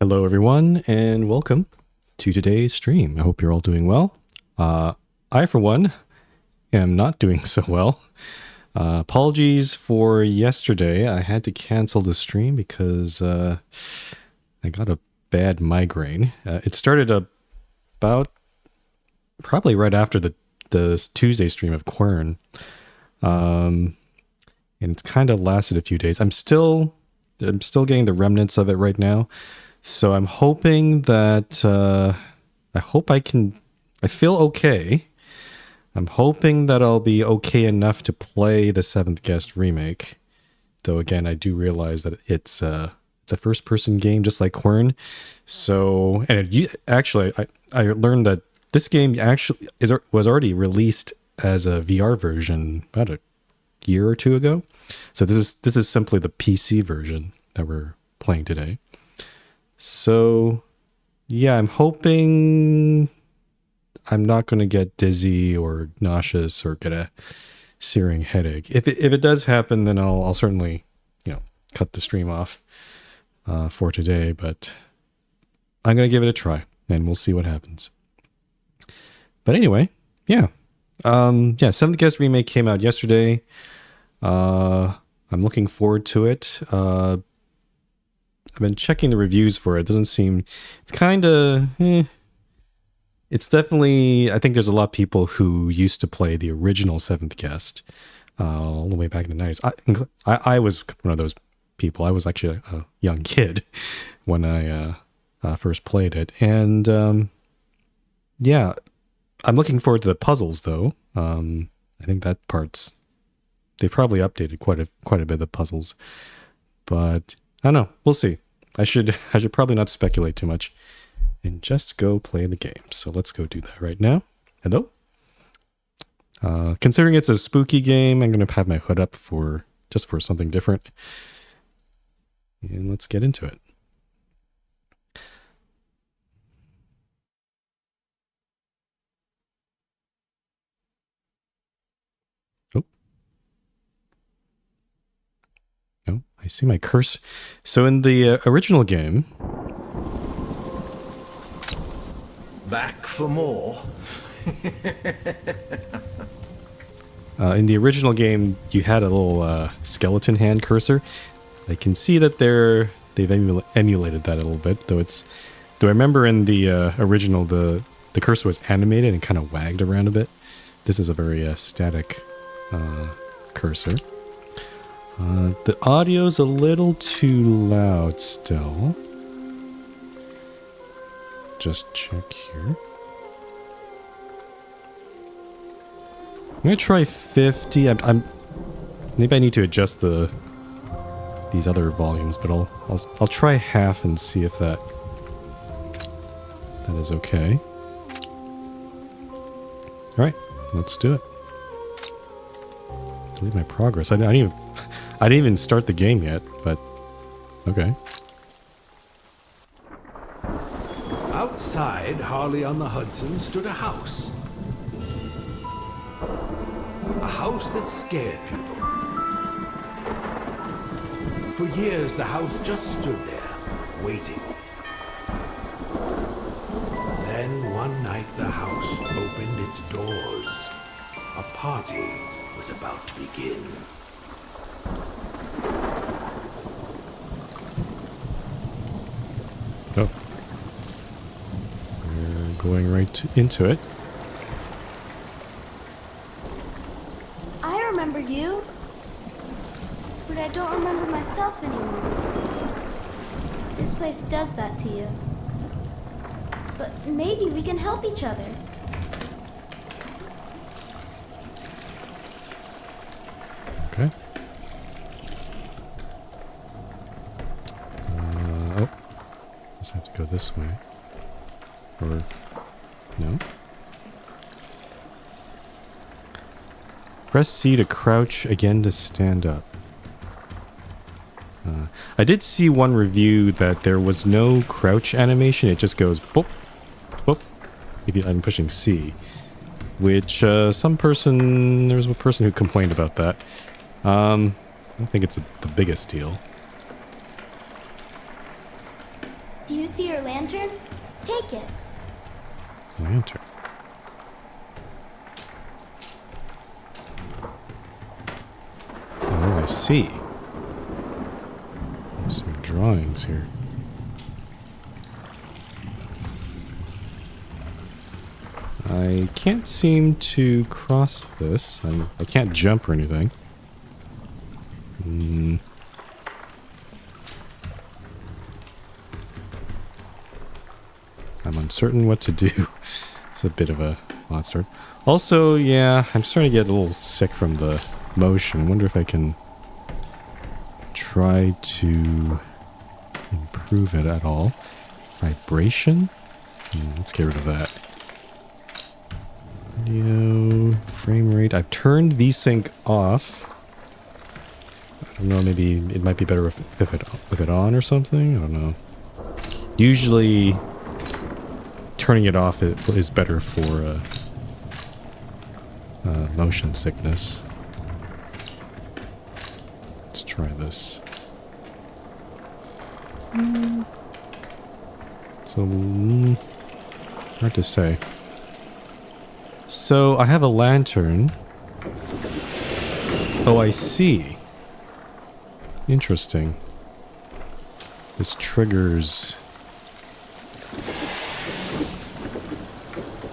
Hello, everyone, and welcome to today's stream. I hope you're all doing well. I, for one, am not doing so well. Apologies for yesterday. I had to cancel the stream because I got a bad migraine. It started about probably right after the Tuesday stream of Quern. And it's kind of lasted a few days. I'm still getting the remnants of it right now. So I'm hoping that I feel okay. I'm hoping that I'll be okay enough to play the Seventh Guest remake. Though again, I do realize that it's a first-person game, just like Quern. So, and I learned that this game actually was already released as a VR version about a year or two ago. So this is simply the PC version that we're playing today. So, yeah, I'm hoping I'm not going to get dizzy or nauseous or get a searing headache. If it does happen, then I'll certainly, cut the stream off for today. But I'm going to give it a try, and we'll see what happens. But anyway, yeah. Seventh Guest Remake came out yesterday. I'm looking forward to it. I've been checking the reviews for it. It doesn't seem... It's kind of... It's definitely... I think there's a lot of people who used to play the original Seventh Guest all the way back in the 90s. I was one of those people. I was actually a young kid when I first played it. And, I'm looking forward to the puzzles, though. I think that part's... They probably updated quite a bit of the puzzles. But, I don't know. We'll see. I should probably not speculate too much and just go play the game. So let's go do that right now. Hello? Considering it's a spooky game, I'm going to have my hood up for something different. And let's get into it. Oh, I see my curse. So in the original game... Back for more. In the original game, you had a little skeleton hand cursor. I can see that they've emulated that a little bit, though I remember in the original the cursor was animated and kind of wagged around a bit. This is a very static cursor. The audio's a little too loud still. Just check here. I'm gonna try 50. Maybe I need to adjust these other volumes, but I'll try half and see if that is okay. All right, let's do it. Delete my progress. I didn't even start the game yet, but okay. Outside Harley-on-the-Hudson stood a house. A house that scared people. For years, the house just stood there, waiting. Then one night, the house opened its doors. A party was about to begin. Oh. We're going right into it. I remember you, but I don't remember myself anymore. This place does that to you. But maybe we can help each other. Okay. Oh. Just have to go this way. Or... no? Press C to crouch, again to stand up. I did see one review that there was no crouch animation. It just goes boop, boop, if I'm pushing C. Which, there was a person who complained about that. I don't think it's the biggest deal. Do you see your lantern? Take it. Lantern. Oh, I see. Some drawings here. I can't seem to cross this. I can't jump or anything. I'm uncertain what to do. It's a bit of a odd start. Also, yeah, I'm starting to get a little sick from the motion. I wonder if I can try to improve it at all. Vibration? Let's get rid of that. Video, frame rate. I've turned VSync off. I don't know, maybe it might be better with it on or something. I don't know. Usually, turning it off is better for motion sickness. Let's try this. So, hard to say. So, I have a lantern. Oh, I see. Interesting. This triggers...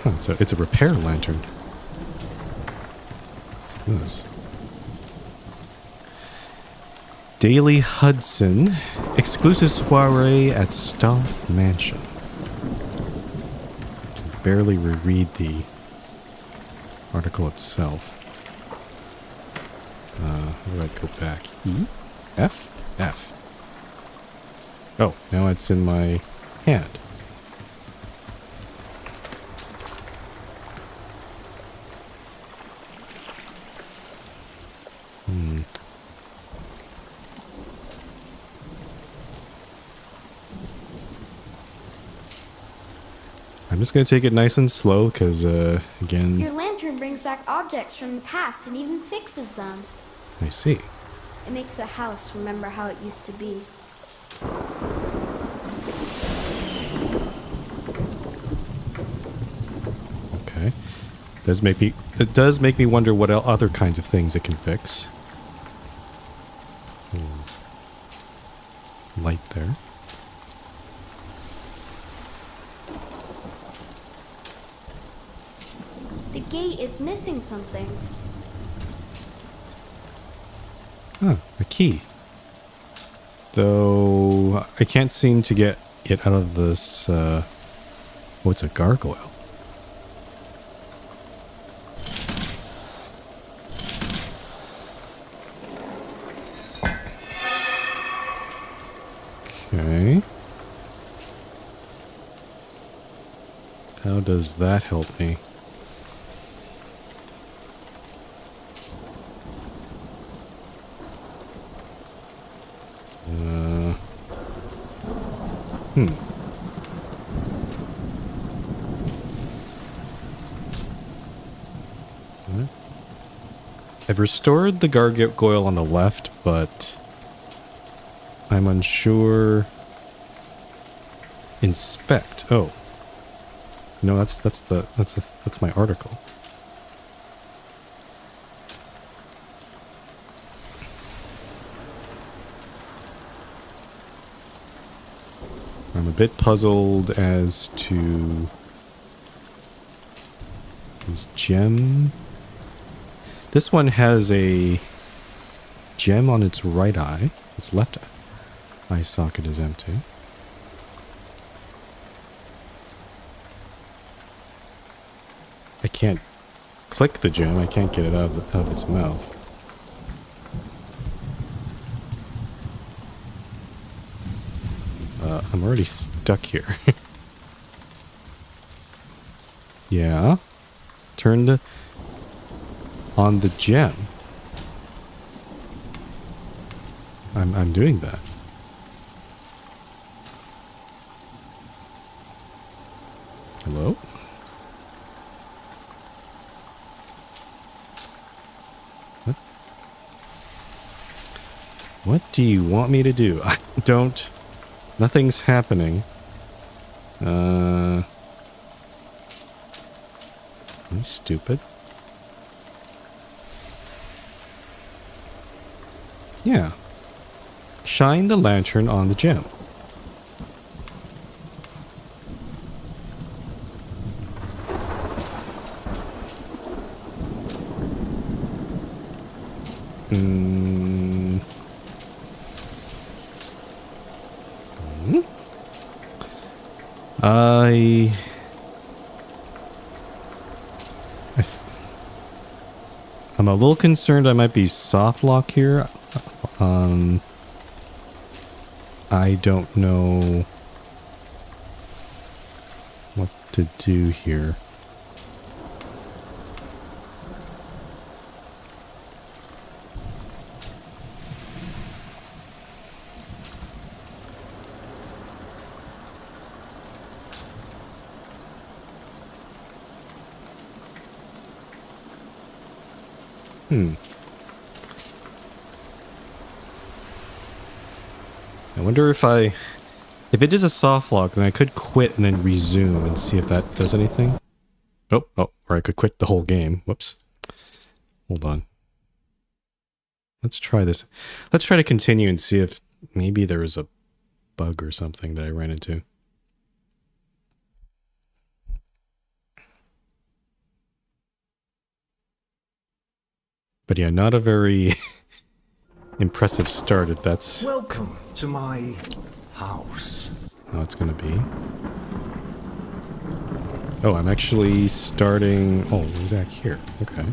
Huh, it's a repair lantern. What's this? Daily Hudson. Exclusive soiree at Stolf Mansion. I can barely reread the article itself. How do I go back? E? F? F. Oh, now it's in my hand. I'm just going to take it nice and slow because, again... Your lantern brings back objects from the past and even fixes them. I see. It makes the house remember how it used to be. Okay. It does make me wonder what other kinds of things it can fix. Light there. The gate is missing something. Huh, a key. Though I can't seem to get it out of this, oh, it's a gargoyle. Okay. How does that help me? What? I've restored the gargoyle on the left, but I'm unsure. Inspect. Oh. No, that's my article. I'm a bit puzzled as to his gem. This one has a gem on its right eye. Its left eye socket is empty. I can't click the gem. I can't get it out of its mouth. I'm already stuck here. Yeah. Turned on the gem. I'm doing that. Hello? What? What do you want me to do? I don't... Nothing's happening. I'm stupid. Yeah. Shine the lantern on the gem. Hmm. I I'm a little concerned I might be soft lock here. I don't know what to do here. I wonder if it is a soft lock, then I could quit and then resume and see if that does anything. Oh, or I could quit the whole game. Whoops. Hold on. Let's try this. Let's try to continue and see if maybe there is a bug or something that I ran into. But yeah, not a very impressive start if that's Welcome to my house. how it's going to be. Oh, I'm actually starting... Oh, way back here. Okay.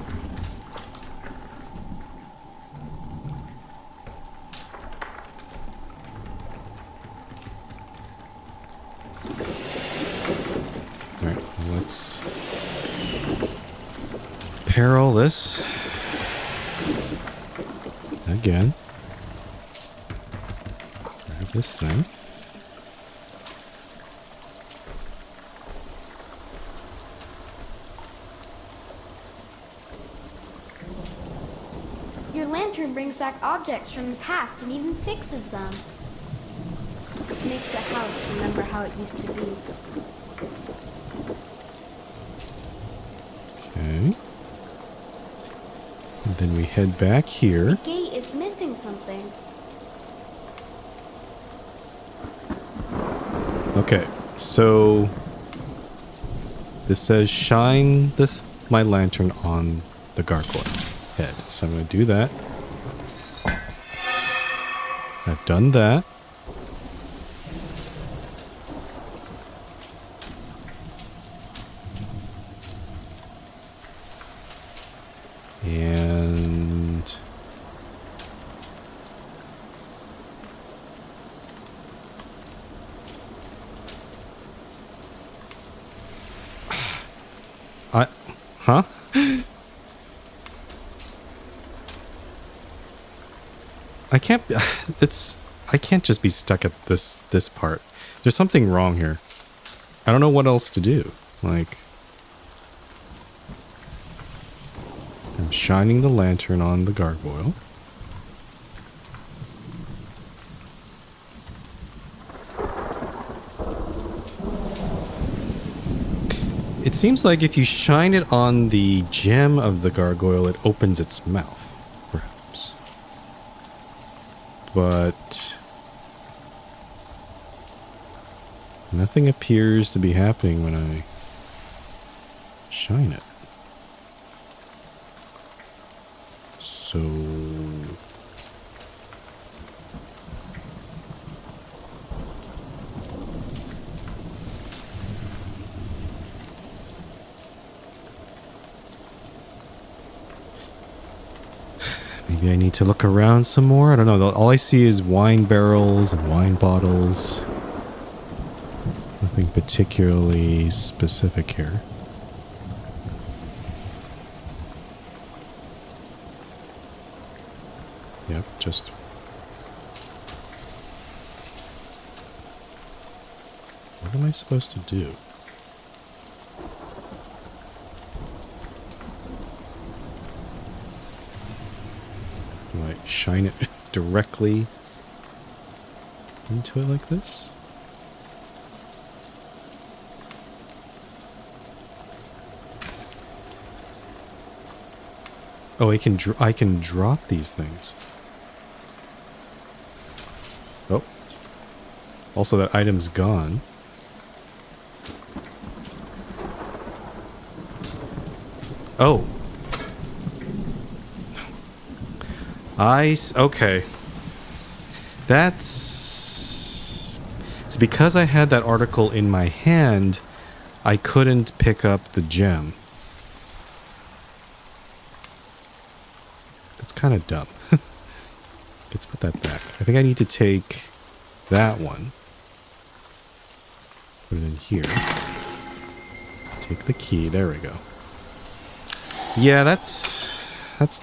Alright, let's peril this. Again. Grab this thing. Your lantern brings back objects from the past and even fixes them. It makes the house remember how it used to be. Okay. And then we head back here. The gate is missing something. Okay, so this says shine my lantern on the gargoyle head. So I'm going to do that. I've done that. And huh? I can't just be stuck at this part. There's something wrong here. I don't know what else to do. Like, I'm shining the lantern on the gargoyle. It seems like if you shine it on the gem of the gargoyle, it opens its mouth, perhaps. But nothing appears to be happening when I shine it. So maybe I need to look around some more. I don't know. All I see is wine barrels and wine bottles. Nothing particularly specific here. Yep, just... What am I supposed to do? Do I shine it directly into it like this? Oh, I can drop these things. Oh. Also, that item's gone. Oh. Okay. That's... So because I had that article in my hand, I couldn't pick up the gem. That's kind of dumb. Let's put that back. I think I need to take that one. Put it in here. Take the key. There we go. Yeah, that's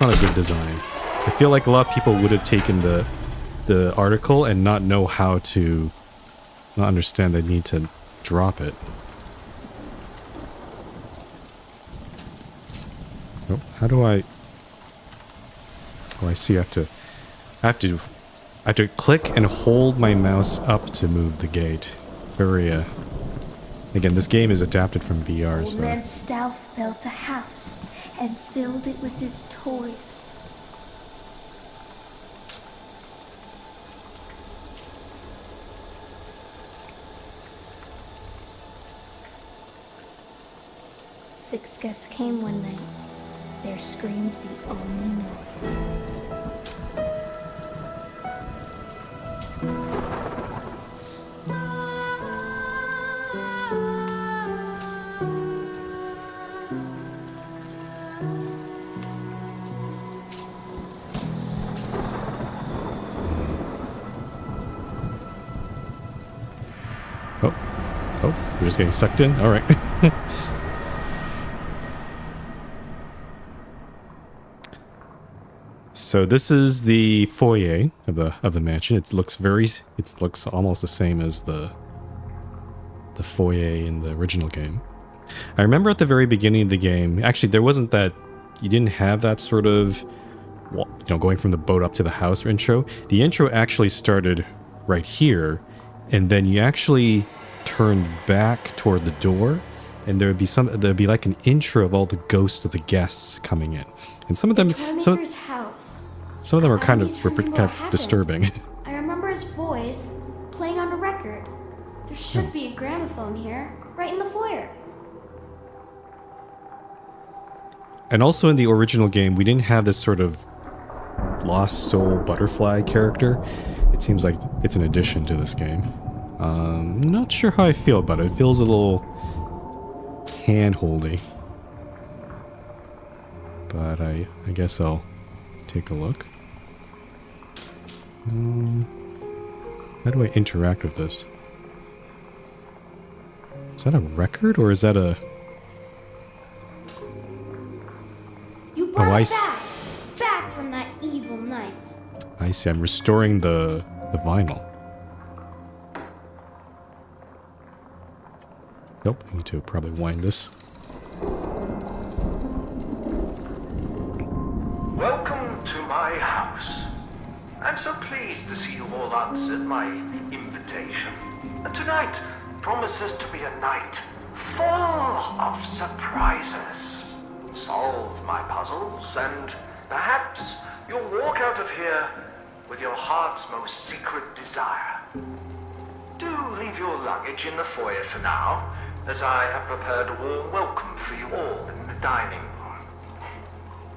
not a good design. I feel like a lot of people would have taken the article and not know how to... not understand they need to drop it. Oh, how do I... Oh, I see. I have to click and hold my mouse up to move the gate. Very, again, this game is adapted from VR, Old so... Man Stouff built a house and filled it with his toys. Six guests came one night. Their screams the only noise. Oh, you're just getting sucked in? Alright. So this is the foyer of the mansion. It looks almost the same as the foyer in the original game. I remember at the very beginning of the game, actually there wasn't that, you didn't have that sort of, well, you know, going from the boat up to the house intro. The intro actually started right here, and then you actually turned back toward the door, and there'd be like an intro of all the ghosts of the guests coming in, and some of them, some of them are kind of disturbing. I remember his voice playing on a record. There should be a gramophone here, right in the foyer. And also in the original game, we didn't have this sort of lost soul butterfly character. It seems like it's an addition to this game. Not sure how I feel about it. It feels a little hand-holdy. But I guess I'll take a look. How do I interact with this? Is that a record or is that a... You brought it back from that evil night. I see. I'm restoring the vinyl. Nope. I need to probably wind this. Welcome to my house. I'm so pleased to see you all answered my invitation. And tonight promises to be a night full of surprises. Solve my puzzles, and perhaps you'll walk out of here with your heart's most secret desire. Do leave your luggage in the foyer for now, as I have prepared a warm welcome for you all in the dining room.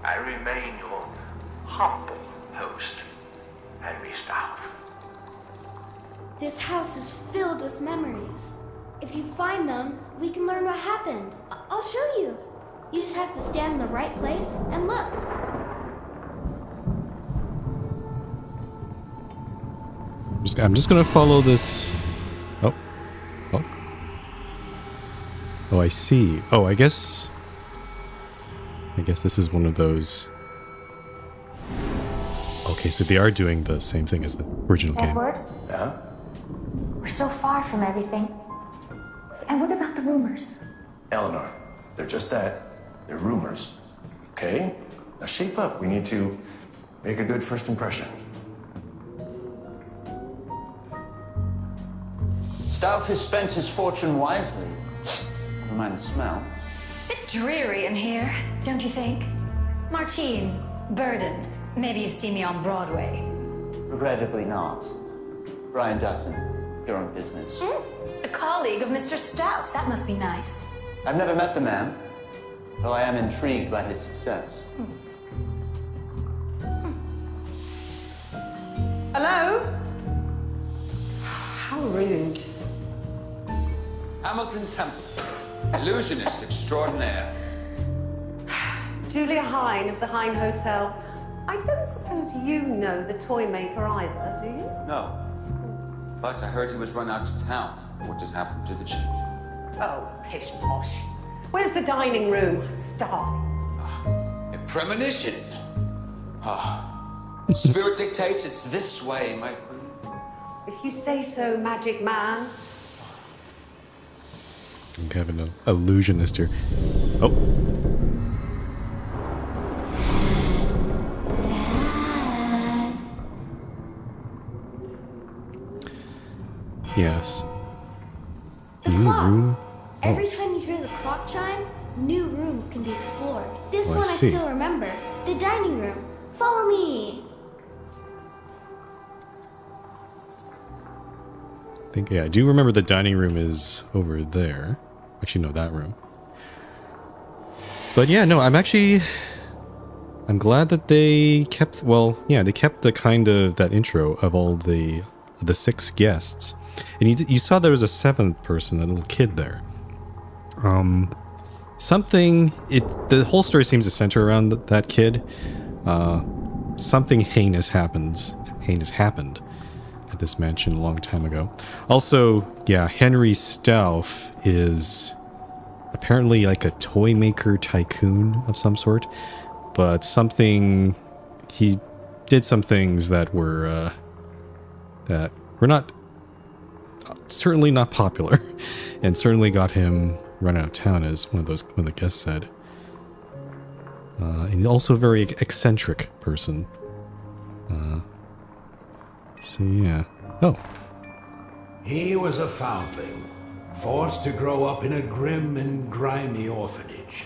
I remain your humble host, Henry Stouff. This house is filled with memories. If you find them, we can learn what happened. I'll show you. You just have to stand in the right place and look. I'm just gonna follow this. Oh. Oh, I see. Oh, I guess this is one of those. Okay, so they are doing the same thing as the original game. Edward? Yeah? We're so far from everything. And what about the rumors? Eleanor, they're just that. They're rumors. Okay? Now shape up. We need to make a good first impression. Stouff has spent his fortune wisely. Never mind the smell. Bit dreary in here, don't you think? Martine, Burden. Maybe you've seen me on Broadway. Regrettably not. Brian Dutton, here on business. A colleague of Mr. Stout's. That must be nice. I've never met the man, though I am intrigued by his success. Hello? How rude. Hamilton Temple, illusionist extraordinaire. Julia Hine of the Hine Hotel. I don't suppose you know the toy maker either, do you? No. But I heard he was run out of town. What has happened to the chief? Oh, pish posh. Where's the dining room? I'm starving. A premonition. Spirit dictates it's this way, my queen. If you say so, magic man. I'm having an illusionist here. Oh. Yes. The New clock. room? Every time you hear the clock chime, new rooms can be explored. This Oh, I one I see. still remember. The dining room. Follow me. I think, yeah, I do remember the dining room is over there. Actually, no, that room. But yeah, no, I'm glad that they kept, well, yeah, they kept the kind of, that intro of all the 6 guests. And you saw there was a 7th person, that little kid there. The whole story seems to center around that kid. Something heinous happened at this mansion a long time ago. Also, yeah, Henry Stauff is apparently like a toy maker tycoon of some sort, but he did some things that were not certainly not popular, and certainly got him run out of town, as one of the guests said. And also a very eccentric person. So yeah. Oh. He was a foundling, forced to grow up in a grim and grimy orphanage.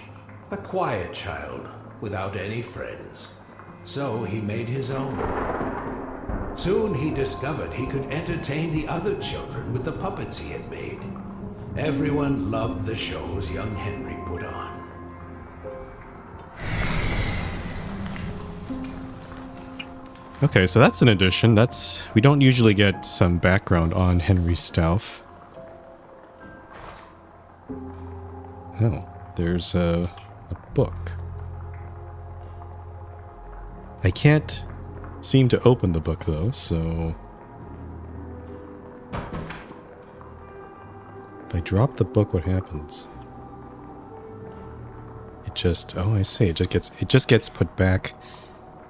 A quiet child, without any friends. So he made his own. Soon he discovered he could entertain the other children with the puppets he had made. Everyone loved the shows young Henry put on. Okay, so that's an addition. We don't usually get some background on Henry Stauff. Oh, there's a book. I can't seem to open the book though, so if I drop the book, what happens? Oh, I see. It just gets put back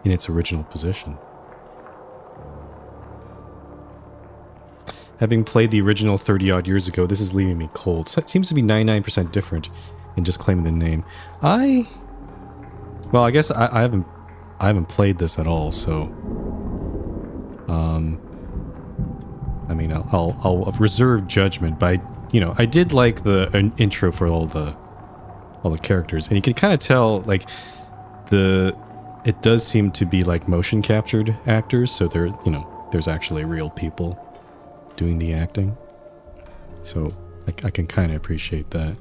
in its original position. Having played the original 30-odd years ago, this is leaving me cold. So it seems to be 99% different in just claiming the name. Well, I guess I haven't played this at all, so I mean, I'll reserve judgment, but I did like the intro for all the characters, and you can kind of tell like it does seem to be like motion captured actors, so there's actually real people doing the acting, so I can kind of appreciate that.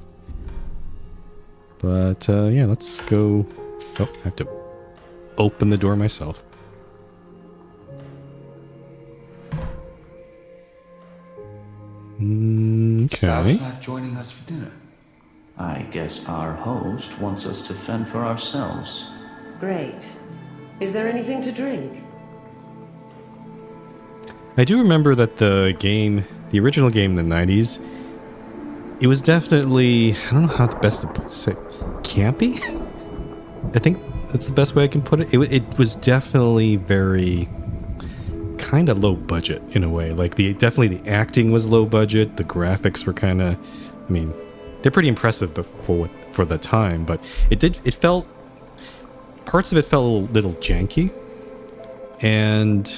But yeah, let's go. Oh, I have to open the door myself. Okay. Not joining us for dinner. I guess our host wants us to fend for ourselves. Great. Is there anything to drink? I do remember that the original game in the 90s, it was definitely, I don't know how the best to say, campy? I think that's the best way I can put it. It was definitely very kind of low budget in a way. Like definitely the acting was low budget. The graphics were kind of, I mean, they're pretty impressive for the time, but parts of it felt a little janky, and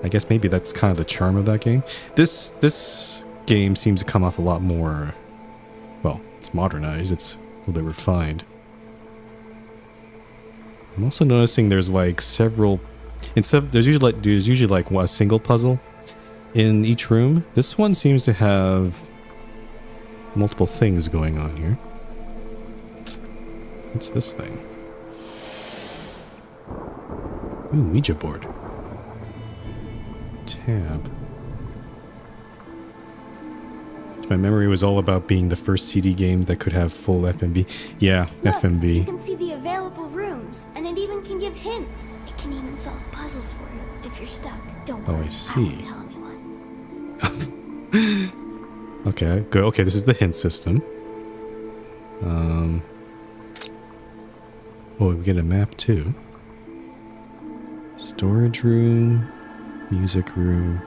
I guess maybe that's kind of the charm of that game. This game seems to come off a lot more, well, it's modernized, it's a little bit refined. I'm also noticing there's like several. There's usually like a single puzzle in each room. This one seems to have multiple things going on here. What's this thing? Ooh, Ouija board. Tab. My memory was all about being the first CD game that could have full FMV. Yeah, Look, FMV. You can see the available rooms, and it even can give hints. It can even solve puzzles for you if you're stuck. Don't worry. Oh, I see. won't tell anyone. Okay, good. Okay, this is the hint system. Oh, we get a map too. Storage room, music room.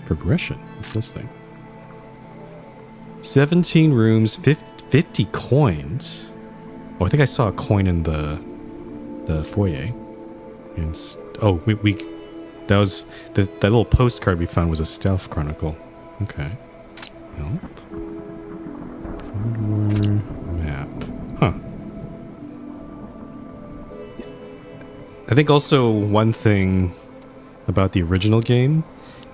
Progression. What's this thing? 17 rooms, 50 coins. Oh, I think I saw a coin in the foyer. And that was that little postcard we found was a stealth chronicle. Okay. Help. More map. Huh. I think also one thing about the original game,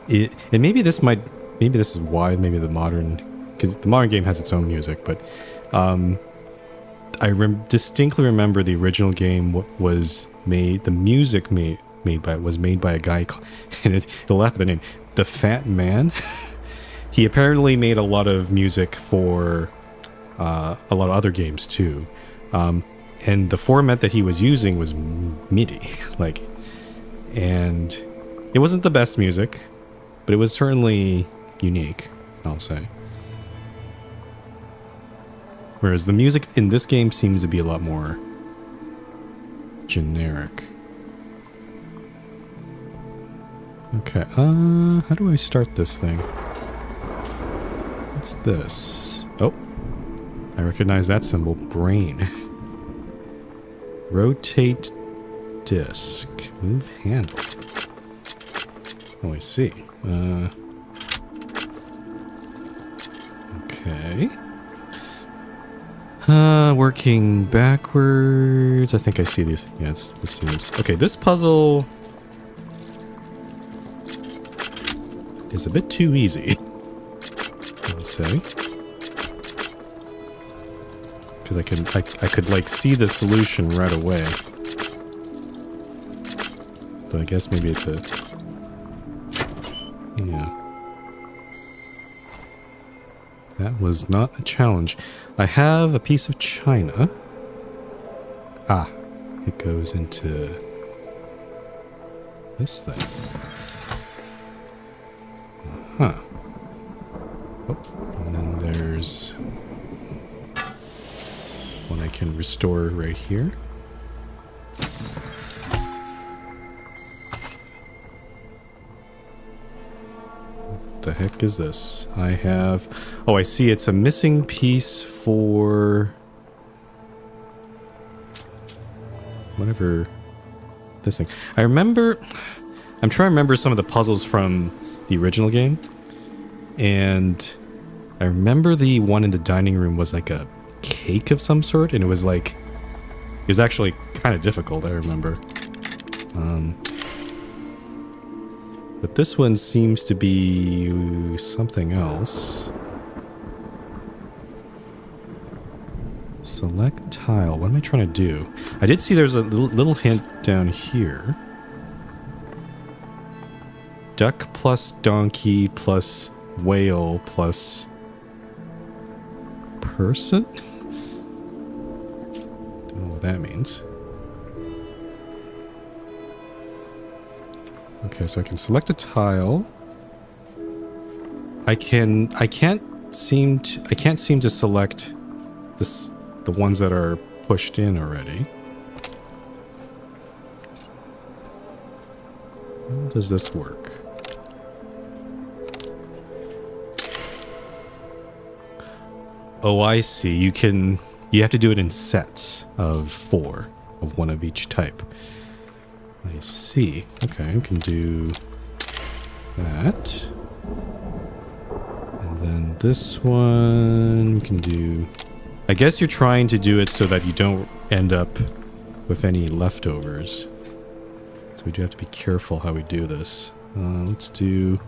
and maybe this is why maybe the modern, because the modern game has its own music, but I distinctly remember the original game was made. The music was made by a guy, and you'll laugh at the name, the Fat Man. He apparently made a lot of music for a lot of other games too. And the format that he was using was MIDI, and it wasn't the best music, but it was certainly unique, I'll say. Whereas the music in this game seems to be a lot more generic. Okay, how do I start this thing? What's this? Oh, I recognize that symbol, brain. Rotate disc. Move handle. Oh, I see. Okay. Working backwards. I think I see these. Yeah, this seems... Okay, this puzzle is a bit too easy, I'll say. Because I could like see the solution right away. But I guess maybe it's a... Yeah. That was not a challenge. I have a piece of china. Ah, it goes into this thing. Huh. Oh, and then there's one I can restore right here. What the heck is this? I have... Oh, I see. It's a missing piece for... whatever this thing. I remember... I'm trying to remember some of the puzzles from the original game. And I remember the one in the dining room was like a cake of some sort. And it was like... It was actually kind of difficult, I remember. But this one seems to be something else. Select tile. What am I trying to do? I did see there's a little hint down here. Duck plus donkey plus whale plus person? Don't know what that means. Okay, so I can select a tile. I can't seem to select the ones that are pushed in already. How does this work? Oh, I see. You have to do it in sets of 4 of one of each type. I see. Okay, I can do that. And then this one we can do... I guess you're trying to do it so that you don't end up with any leftovers. So we do have to be careful how we do this. Let's do...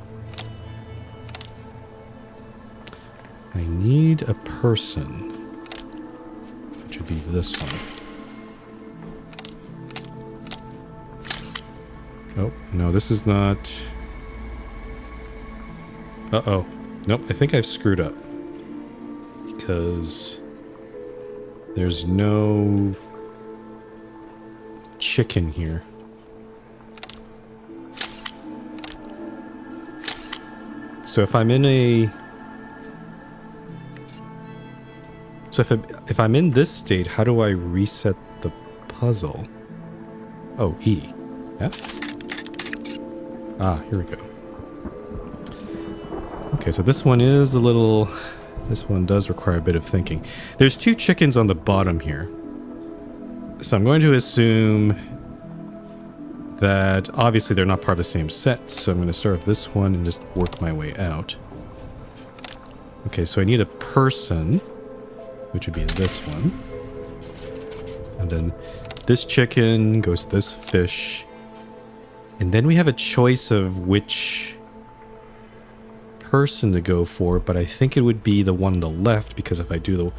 I need a person, which would be this one. Oh, no, this is not... Uh-oh. Nope, I think I've screwed up. Because there's no chicken here. So if I'm in a... So if I'm in this state, how do I reset the puzzle? Oh, E. F? Ah, here we go. Okay, so this one is a little... This one does require a bit of thinking. There's 2 chickens on the bottom here. So I'm going to assume that obviously they're not part of the same set. So I'm going to start with this one and just work my way out. Okay, so I need a person, which would be this one. And then this chicken goes to this fish. And then we have a choice of which person to go for, but I think it would be the one on the left, because if I do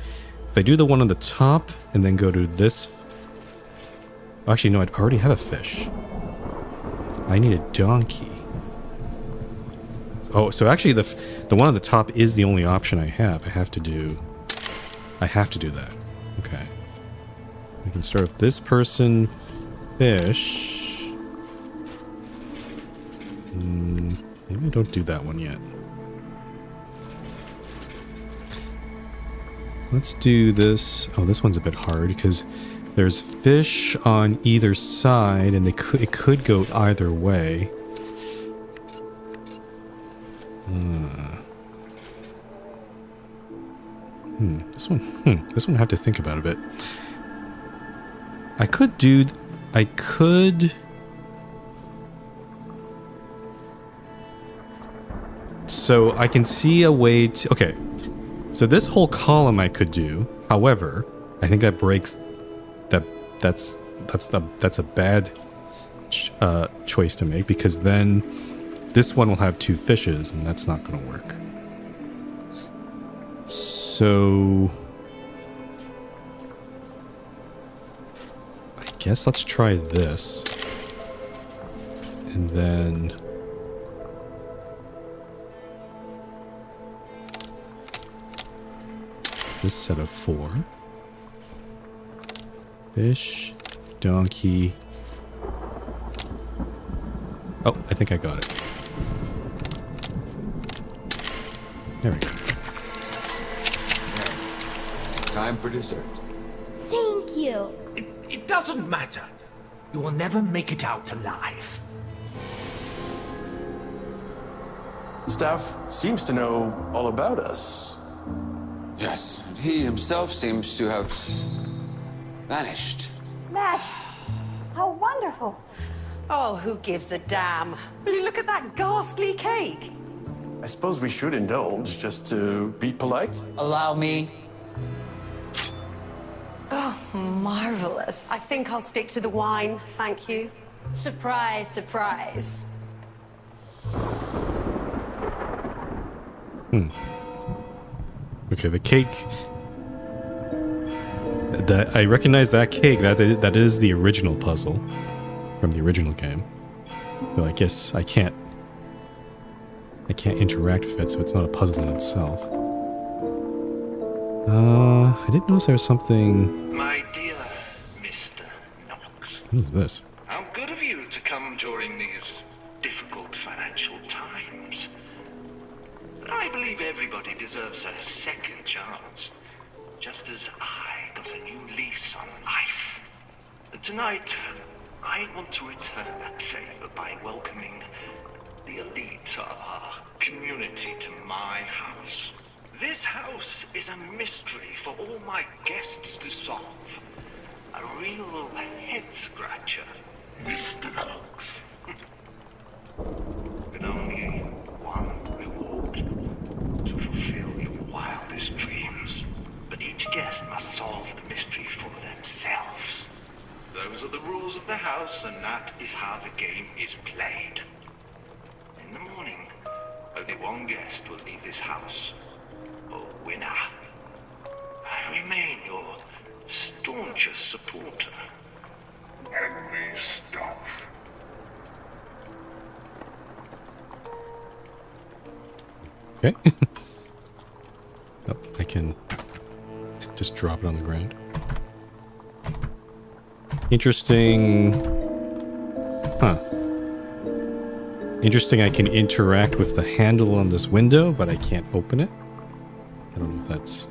the one on the top and then go to this... Actually, no, I already have a fish. I need a donkey. Oh, so actually the one on the top is the only option I have. I have to do that. Okay. We can start with this person, fish. Maybe I don't do that one yet. Let's do this. Oh, this one's a bit hard because there's fish on either side, and it could go either way. This one I have to think about a bit. I could. So I can see a way to. Okay. So this whole column I could do. However, I think that breaks. That's a bad choice to make, because then this one will have 2 fishes, and that's not going to work. So I guess let's try this, and then this set of 4. Fish, donkey. Oh, I think I got it. There we go. Time for dessert. Thank you. It doesn't matter. You will never make it out alive. Staff seems to know all about us. Yes, and he himself seems to have vanished. Matt, how wonderful. Oh, who gives a damn? Will you look at that ghastly cake? I suppose we should indulge just to be polite. Allow me. Oh, marvelous. I think I'll stick to the wine, thank you. Surprise, surprise. Okay, the cake. That I recognize that cake. That is the original puzzle from the original game. Though I guess I can't interact with it, so it's not a puzzle in itself. I didn't notice there was something. My dear Mr. Knox. What is this? How good of you to come during these difficult financial times. I believe everybody deserves a second chance, just as I got a new lease on life. Tonight, I want to return that favor by welcoming the elite of our community to my house. This house is a mystery for all my guests to solve. A real head-scratcher, Mr. Knox. With only one reward: to fulfill your wildest dreams. But each guest must solve the mystery for themselves. Those house, and that is how the game is played. In the morning, only one guest will leave this house. A winner. I remain your staunchest supporter. Henry Stuff. Okay. Oh, I can just drop it on the ground. Interesting. Huh. Interesting, I can interact with the handle on this window, but I can't open it. I don't know if that's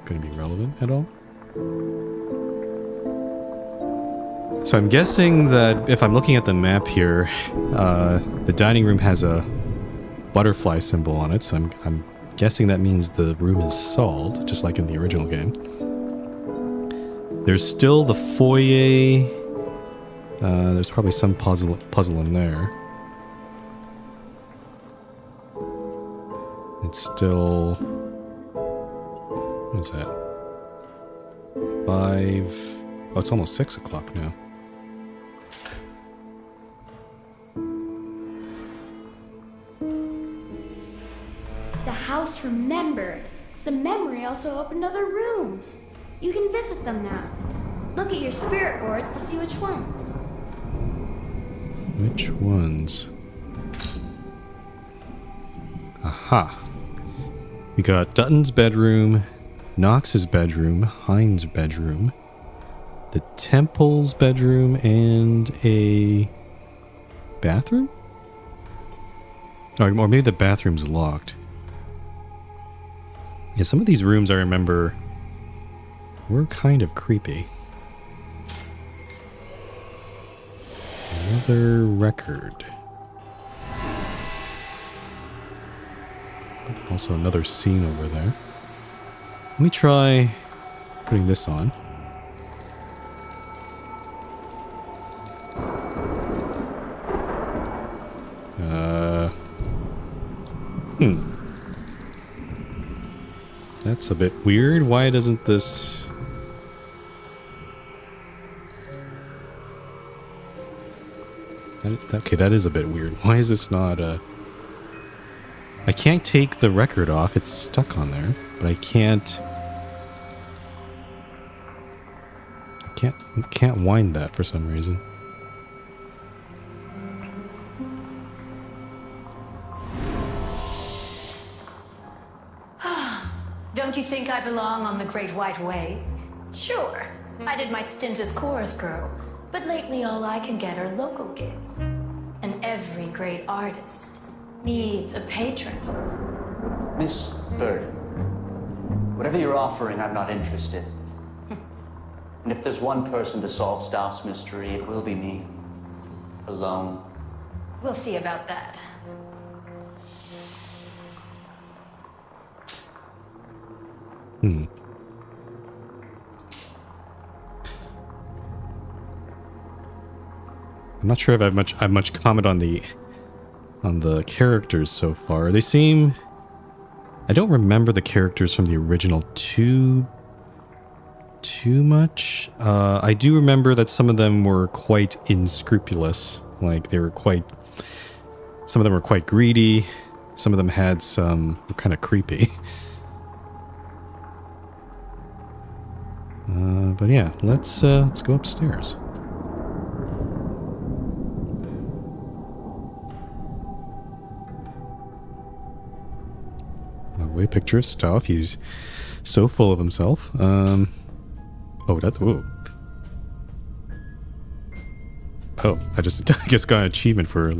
going to be relevant at all. So I'm guessing that if I'm looking at the map here, the dining room has a butterfly symbol on it, so I'm guessing that means the room is solved, just like in the original game. There's still the foyer. There's probably some puzzle in there. It's still... what is that? 5... oh, it's almost 6 o'clock now. The house remembered. The memory also opened other rooms. You can visit them now. Look at your spirit board to see which ones. Which ones? Aha. We got Dutton's bedroom, Knox's bedroom, Hines' bedroom, the Temple's bedroom, and a bathroom? Or maybe the bathroom's locked. Yeah, some of these rooms I remember were kind of creepy. Another record. Also another scene over there. Let me try putting this on. That's a bit weird. Why doesn't this... okay, that is a bit weird. Why is this not I can't take the record off. It's stuck on there, but I can't wind that for some reason. Don't you think I belong on the Great White Way? Sure, I did my stint as chorus girl, but lately all I can get are local gigs. And every great artist needs a patron. Miss Bird, whatever you're offering, I'm not interested. And if there's one person to solve Staff's mystery, it will be me. Alone. We'll see about that. I'm not sure if I have much comment on the characters so far. They seem... I don't remember the characters from the original too much. I do remember that some of them were quite unscrupulous. Like, they were quite... some of them were quite greedy. Some of them had some... were kind of creepy. But yeah, let's go upstairs. Lovely picture of Staff. He's so full of himself. Oh, that's... whoa. Oh, I just got an achievement for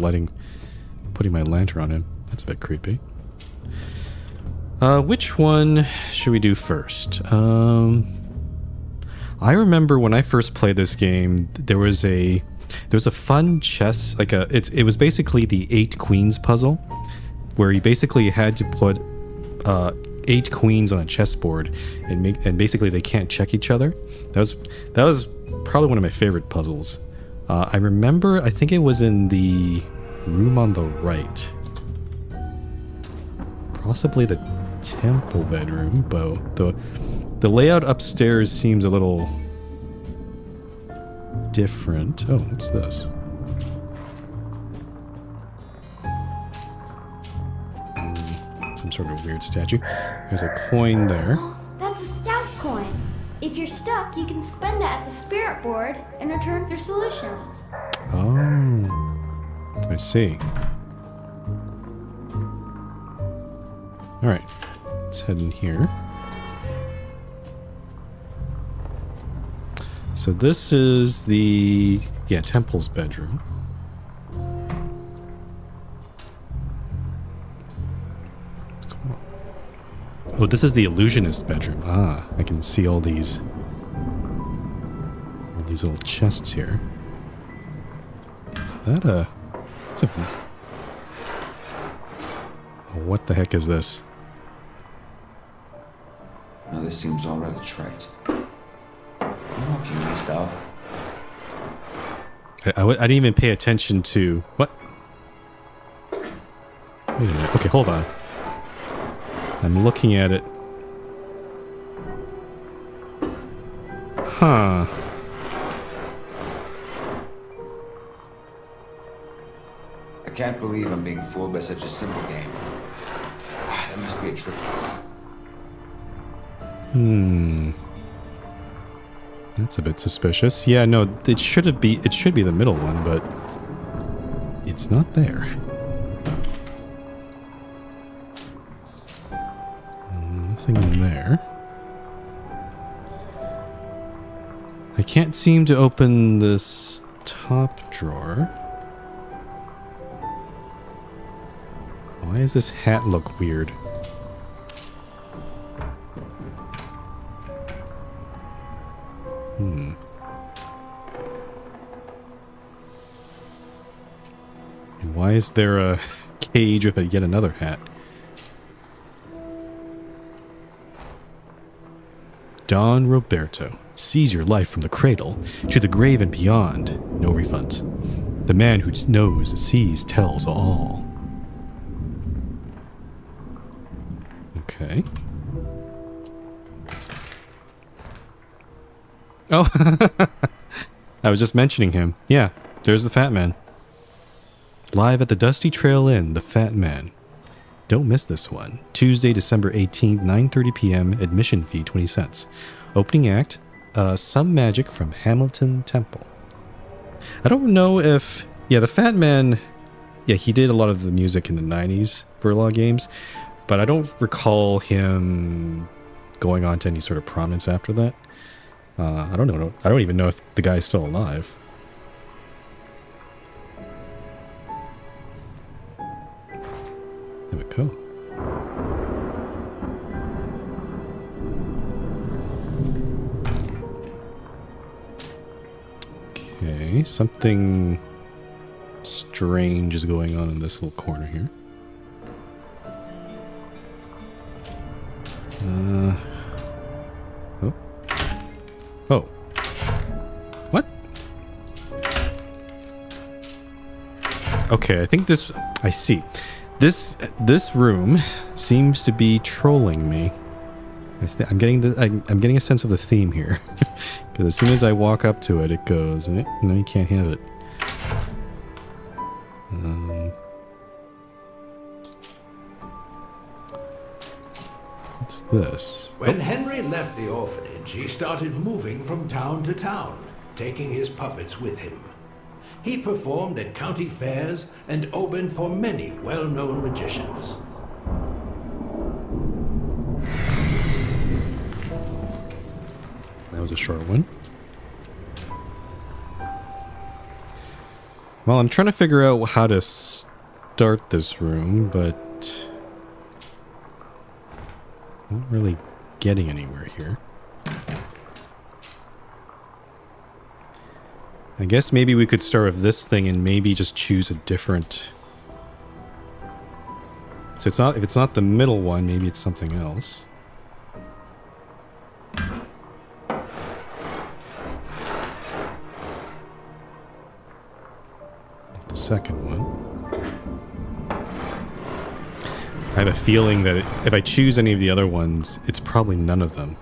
putting my lantern on him. That's a bit creepy. Which one should we do first? I remember when I first played this game, there was a fun chess, like it was basically the 8 queens puzzle, where you basically had to put 8 queens on a chessboard and basically they can't check each other. That was probably one of my favorite puzzles. I remember, I think it was in the room on the right, possibly the temple bedroom, but the layout upstairs seems a little different. Oh, what's this? Some sort of weird statue. There's a coin there. That's a scout coin. If you're stuck, you can spend it at the spirit board in return for solutions. Oh, I see. All right, let's head in here. So this is the, temple's bedroom. Cool. Oh, this is the illusionist's bedroom. Ah, I can see all these little chests here. Is that a... It's a... Oh, what the heck is this? Now this seems all rather trite. Unlocking my stuff. I didn't even pay attention to... What? Wait a minute. Okay, hold on. I'm looking at it. Huh. I can't believe I'm being fooled by such a simple game. There must be a trick to this. That's a bit suspicious. Yeah, no, it should be the middle one, but it's not there. Nothing in there. I can't seem to open this top drawer. Why does this hat look weird? And why is there a cage with yet another hat? Don Roberto. Seize your life from the cradle to the grave and beyond. No refund. The man who knows, sees, tells all. Okay. Oh, I was just mentioning him. Yeah, there's the Fat Man. Live at the Dusty Trail Inn, the Fat Man. Don't miss this one. Tuesday, December 18th, 9:30 p.m. Admission fee 20 cents. Opening act, Some Magic from Hamilton Temple. I don't know if... Yeah, the Fat Man... Yeah, he did a lot of the music in the 90s for a lot of games, but I don't recall him going on to any sort of prominence after that. I don't know. I don't even know if the guy's still alive. There we go. Okay, something strange is going on in this little corner here. Oh. What? Okay, I think this... I see. This room seems to be trolling me. I'm getting a sense of the theme here. Because as soon as I walk up to it, it goes, no, you can't have it. What's this? When Henry left the orphanage, he started moving from town to town, taking his puppets with him. He performed at county fairs and opened for many well-known magicians. That was a short one. Well, I'm trying to figure out how to start this room, but I'm not really getting anywhere here. I guess maybe we could start with this thing and maybe just choose a different... So it's not, if it's not the middle one, maybe it's something else. The second one. I have a feeling that if I choose any of the other ones, it's probably none of them.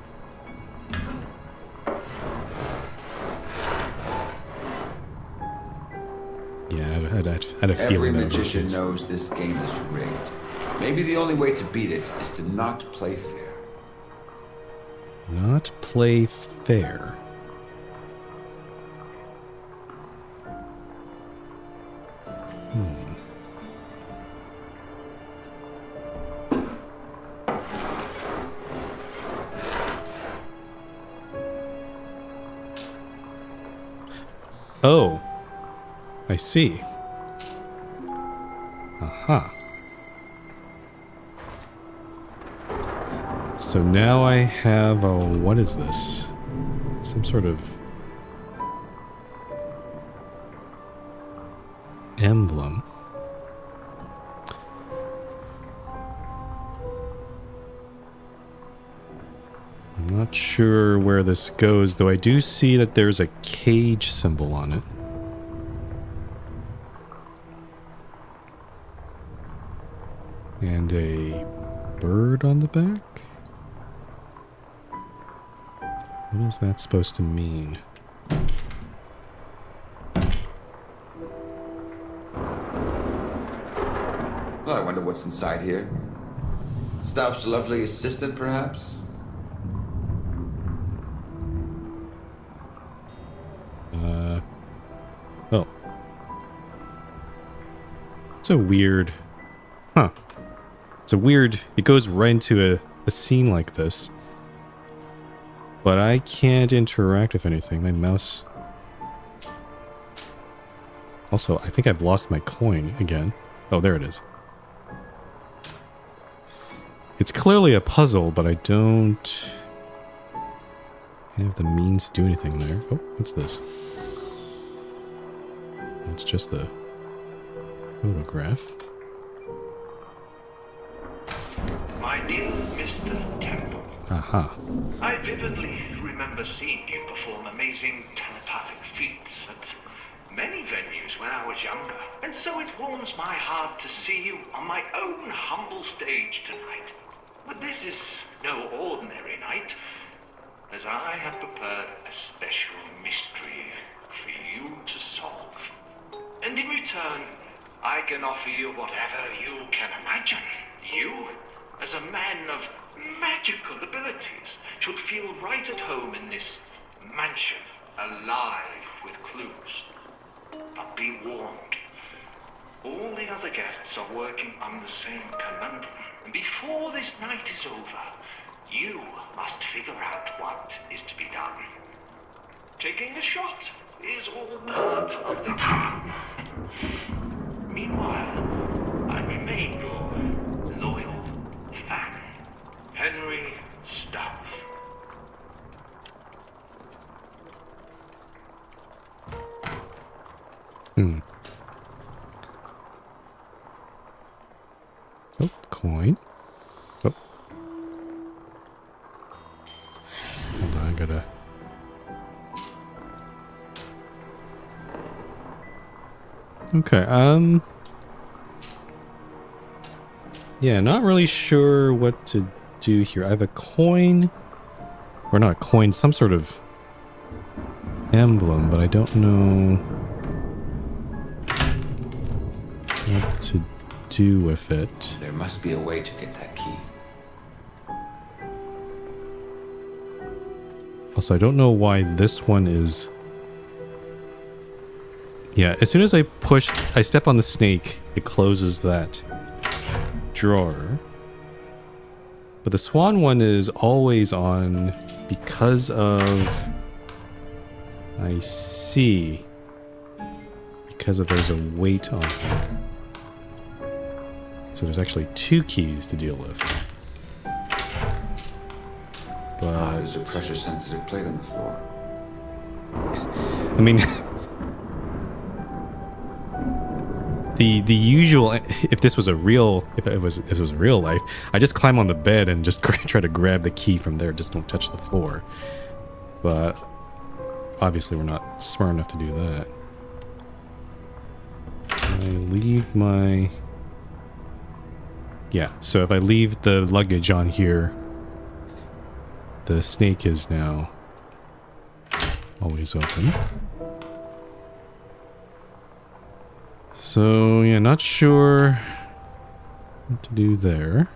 had a Every feeling that it magician was. knows this game is rigged. Maybe the only way to beat it is to not play fair. Not play fair. Oh, I see. Aha. So now I have a, what is this? Some sort of emblem. I'm not sure where this goes, though I do see that there's a cage symbol on it. And a bird on the back? What is that supposed to mean? Well, I wonder what's inside here. Stauf's lovely assistant, perhaps? Oh. It's a weird... Huh. It's a weird... It goes right into a scene like this. But I can't interact with anything. My mouse... Also, I think I've lost my coin again. Oh, there it is. It's clearly a puzzle, but I don't have the means to do anything there. Oh, what's this? It's just a photograph. My dear Mr. Temple, Aha. I vividly remember seeing you perform amazing telepathic feats at many venues when I was younger, and so it warms my heart to see you on my own humble stage tonight. But this is no ordinary night, as I have prepared a special mystery for you to solve. And in return, I can offer you whatever you can imagine. You, as a man of magical abilities, should feel right at home in this mansion, alive with clues. But be warned, all the other guests are working on the same conundrum. And before this night is over, you must figure out what is to be done. Taking a shot is all part of the game. Meanwhile, I remain your loyal fan, Henry Stauf. Oh, coin. Oh. Hold on, I gotta... Okay, yeah, not really sure what to do here. I have a coin, or not a coin, some sort of emblem, but I don't know what to do with it. There must be a way to get that key. Also, I don't know why this one is... Yeah, as soon as I step on the snake, it closes that drawer. But the swan one is always on because of... I see. Because of there's a weight on it. So there's actually two keys to deal with. But... There's a pressure-sensitive plate on the floor. I mean... The usual, if this was a real, if it was real life, I just climb on the bed and just try to grab the key from there. Just don't touch the floor. But obviously we're not smart enough to do that. I leave my... Yeah, so if I leave the luggage on here, the snake is now always open. So, yeah, not sure what to do there.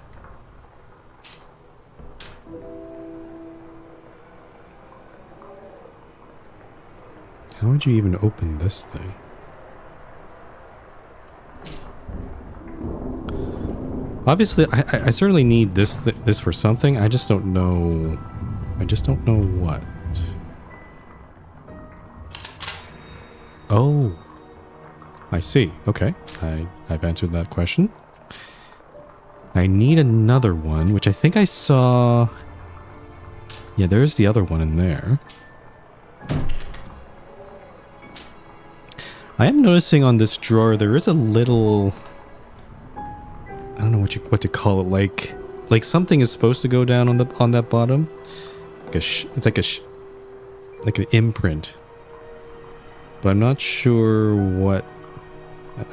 How would you even open this thing? Obviously, I certainly need this for something. I just don't know. I just don't know what. Oh, I see. Okay, I've answered that question. I need another one, which I think I saw. Yeah, there's the other one in there. I am noticing on this drawer there is a little. I don't know what to call it. Like something is supposed to go down on that bottom. Like it's like an imprint. But I'm not sure what.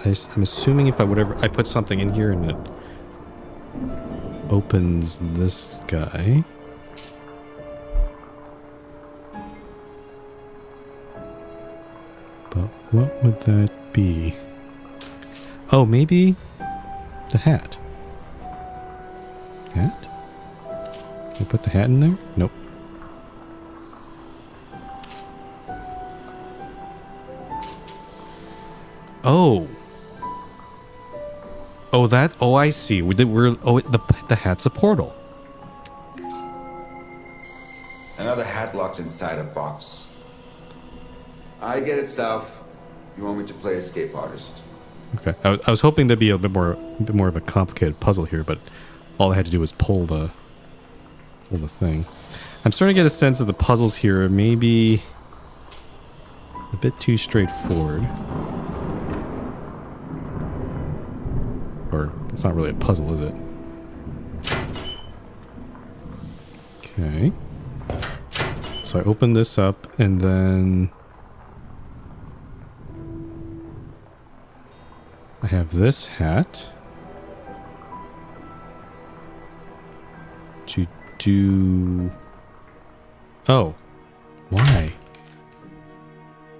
I'm assuming if I put something in here and it opens this guy. But what would that be? Oh, maybe the hat. Hat? Can I put the hat in there? Nope. Oh. Oh, that. Oh, I see. The hat's a portal. Another hat locked inside a box. I get it, Staff. You want me to play escape artist? Okay. I was hoping there'd be a bit more of a complicated puzzle here, but all I had to do was pull the thing. I'm starting to get a sense that the puzzles here are maybe a bit too straightforward. Or it's not really a puzzle, is it? Okay. So I open this up and then I have this hat to do. Oh, why?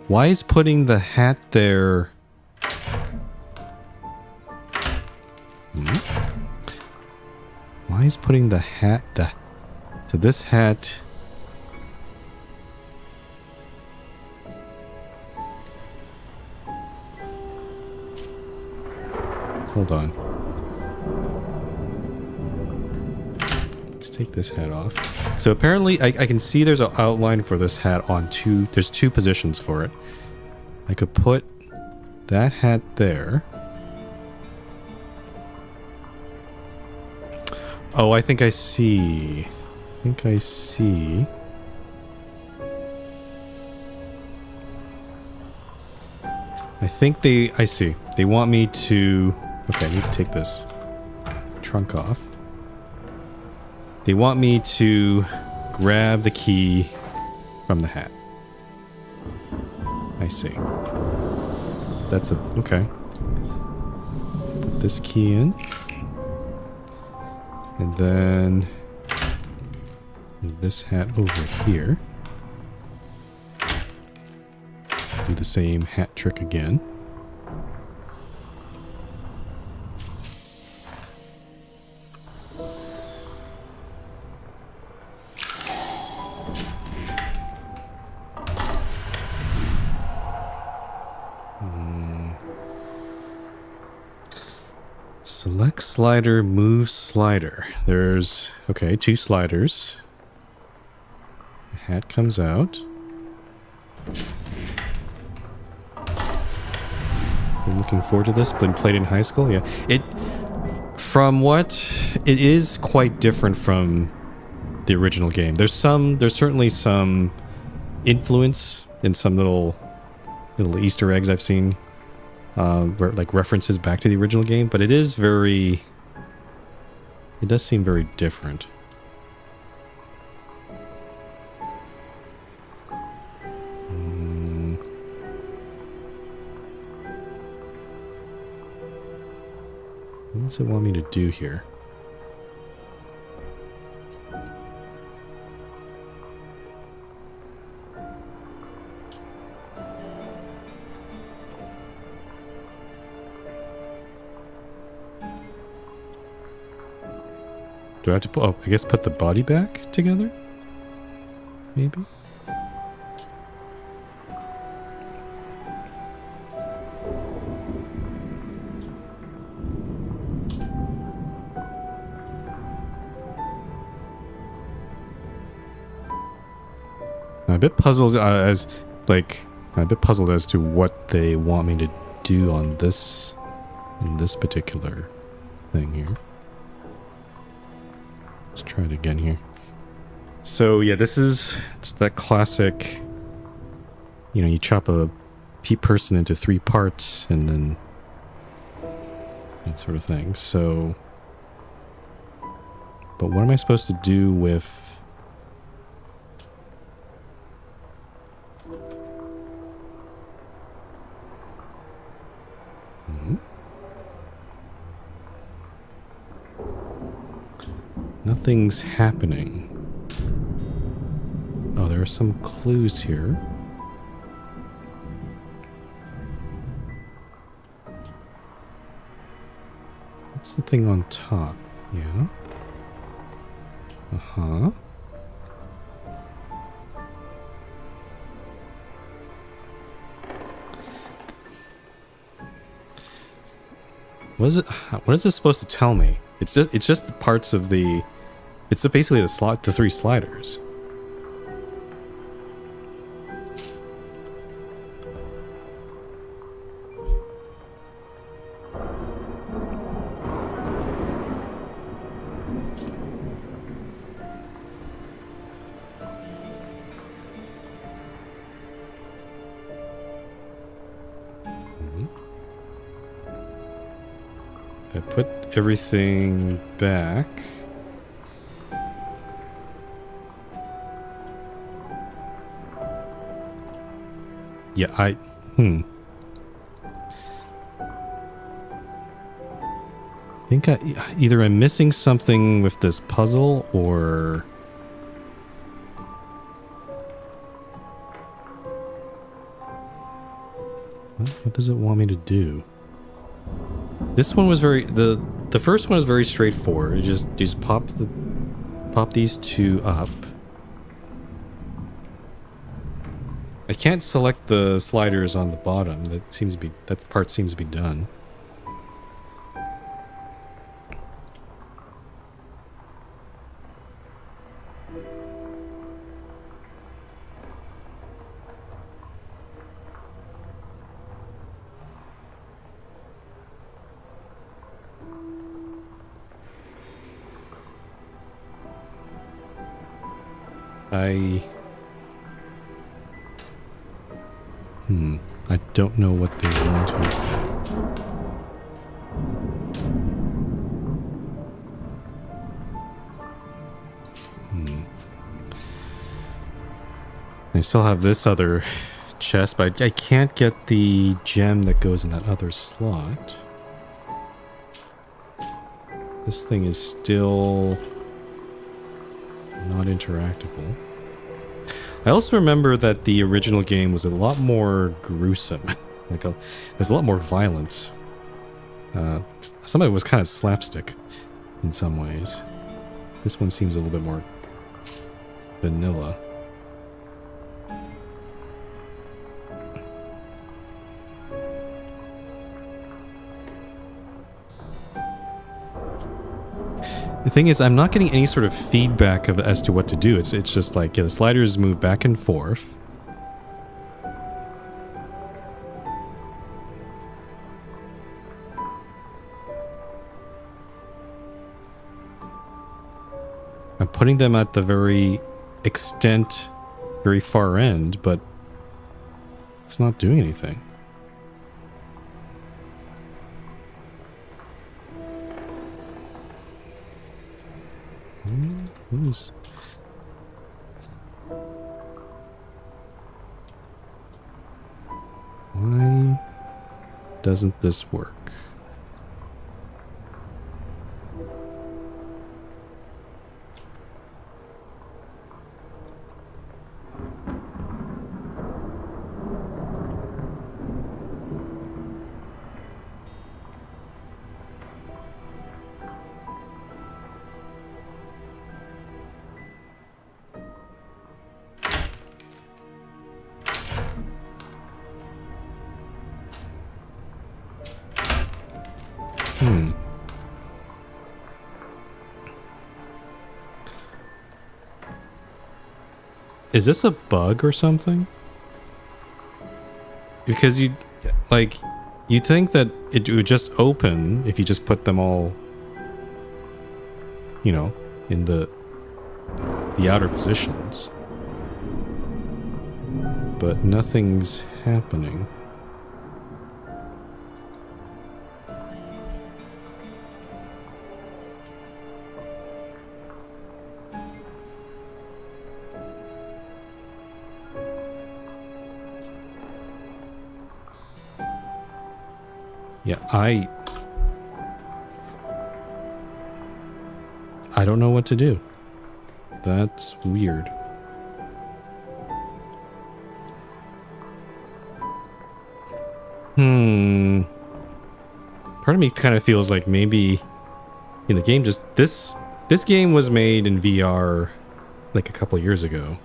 Why is putting the hat there? Why is putting the hat so this hat? Hold on. Let's take this hat off. So apparently I can see there's an outline for this hat on there's two positions for it. I could put that hat there. Oh, I think I see. I see. I see. They want me to. Okay, I need to take this trunk off. They want me to grab the key from the hat. I see. Okay. Put this key in. And then move this hat over here. Do the same hat trick again. Select slider, move slider. There's, okay, two sliders. The hat comes out. Been looking forward to this. Been played in high school. Yeah, it is quite different from the original game. There's certainly some influence in some little Easter eggs I've seen. Like references back to the original game, but it does seem very different. What does it want me to do here? Do I have to put, oh, I guess put the body back together? Maybe? I'm a bit puzzled I'm a bit puzzled as to what they want me to do on this, in this particular thing here. Let's try it again here. So yeah, it's that classic, you know, you chop a person into 3 parts and then that sort of thing. So, but what am I supposed to do with... Nothing's happening. Oh, there are some clues here. What's the thing on top? Yeah. Uh-huh. What is this supposed to tell me? It's just the parts of the... It's basically the 3 sliders. If I put everything back... Yeah, I think either I'm missing something with this puzzle or... What does it want me to do? This one was very... The first one is very straightforward. You just pop these 2 up. I can't select the sliders on the bottom. That part seems to be done. I don't know what they want here. I still have this other chest, but I can't get the gem that goes in that other slot. This thing is still not interactable. I also remember that the original game was a lot more gruesome. There's a lot more violence. Some of it was kind of slapstick in some ways. This one seems a little bit more vanilla. The thing is, I'm not getting any sort of feedback as to what to do. It's just like, yeah, the sliders move back and forth. I'm putting them at the very far end, but it's not doing anything. Why doesn't this work? Is this a bug or something? Because you'd think that it would just open if you just put them all, you know, in the outer positions. But nothing's happening. Yeah, I don't know what to do. That's weird. Part of me kind of feels like maybe in the game just this game was made in VR like a couple years ago.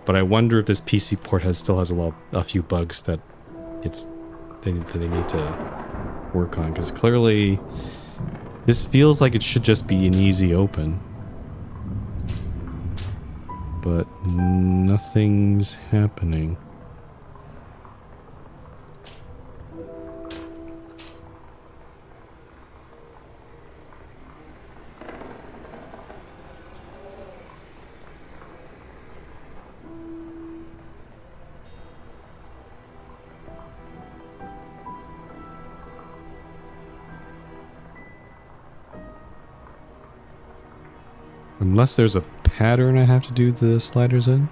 But I wonder if this PC port still has a few bugs that they need to work on, because clearly this feels like it should just be an easy open. But nothing's happening. Unless there's a pattern I have to do the sliders in.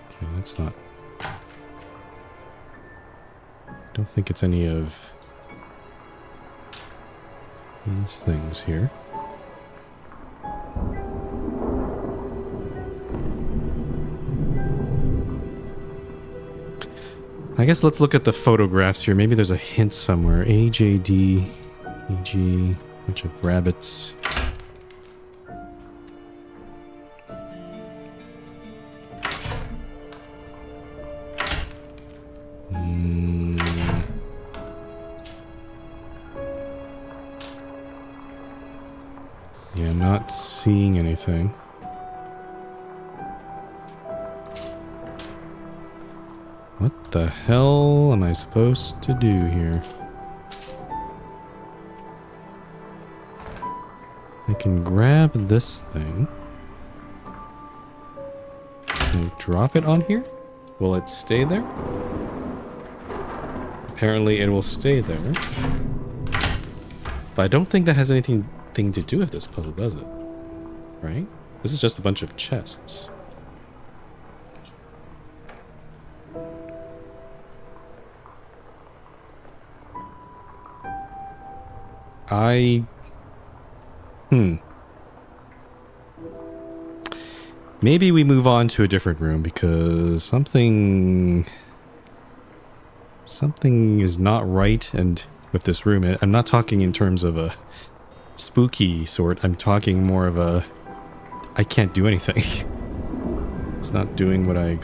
Okay, that's not... I don't think it's any of these things here. I guess let's look at the photographs here. Maybe there's a hint somewhere. AJD, EG, bunch of rabbits. Yeah, I'm not seeing anything. What the hell am I supposed to do here? I can grab this thing. Can I drop it on here? Will it stay there? Apparently it will stay there. But I don't think that has anything to do with this puzzle, does it? Right? This is just a bunch of chests. Maybe we move on to a different room because something is not right and with this room. I'm not talking in terms of a spooky sort. I'm talking more of a I can't do anything. It's not doing what I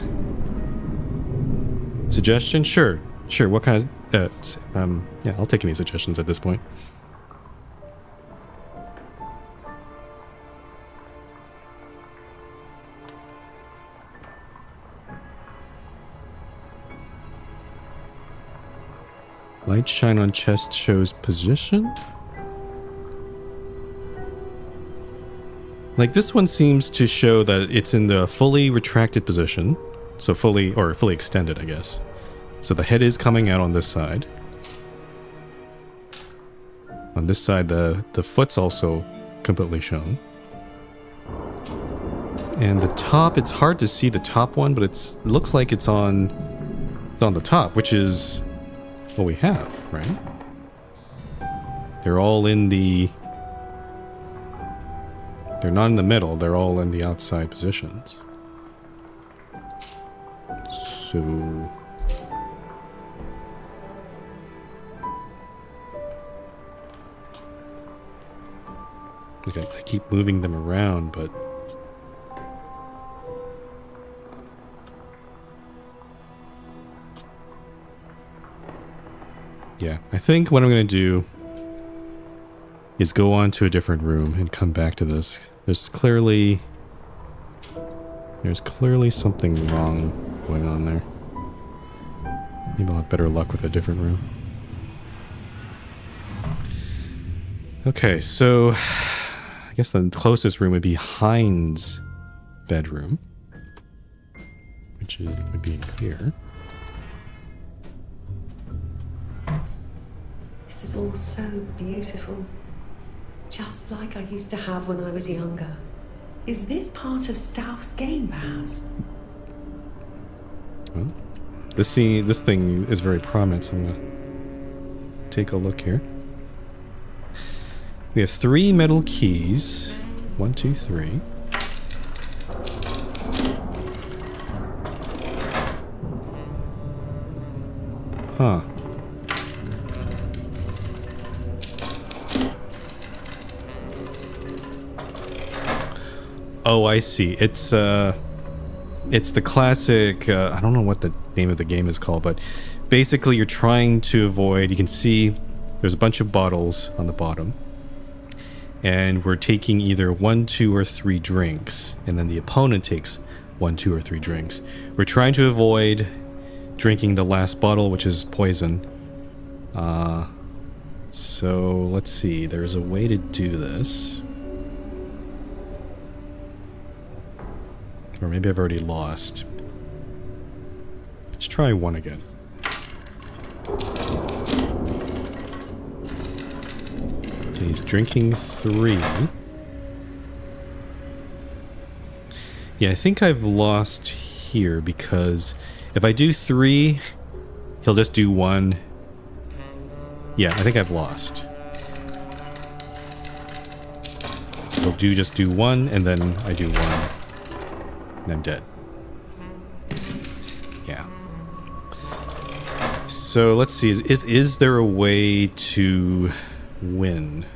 suggestion? Sure. What kind of yeah, I'll take any suggestions at this point. Light shine on chest shows position. Like this one seems to show that it's in the fully retracted position. So fully extended, I guess. So the head is coming out on this side. On this side, the foot's also completely shown. And the top, it's hard to see the top one, but it looks like it's on the top, which is what we have, right? They're all in the... They're not in the middle, they're all in the outside positions. So... Like I keep moving them around, but... Yeah, I think what I'm going to do is go on to a different room and come back to this. There's clearly something wrong going on there. Maybe I'll have better luck with a different room. Okay, so I guess the closest room would be Hind's bedroom, which would be in here. This is all so beautiful. Just like I used to have when I was younger. Is this part of Stauf's game, perhaps? Well, this thing is very prominent, so I'm gonna take a look here. We have 3 metal keys. 1, 2, 3. Huh. Oh, I see. It's the classic, I don't know what the name of the game is called, but basically you're trying to avoid, you can see there's a bunch of bottles on the bottom, and we're taking either 1, 2, or 3 drinks, and then the opponent takes 1, 2, or 3 drinks. We're trying to avoid drinking the last bottle, which is poison. So let's see, there's a way to do this. Or maybe I've already lost. Let's try 1 again. Okay, he's drinking 3. Yeah, I think I've lost here because if I do 3, he'll just do 1. Yeah, I think I've lost. So he'll just do 1, and then I do 1. And I'm dead. Yeah. So let's see. Is there a way to win?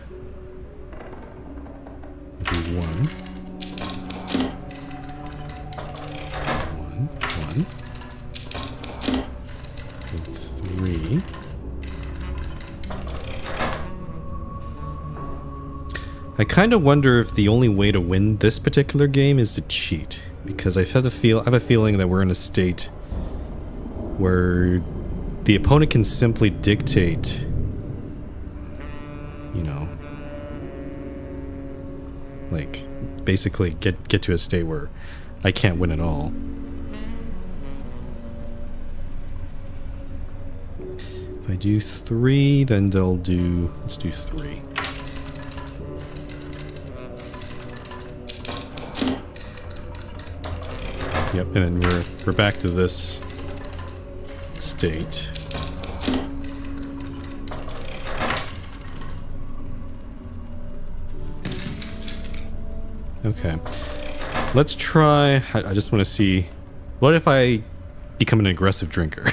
Do 1. 1. 1. And 3. I kind of wonder if the only way to win this particular game is to cheat. Because I have a feeling that we're in a state where the opponent can simply dictate, you know, like basically get to a state where I can't win at all. If I do 3, then they'll do, let's do 3. Yep, and then we're back to this state. Okay. Let's try, I just want to see, what if I become an aggressive drinker?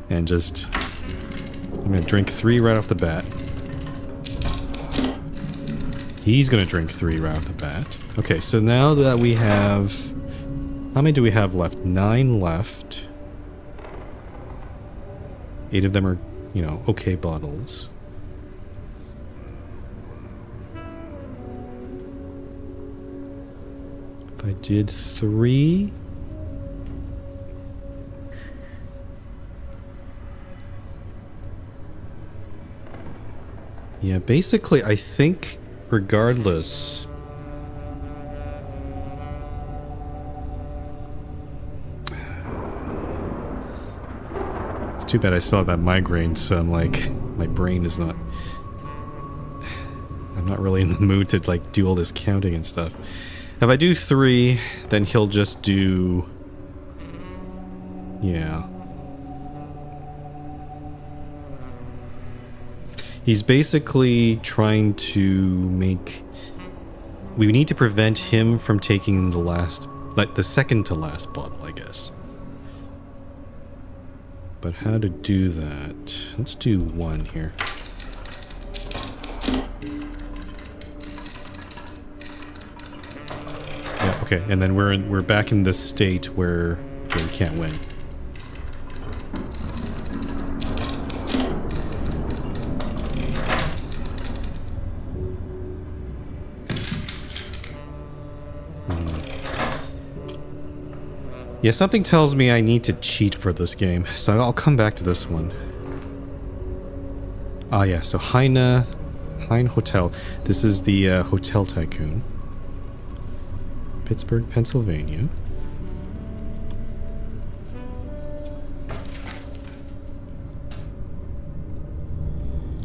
And just, I'm going to drink 3 right off the bat. He's going to drink 3 right off the bat. Okay, so now that we have, how many do we have left? 9 left. 8 of them are, you know, okay bottles. If I did 3... Yeah, basically, I think regardless... Too bad I still have that migraine, so I'm like, my brain is not, I'm not really in the mood to like do all this counting and stuff. If I do 3, then he'll just do, yeah. He's basically trying to make, we need to prevent him from taking the last, like the second to last bottle, I guess. But how to do that? Let's do 1 here. Yeah, okay, and then we're back in this state where we can't win. Yeah, something tells me I need to cheat for this game, so I'll come back to this one. Ah, yeah, so Hein Hotel. This is the Hotel Tycoon. Pittsburgh, Pennsylvania.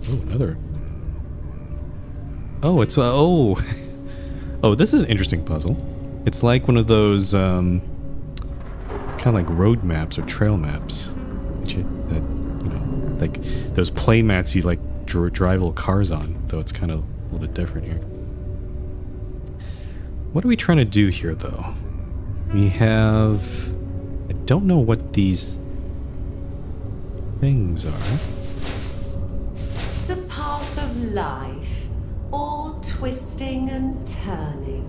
Oh, another. Oh, it's oh, oh, this is an interesting puzzle. It's like one of those kind of like road maps or trail maps that you know, like those play mats you like drive little cars on. Though it's kind of a little bit different here. What are we trying to do here, though? We have. I don't know what these things are. The path of life, all twisting and turning.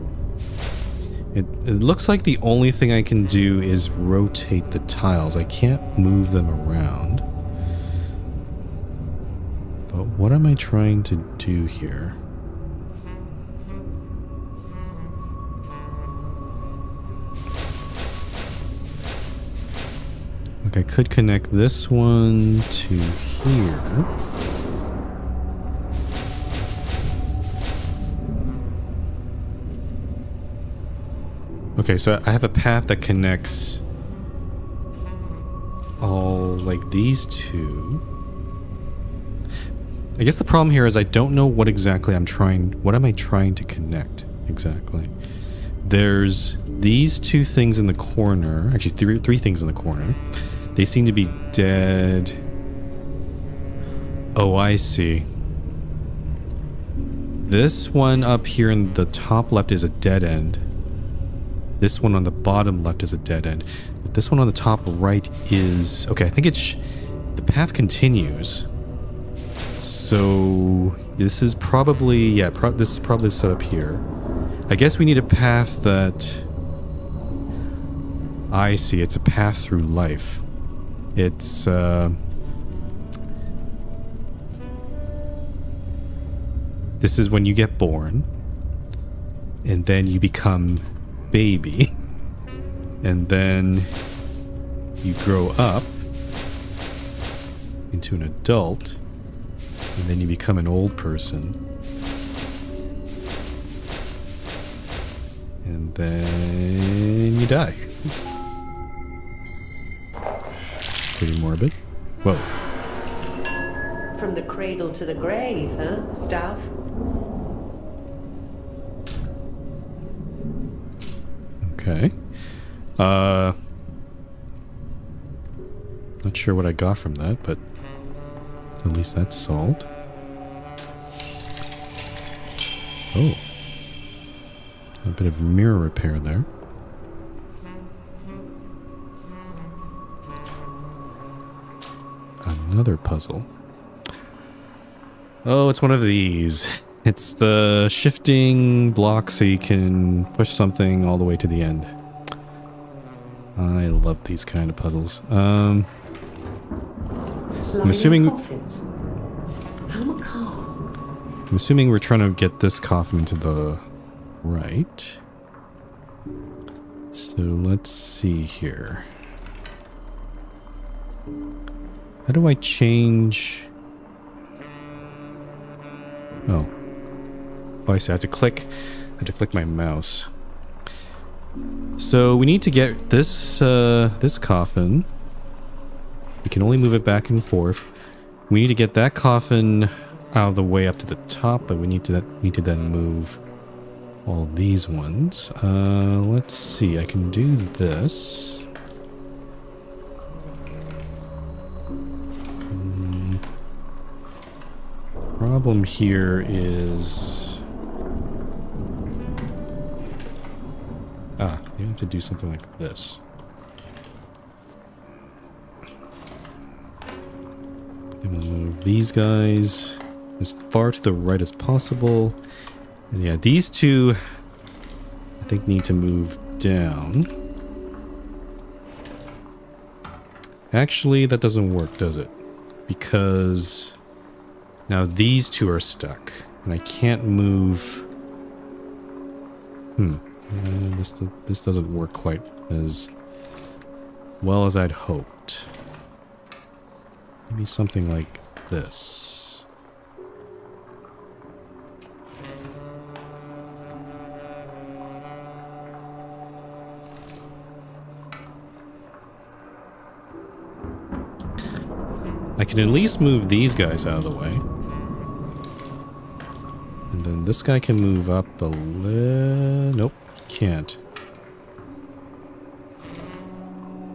It looks like the only thing I can do is rotate the tiles. I can't move them around. But what am I trying to do here? Like I could connect this one to here. Okay, so I have a path that connects all like these two. I guess the problem here is I don't know what exactly what am I trying to connect exactly? There's these two things in the corner, actually three things in the corner. They seem to be dead. Oh, I see. This one up here in the top left is a dead end. This one on the bottom left is a dead end. But this one on the top right is... Okay, I think it's... The path continues. So... This is probably... Yeah, this is probably set up here. I guess we need a path that... I see, it's a path through life. It's... This is when you get born. And then you become... baby, and then you grow up into an adult, and then you become an old person, and then you die. Pretty morbid. Whoa. From the cradle to the grave, huh, Staff? Okay. Not sure what I got from that, but at least that's solved. Oh. A bit of mirror repair there. Another puzzle. Oh, it's one of these. It's the shifting block so you can push something all the way to the end. I love these kind of puzzles. I'm assuming... How macabre. I'm assuming we're trying to get this coffin to the right. So let's see here. How do I change... Oh. Oh, I see. I have to click my mouse. So we need to get this this coffin. We can only move it back and forth. We need to get that coffin out of the way up to the top, but we need to then move all these ones. Let's see. I can do this. Problem here is... you have to do something like this. Then we'll move these guys as far to the right as possible. And yeah, these two, I think, need to move down. Actually, that doesn't work, does it? Because now these two are stuck, and I can't move... This doesn't work quite as well as I'd hoped. Maybe something like this. I can at least move these guys out of the way. And then this guy can move up a little... Nope, can't.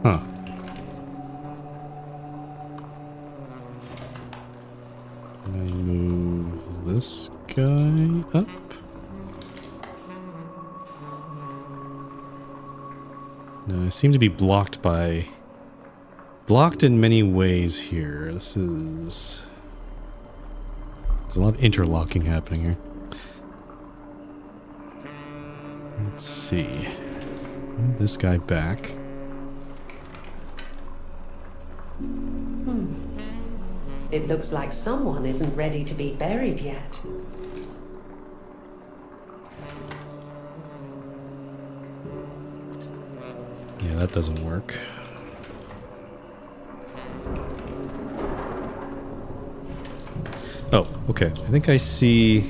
Huh. Can I move this guy up? No, I seem to be blocked by... Blocked in many ways here. This is... There's a lot of interlocking happening here. Let's see. Move this guy back. It looks like someone isn't ready to be buried yet. Yeah, that doesn't work. Oh, okay. I think I see...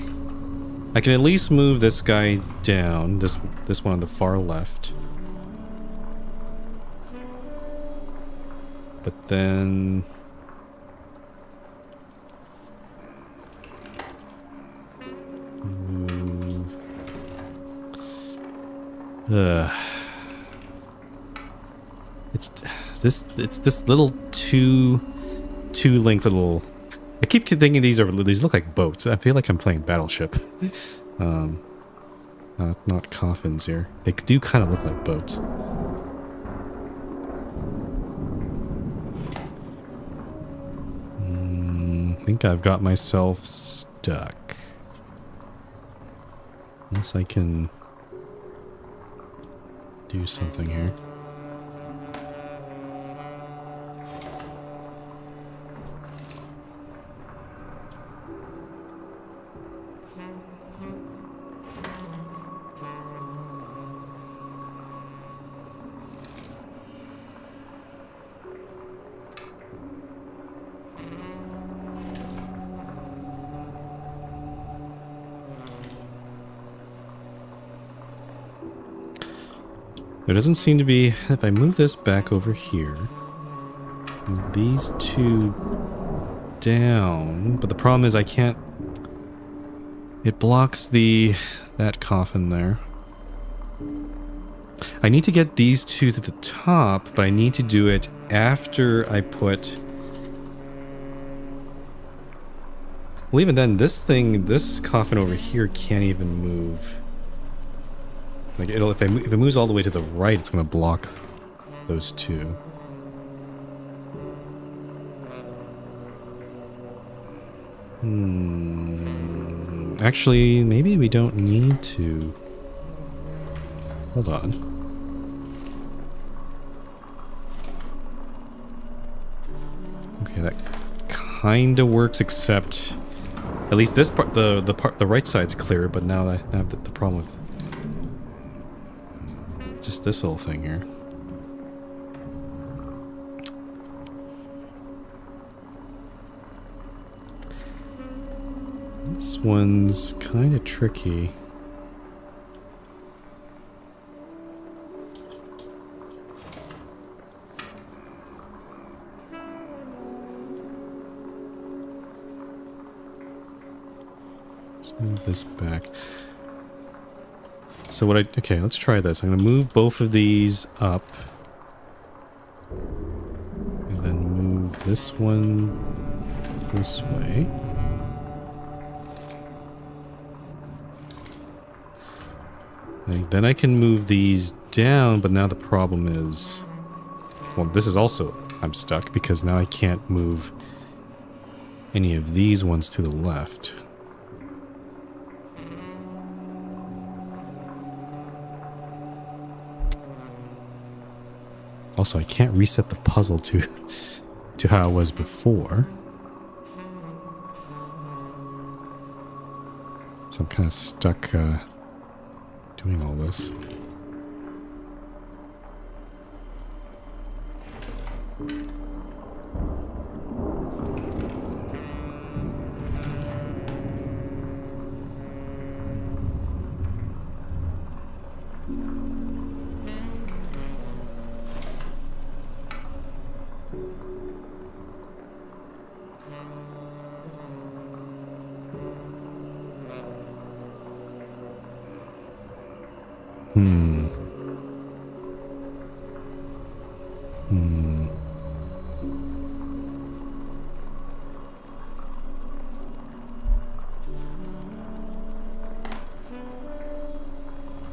I can at least move this guy down. This one on the far left. But then... Move... It's this little two length little... I keep thinking these look like boats. I feel like I'm playing Battleship. Not coffins here. They do kind of look like boats. I think I've got myself stuck. Unless I can do something here. There doesn't seem to be... If I move this back over here, move these two down, but the problem is I can't... It blocks that coffin there. I need to get these two to the top, but I need to do it after I put... Well, even then, this coffin over here can't even move. Like if it moves all the way to the right, it's going to block those two. Actually, maybe we don't need to. Hold on. Okay, that kind of works, except at least this part, the right side's clear. But now I have the problem with just this little thing here. This one's kind of tricky. Let's move this back. So okay, let's try this. I'm going to move both of these up. And then move this one this way. And then I can move these down, but now the problem is... Well, this is also... I'm stuck because now I can't move any of these ones to the left. Also, I can't reset the puzzle to how it was before. So I'm kind of stuck doing all this.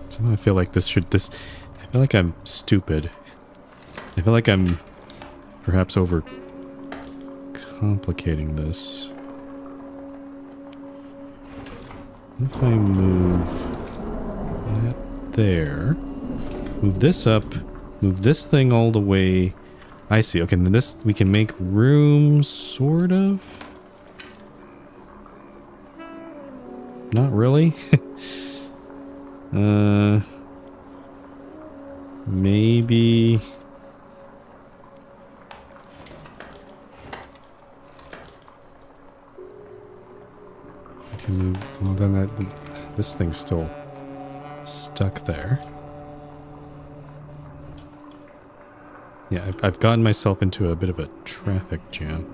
Somehow I feel like I feel like I'm stupid. I feel like I'm perhaps over complicating this. If I move that there, move this up, move this thing all the way. I see. Okay, then this, we can make room, sort of. Not really. Maybe. I can move. Well, then this thing's still stuck there. Yeah, I've gotten myself into a bit of a traffic jam.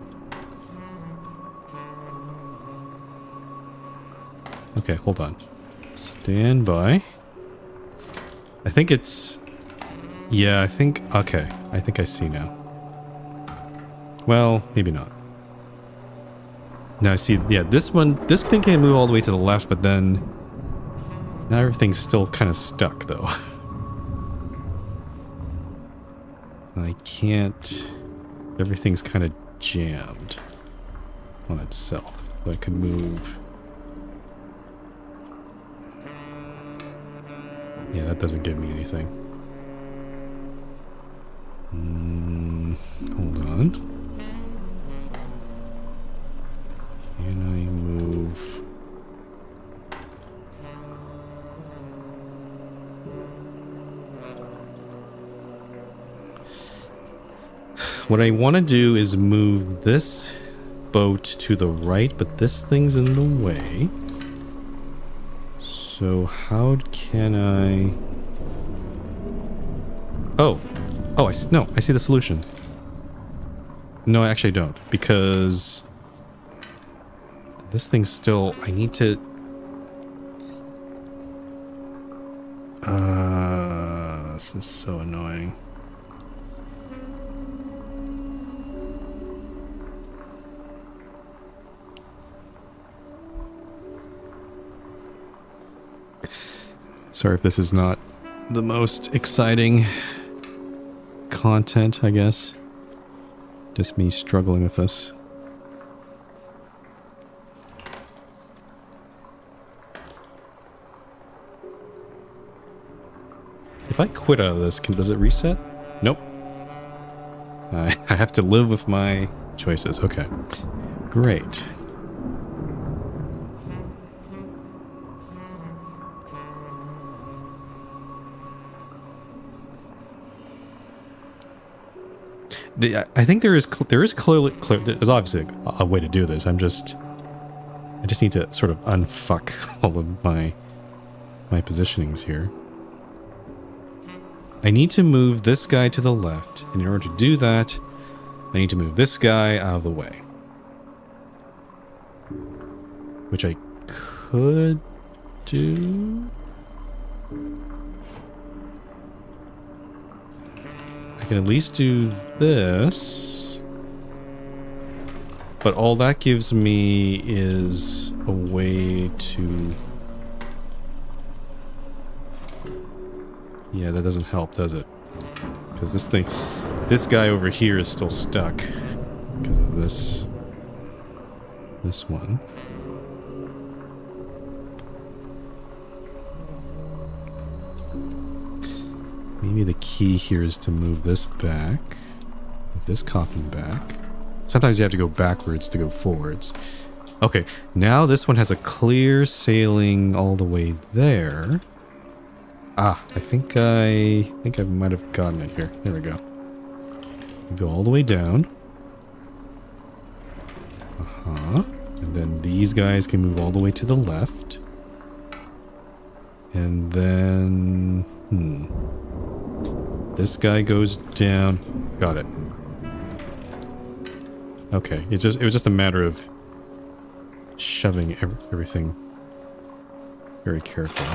Okay, hold on. Stand by. I think it's... Yeah, I think... Okay, I think I see now. Well, maybe not. Now I see... Yeah, this thing can move all the way to the left, but then... Now everything's still kind of stuck, though. I can't... Everything's kind of jammed on itself. So I could move... Yeah, that doesn't give me anything. Hold on. Can I move... What I want to do is move this boat to the right, but this thing's in the way. So how can I... Oh, I see, no, I see the solution. No, I actually don't, because this thing's still... I need to... This is so annoying. Sorry if this is not the most exciting content, I guess. Just me struggling with this. If I quit out of this, does it reset? Nope. I have to live with my choices. Okay. Great. I think there is clearly there's obviously a way to do this. I just need to sort of unfuck all of my positionings here. I need to move this guy to the left, and in order to do that, I need to move this guy out of the way, which I could do. I can at least do this, but all that gives me is a way to... Yeah, that doesn't help, does it? Because this guy over here is still stuck because of this one. Maybe the key here is to move this back, move this coffin back. Sometimes you have to go backwards to go forwards. Okay, now this one has a clear sailing all the way there. Ah, I think I might have gotten it here. There we go. Go all the way down. And then these guys can move all the way to the left. And then... This guy goes down. Got it. Okay, it was just a matter of shoving everything very carefully.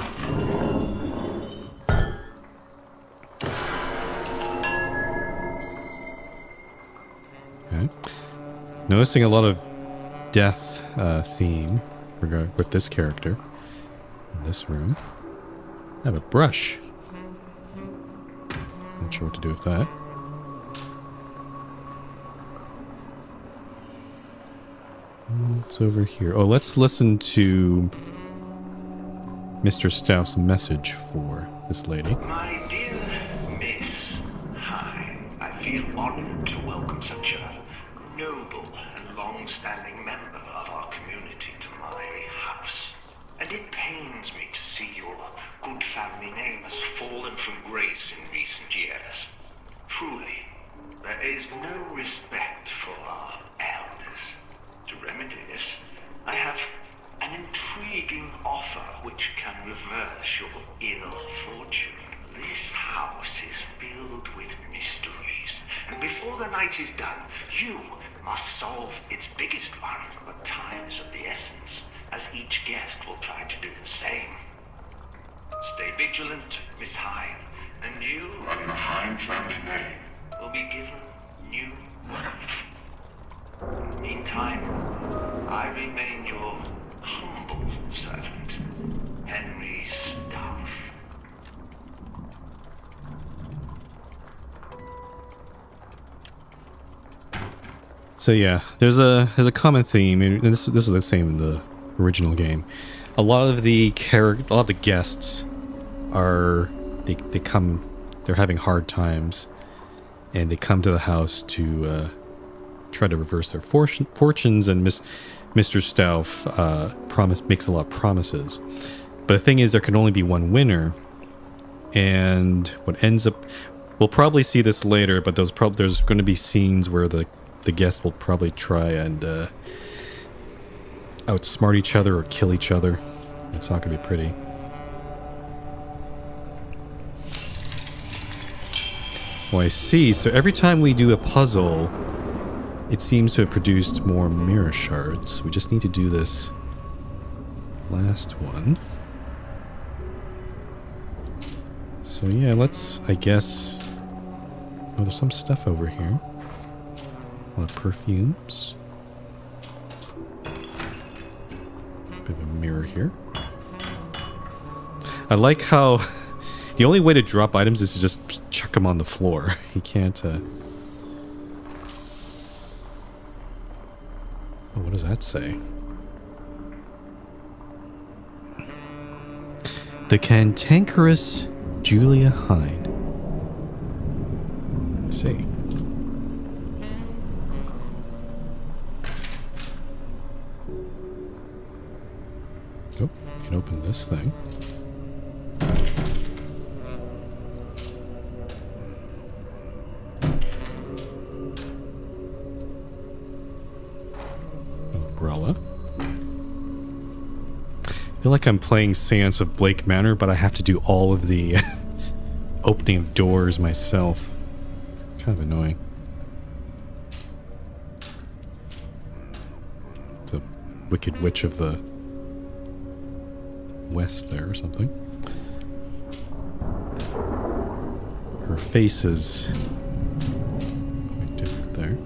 Okay. Noticing a lot of death theme with this character in this room. I have a brush. Not sure what to do with that. What's over here? Oh, let's listen to Mr. Stouff's message for this lady. My dear Miss Hyde, I feel honored to welcome such a noble and long-standing member of our community to my house. And it pains me to see your good family name has fallen from grace in recent years. Truly, there is no respect for our elders. To remedy this, I have an intriguing offer which can reverse your ill fortune. This house is filled with mysteries, and before the night is done, you must solve its biggest one. But time is of the essence, as each guest will try to do the same. Stay vigilant, Miss Hyde, and you, the Hyde family name, will be given new life. Meantime, I remain your humble servant, Henry Stouff. So yeah, there's a common theme, and this was the same in the original game. A lot of the guests are they're having hard times, and they come to the house to try to reverse their fortunes, and Mr. Stouff makes a lot of promises. But the thing is, there can only be one winner, and what ends up, we'll probably see this later, but there's going to be scenes where the guests will probably try and outsmart each other or kill each other. It's not going to be pretty. Oh, I see. So every time we do a puzzle, it seems to have produced more mirror shards. We just need to do this last one. So yeah, let's, I guess... Oh, there's some stuff over here. A lot of perfumes. Bit of a mirror here. I like how the only way to drop items is to just chuck them on the floor. You can't... Oh, what does that say? The cantankerous Julia Hyde. I see. Oh, you can open this thing. Umbrella. I feel like I'm playing Seance of Blake Manor, but I have to do all of the opening of doors myself. Kind of annoying. The Wicked Witch of the West there or something. Her face is quite different there.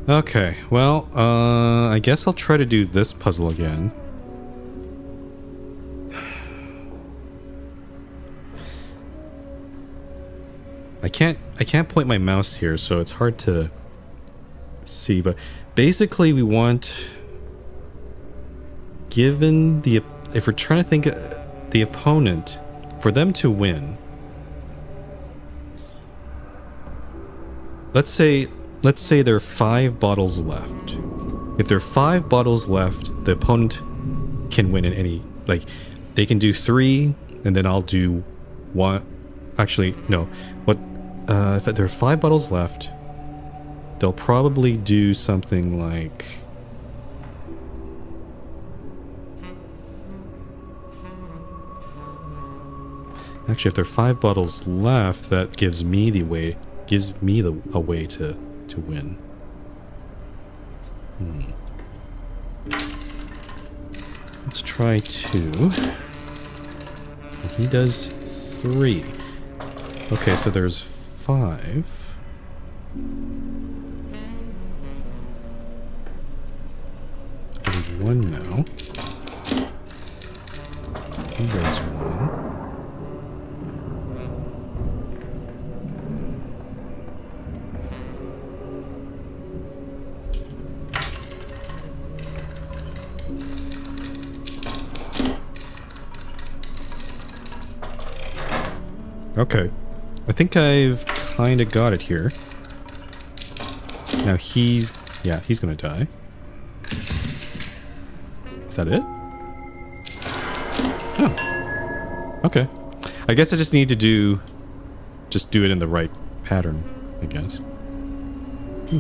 Okay, well, I guess I'll try to do this puzzle again. I can't point my mouse here, so it's hard to see, but basically we want, given the, if we're trying to think the opponent, for them to win, let's say there are 5 bottles left. If there are 5 bottles left, the opponent can win in any, like, they can do 3, and then I'll do What? Actually, no. What? If there are 5 bottles left, they'll probably do something like... Actually, if there are 5 bottles left, that gives me the way, a way to win. Let's try 2. And he does 3. Okay, so there's 5. I need 1 now. He does 1. Okay. I think I've kind of got it here. Now he's... Yeah, he's gonna die. Is that it? Oh. Okay. I guess I just need to do... Just do it in the right pattern, I guess.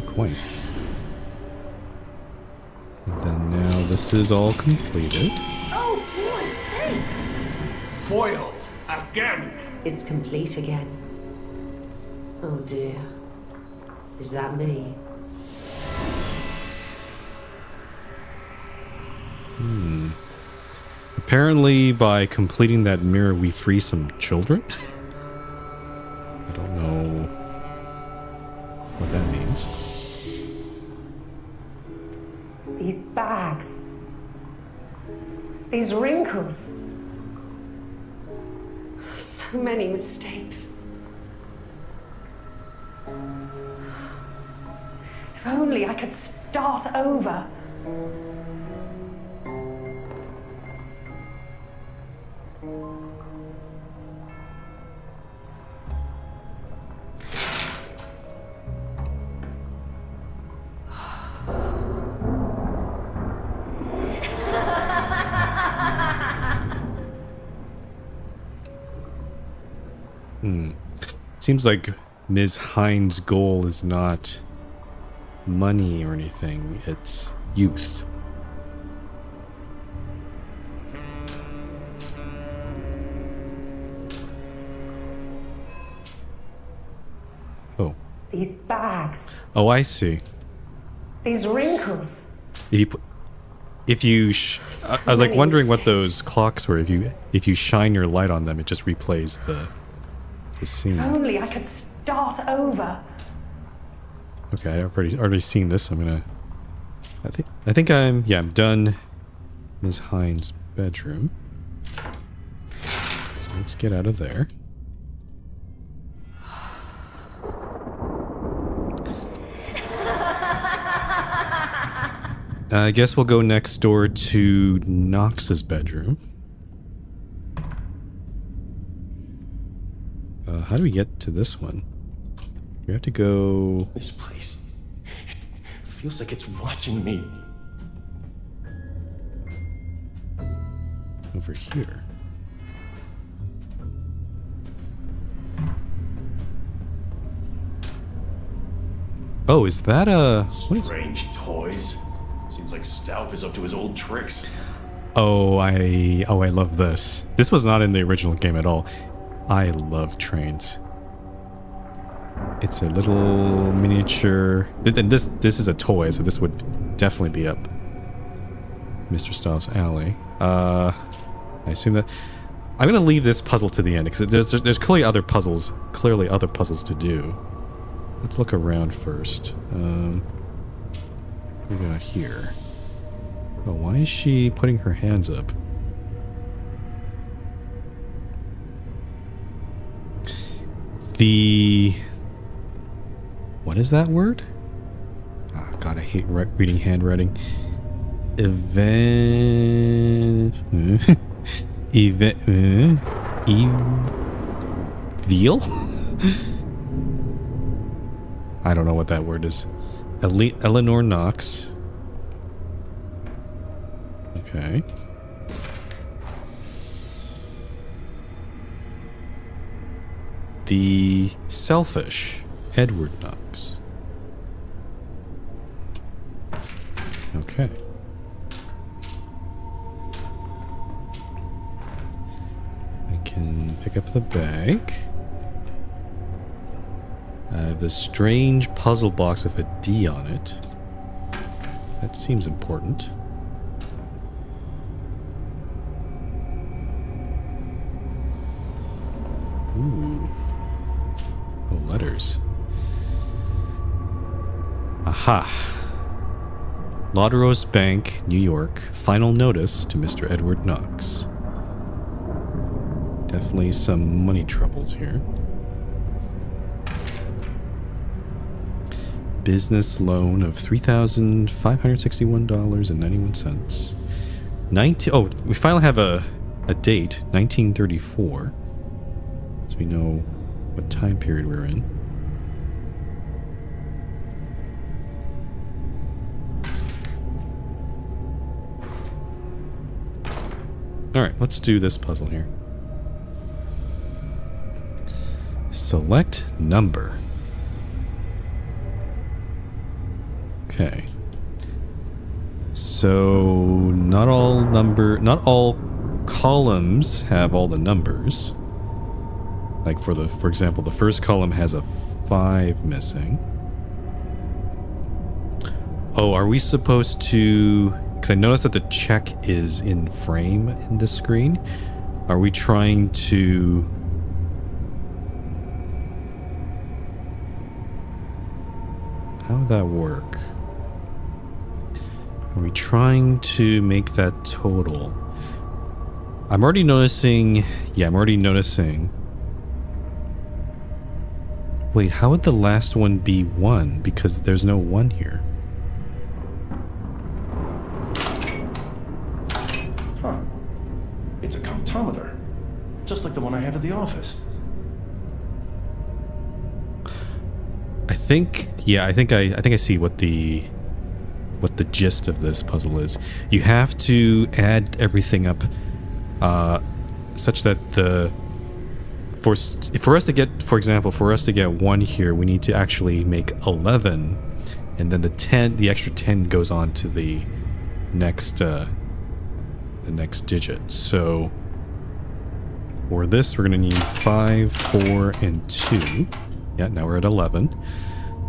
Quite. And then now this is all completed. Oh boy, thanks! Foiled again! It's complete again. Oh dear. Is that me? Apparently, by completing that mirror, we free some children? I don't know what that means. These bags. These wrinkles. So many mistakes. If only I could start over. Seems like Ms. Hines' goal is not money or anything, it's youth. Oh. These bags. Oh, I see. These wrinkles. If you I was like wondering what those clocks were. If you shine your light on them, it just replays the scene. If only I could start over. Okay, I've already seen this. I'm done. Ms. Hines' bedroom. So let's get out of there. I guess we'll go next door to Knox's bedroom. How do we get to this one? We have to go... This place, it feels like it's watching me. Over here. Oh, is that a... Strange toys. Seems like Stauf is up to his old tricks. Oh, I love this. This was not in the original game at all. I love trains. It's a little miniature... And this is a toy, so this would definitely be up Mr. Stauf's alley. I assume that... I'm going to leave this puzzle to the end, because there's clearly other puzzles to do. Let's look around first. What do we got here? Oh, why is she putting her hands up? What is that word? Ah, God, I hate reading handwriting. Veal? I don't know what that word is. Eleanor Knox. Okay. the selfish Edward Knox. Okay. I can pick up the bag. The strange puzzle box with a D on it. That seems important. Ooh. Oh, letters. Aha. Lauderos Bank, New York. Final notice to Mr. Edward Knox. Definitely some money troubles here. Business loan of $3,561.91. Oh, we finally have a date, 1934. So we know what time period we're in. Alright, let's do this puzzle here. Select number. Okay. So not all columns have all the numbers. Like for example, the first column has a 5 missing. Oh, are we supposed to, because I noticed that the check is in frame in this screen. Are we trying to how would that work? Are we trying to make that total? I'm already noticing. Wait, how would the last one be 1? Because there's no 1 here. Huh. It's a comptometer. Just like the one I have at the office. I think I see what the gist of this puzzle is. You have to add everything up such that for us to get 1 here, we need to actually make 11, and then the extra 10 goes on to the next digit. So for this, we're gonna need 5, 4, and 2. Yeah, now we're at 11.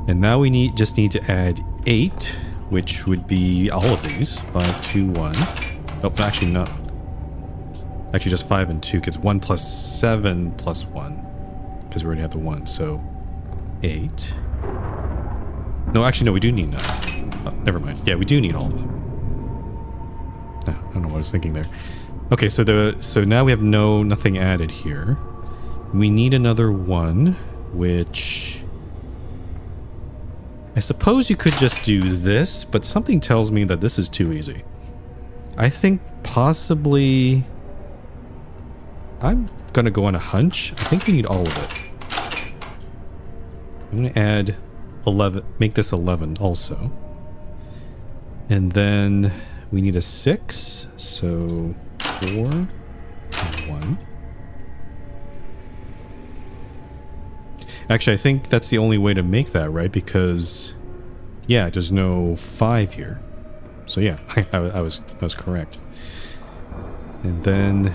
And now we just need to add 8, which would be all of these. 5, 2, 1. Oh, actually not. Actually just 5 and 2, because 1 plus 7 plus 1. Because we already have the 1, so 8. No, actually no, we do need 9. Oh, never mind. Yeah, we do need all of them. I don't know what I was thinking there. Okay, so now we have nothing added here. We need another 1, which I suppose you could just do this, but something tells me that this is too easy. I think possibly I'm gonna go on a hunch. I think we need all of it. I'm gonna add 11, make this 11 also. And then we need a 6, so 4 and 1. Actually, I think that's the only way to make that, right? Because, yeah, there's no 5 here. So yeah, I was correct. And then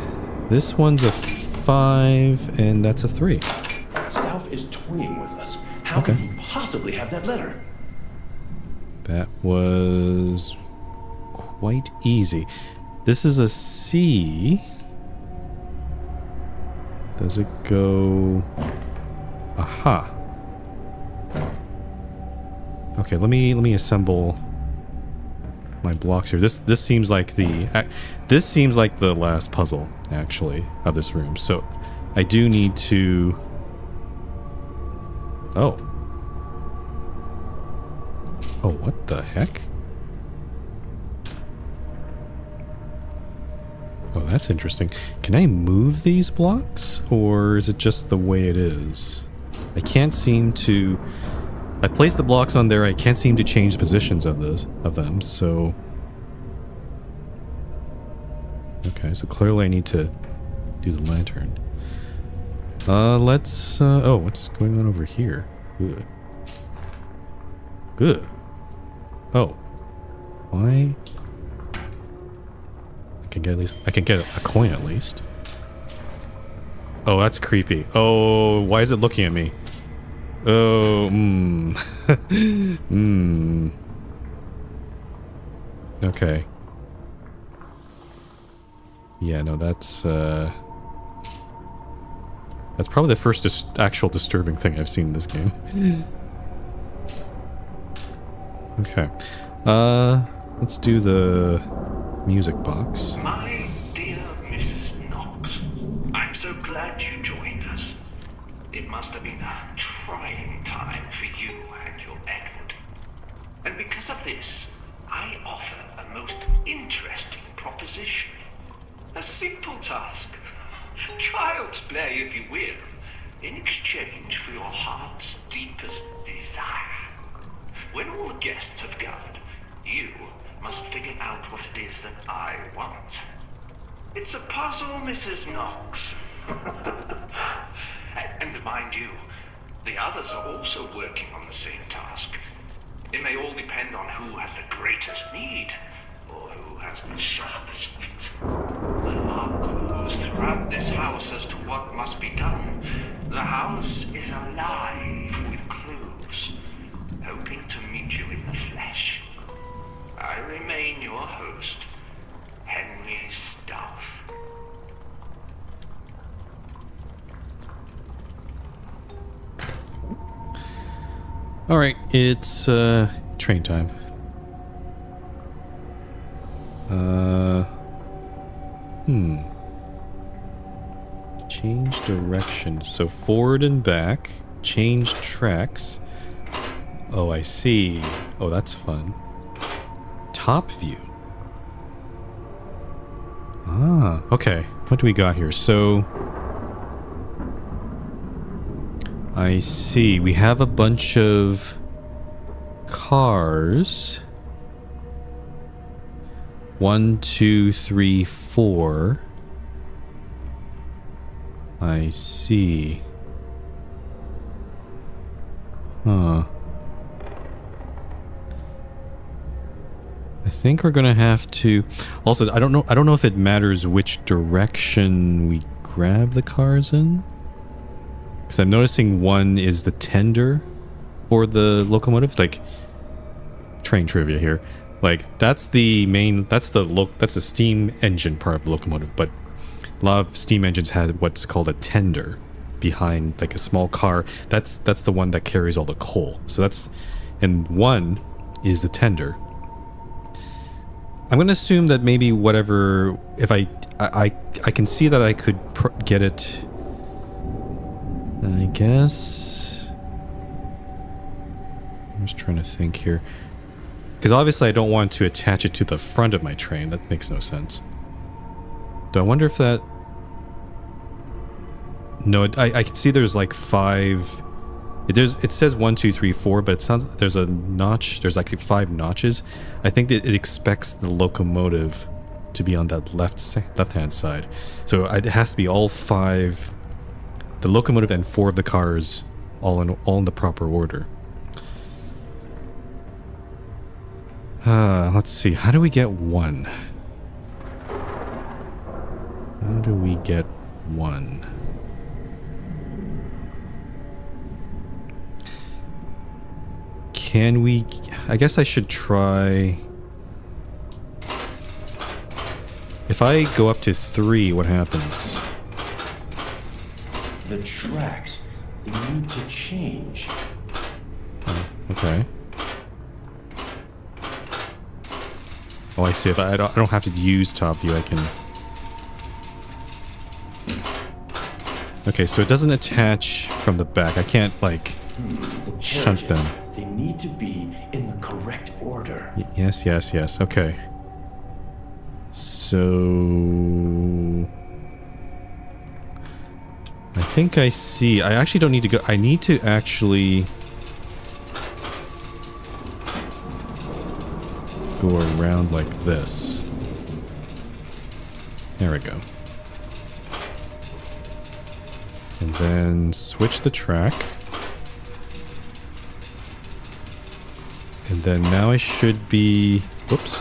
this one's a 5, and that's a 3. Stauf is toying with us. How could he possibly have that letter? That was quite easy. This is a C. Does it go... Aha. Okay, let me assemble my blocks here. This seems like the last puzzle actually of this room. So I do need to. Oh, what the heck? Oh, that's interesting. Can I move these blocks, or is it just the way it is? I can't seem to... I placed the blocks on there, I can't seem to change positions of them, so... Okay, so clearly I need to do the lantern. Let's, oh, what's going on over here? Good. Good. Oh. Why? I can get a coin at least. Oh, that's creepy. Oh, why is it looking at me? Oh, Okay. Yeah, no, that's probably the first actual disturbing thing I've seen in this game. Okay. Let's do the music box. My dear Mrs. Knox, I'm so glad you joined us. It must have been a trying time for you and your Edward. And because of this, I offer a most interesting proposition. A simple task. Child's play, if you will, in exchange for your heart's deepest desire. When all the guests have gathered, you must figure out what it is that I want. It's a puzzle, Mrs. Knox. And mind you, the others are also working on the same task. It may all depend on who has the greatest need, or who has the sharpest wit. There are clues throughout this house as to what must be done. The house is alive with clues, hoping to meet you in the flesh. I remain your host, Henry Stouff. All right, it's train time. Change direction. So forward and back. Change tracks. Oh, I see. Oh, that's fun. Top view. Ah, okay. What do we got here? So I see. We have a bunch of cars. 1, 2, 3, 4. I see. Huh. I think we're gonna have to. Also, I don't know if it matters which direction we grab the cars in. Because I'm noticing one is the tender for the locomotive. Like, train trivia here. Like, that's the main, that's the steam engine part of the locomotive, but a lot of steam engines had what's called a tender behind, like a small car. That's the one that carries all the coal. So that's, and one is the tender. I'm going to assume that maybe whatever, if I can see that I could get it, I guess. I'm just trying to think here. Because obviously I don't want to attach it to the front of my train. That makes no sense. Do I wonder if that... No, I can see there's like 5... It says 1, 2, 3, 4, but it sounds... There's a notch. There's like 5 notches. I think that it expects the locomotive to be on that left-hand side. So it has to be all 5... The locomotive and 4 of the cars all in the proper order. Let's see. How do we get 1? How do we get 1? Can we... I guess I should try... If I go up to 3, what happens? The tracks, they need to change. Oh, okay. Oh, I see. If I don't have to use top view, I can... Okay, so it doesn't attach from the back. I can't, like, shunt them. They need to be in the correct order. Yes. Okay. So... I think I see. I actually don't need to go... I need to actually... go around like this. There we go. And then switch the track. And then now I should be... Whoops.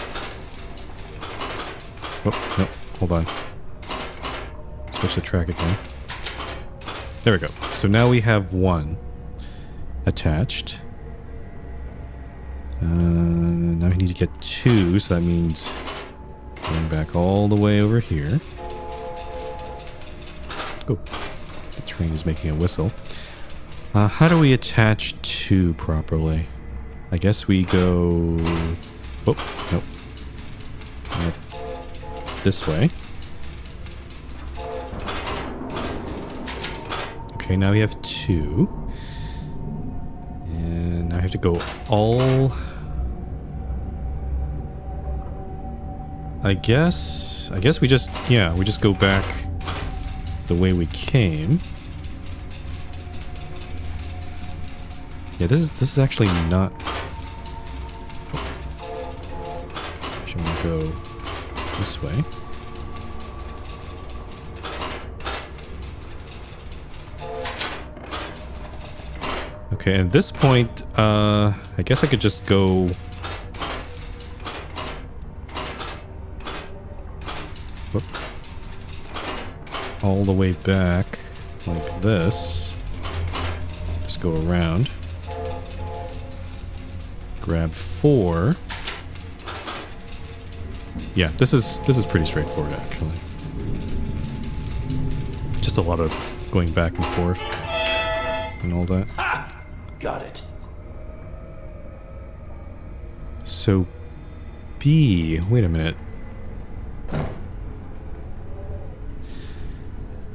Oh, no. Hold on. Switch the track again. There we go. So now we have one attached. Now we need to get two, so that means going back all the way over here. Oh, the train is making a whistle. How do we attach two properly? I guess we go... Oh, nope. This way. Okay, now we have two. And now I have to go all... I guess we just, yeah, we just go back the way we came. Yeah, this is actually not... Oh. Should we go this way? Okay, at this point, I guess I could just go... Whoop. All the way back, like this. Just go around. Grab 4. Yeah, this is pretty straightforward, actually. Just a lot of going back and forth and all that. Ha! Got it. So B, wait a minute.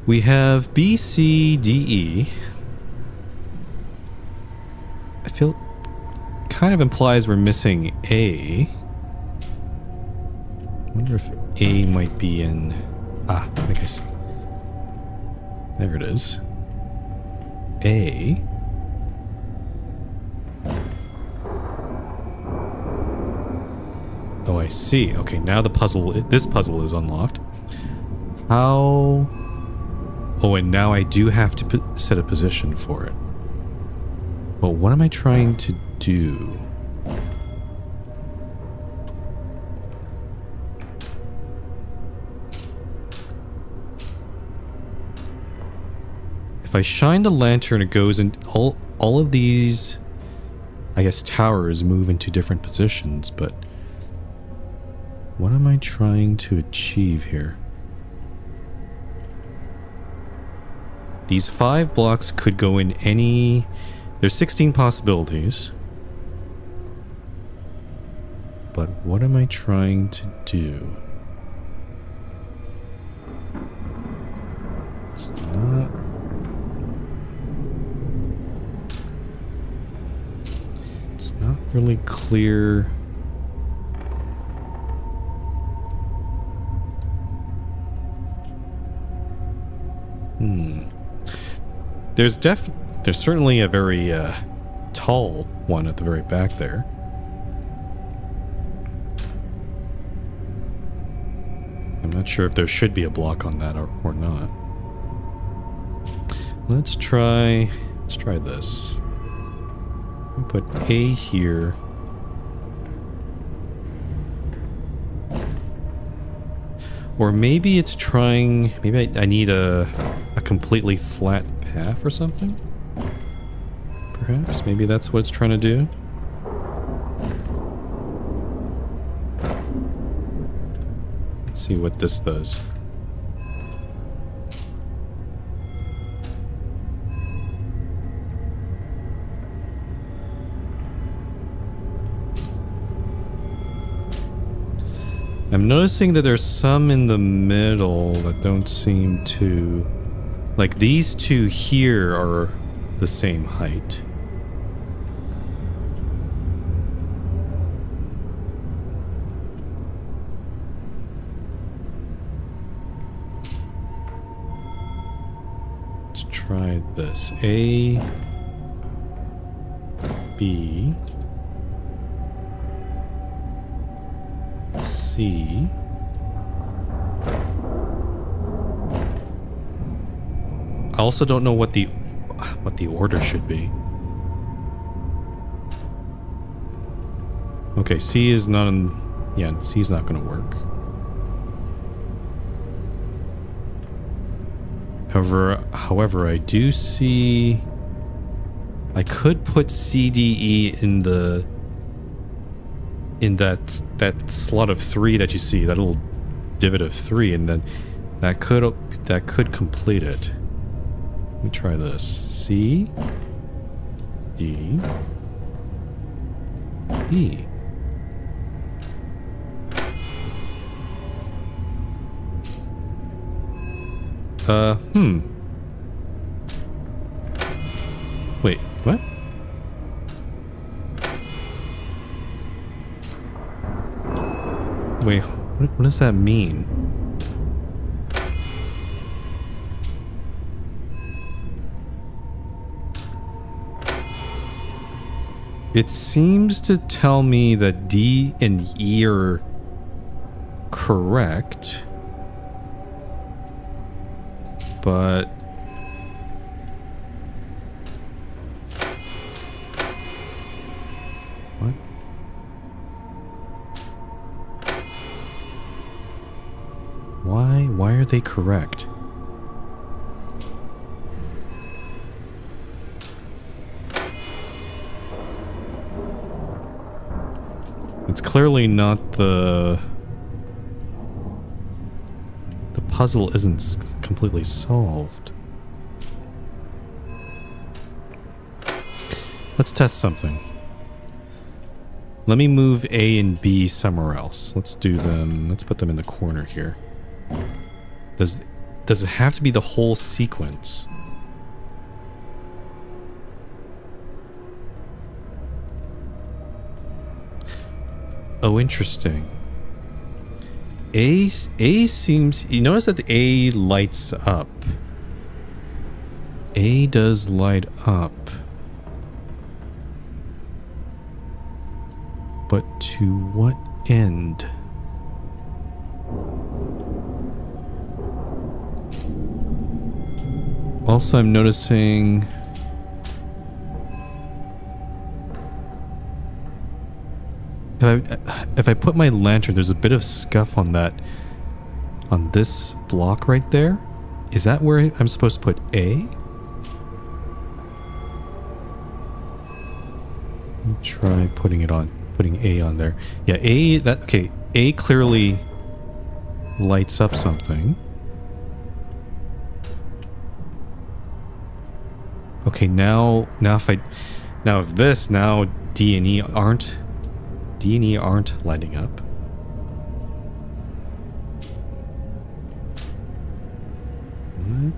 We have B, C, D, E. I feel kind of implies we're missing A. I wonder if A might be in... Ah, I think I see. There it is. A. Oh, I see. Okay, now the puzzle... This puzzle is unlocked. How... Oh, and now I do have to set a position for it. But what am I trying to do? If I shine the lantern, it goes in... All of these, I guess, towers move into different positions, but... What am I trying to achieve here? These 5 blocks could go in any... There's 16 possibilities. But what am I trying to do? It's not... It's not really clear... There's certainly a very tall one at the very back there. I'm not sure if there should be a block on that or not. Let's try this. I'll put A here. Or maybe it's trying... Maybe I need a completely flat path or something? Perhaps? Maybe that's what it's trying to do? Let's see what this does. I'm noticing that there's some in the middle that don't seem to... Like, these two here are the same height. Let's try this. A, B, C, I also don't know what the order should be. Okay, C is not in... Yeah, C is not going to work. However, I do see... I could put C, D, E in the... in that slot of 3 that you see, that little divot of 3, and then that could complete it. Let me try this. C, D, E. Wait, what? Wait, what does that mean? It seems to tell me that D and E are correct, but what? Why are they correct? It's clearly not the puzzle isn't completely solved. Let's test something. Let me move A and B somewhere else. Let's put them in the corner here. Does it have to be the whole sequence? Oh, interesting. A seems... You notice that the A lights up. A does light up. But to what end? Also, I'm noticing... If I put my lantern, there's a bit of scuff on that, on this block right there. Is that where I'm supposed to put A? Let me try putting A on there. Yeah, okay, A clearly lights up something. Okay, now if D and E aren't lighting up. What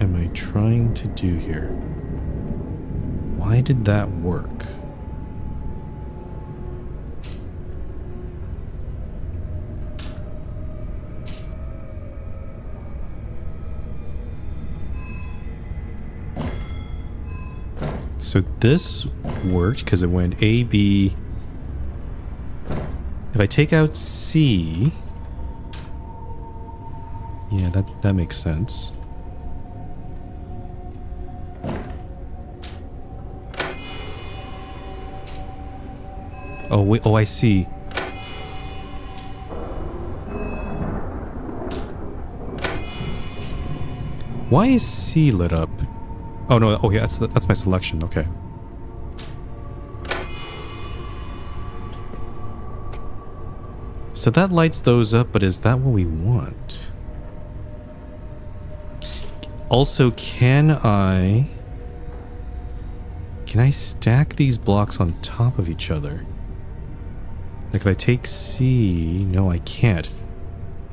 am I trying to do here? Why did that work? So this worked because it went A, B. If I take out C, yeah, that makes sense. Oh wait, oh I see. Why is C lit up? Oh no, okay, that's my selection, okay. So that lights those up, but is that what we want? Also, can I stack these blocks on top of each other? Like if I take C, no I can't.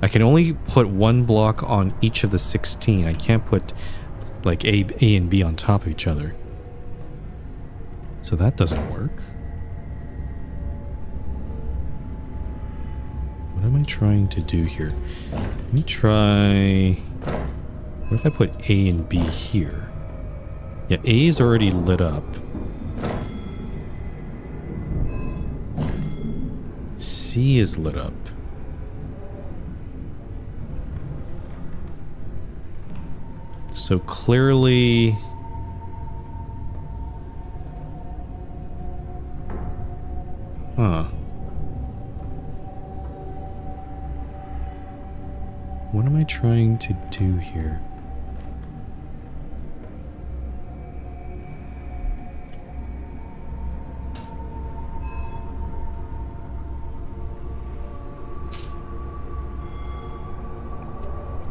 I can only put one block on each of the 16. I can't put like A and B on top of each other. So that doesn't work. What am I trying to do here? Let me try... What if I put A and B here? Yeah, A is already lit up. C is lit up. So clearly... Huh. What am I trying to do here?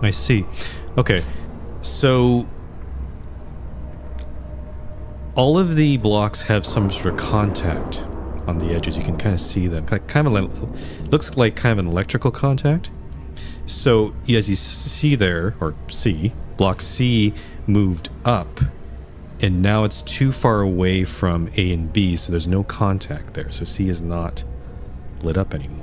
I see. Okay, so all of the blocks have some sort of contact on the edges. You can kind of see them. Kind of looks like kind of an electrical contact. So as you see there, or see, block C moved up, and now it's too far away from A and B, so there's no contact there. So C is not lit up anymore.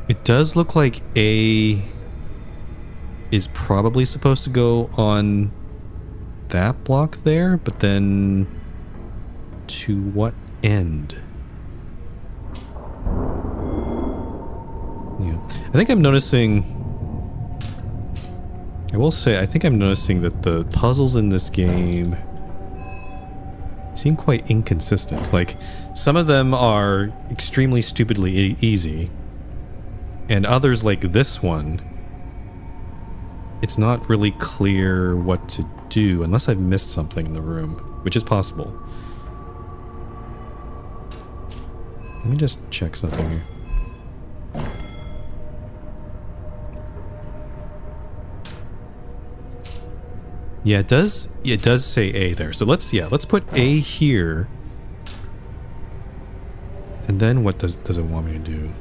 It does look like A is probably supposed to go on that block there, but then to what end? Yeah, I think I'm noticing, I will say, I think I'm noticing that the puzzles in this game seem quite inconsistent. Like, some of them are extremely stupidly easy, and others like this one, it's not really clear what to do unless I've missed something in the room, which is possible. Let me just check something here. Yeah, it does say A there. So let's put A here. And then what does it want me to do?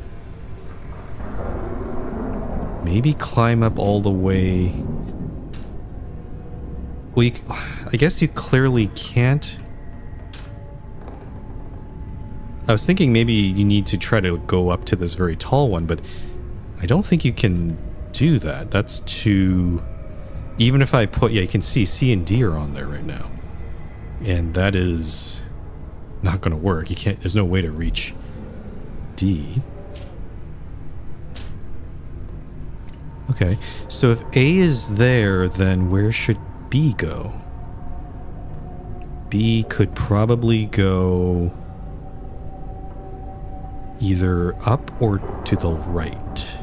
Maybe climb up all the way. Well, I guess you clearly can't. I was thinking maybe you need to try to go up to this very tall one, but I don't think you can do that. That's too... Even if I put... Yeah, you can see C and D are on there right now. And that is not going to work. You can't... There's no way to reach D. Okay, so if A is there, then where should B go? B could probably go either up or to the right.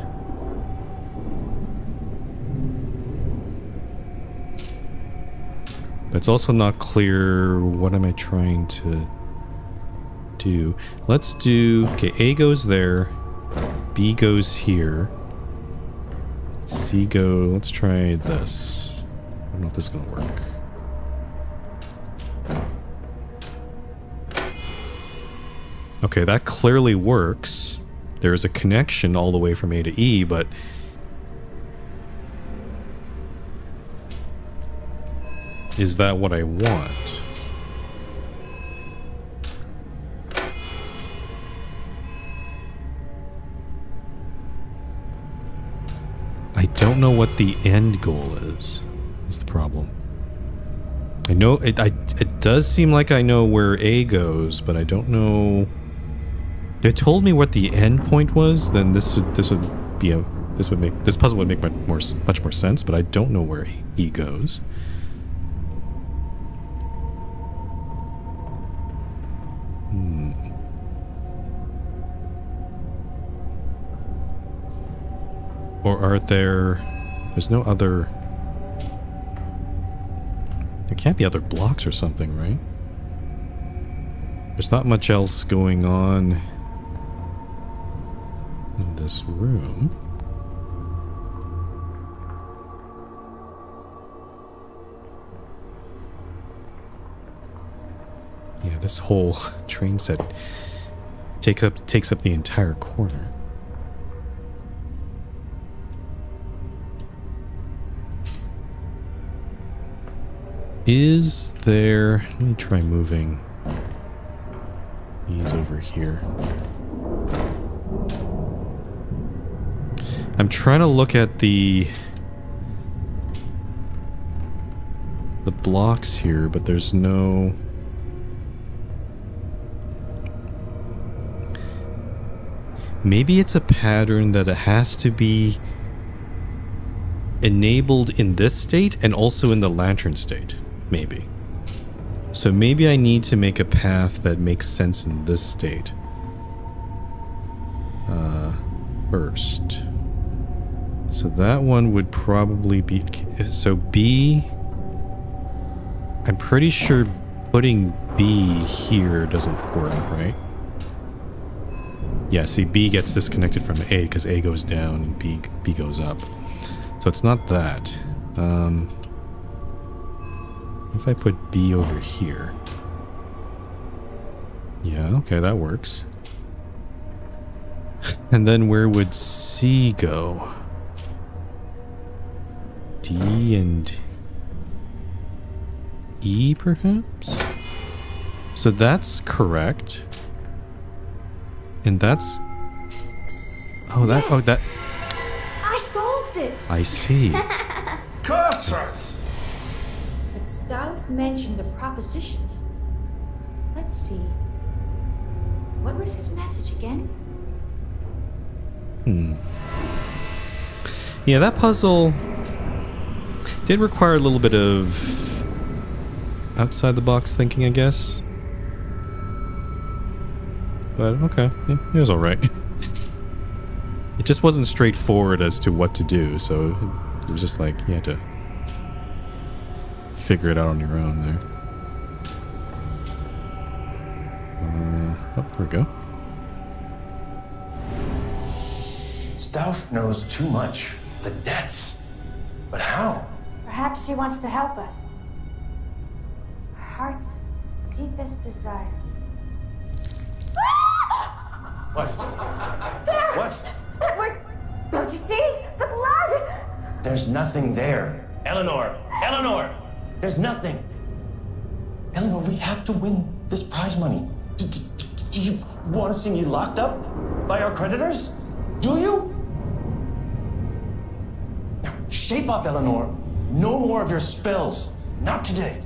But it's also not clear what am I trying to do. Let's do... Okay, A goes there. B goes here. C go... Let's try this. I don't know if this is going to work. Okay, that clearly works. There's a connection all the way from A to E, but... Is that what I want? I don't know what the end goal is the problem. I know it does seem like I know where A goes, but I don't know. If it told me what the end point was, then this puzzle would make much more sense, but I don't know where E goes. Or are there's no other... There can't be other blocks or something, right? There's not much else going on in this room. Yeah, this whole train set takes up the entire corner. Is there... Let me try moving these over here. I'm trying to look at the blocks here, but there's no... Maybe it's a pattern that it has to be enabled in this state and also in the lantern state. Maybe. So maybe I need to make a path that makes sense in this state. First. So that one would probably be... So B... I'm pretty sure putting B here doesn't work, right? Yeah, see, B gets disconnected from A because A goes down and B goes up. So it's not that. If I put B over here. Yeah, okay, that works. And then where would C go? D and E, perhaps? So that's correct. And that's... Oh, that... Yes. Oh, that... I solved it! I see. Cursors! But Stouff mentioned a proposition. Let's see. What was his message again? Yeah, that puzzle did require a little bit of outside the box thinking, I guess. But okay, yeah, it was alright. It just wasn't straightforward as to what to do, so it was just like you had to figure it out on your own there. Oh, there we go. Stouff knows too much. The debts. But how? Perhaps he wants to help us. Our heart's deepest desire. What? There! What? Don't you see? The blood! There's nothing there. Eleanor! Eleanor! There's nothing. Eleanor, we have to win this prize money. Do you want to see me locked up by our creditors? Do you? Now, shape up, Eleanor. No more of your spells. Not today.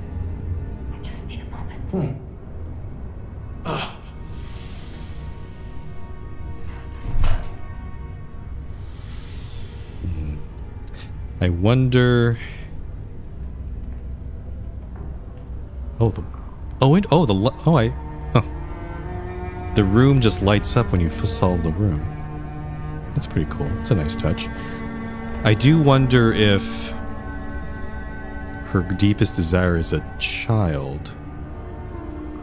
I just need a moment. Ugh. I wonder... Oh, the room just lights up when you solve the room. That's pretty cool. It's a nice touch. I do wonder if her deepest desire is a child,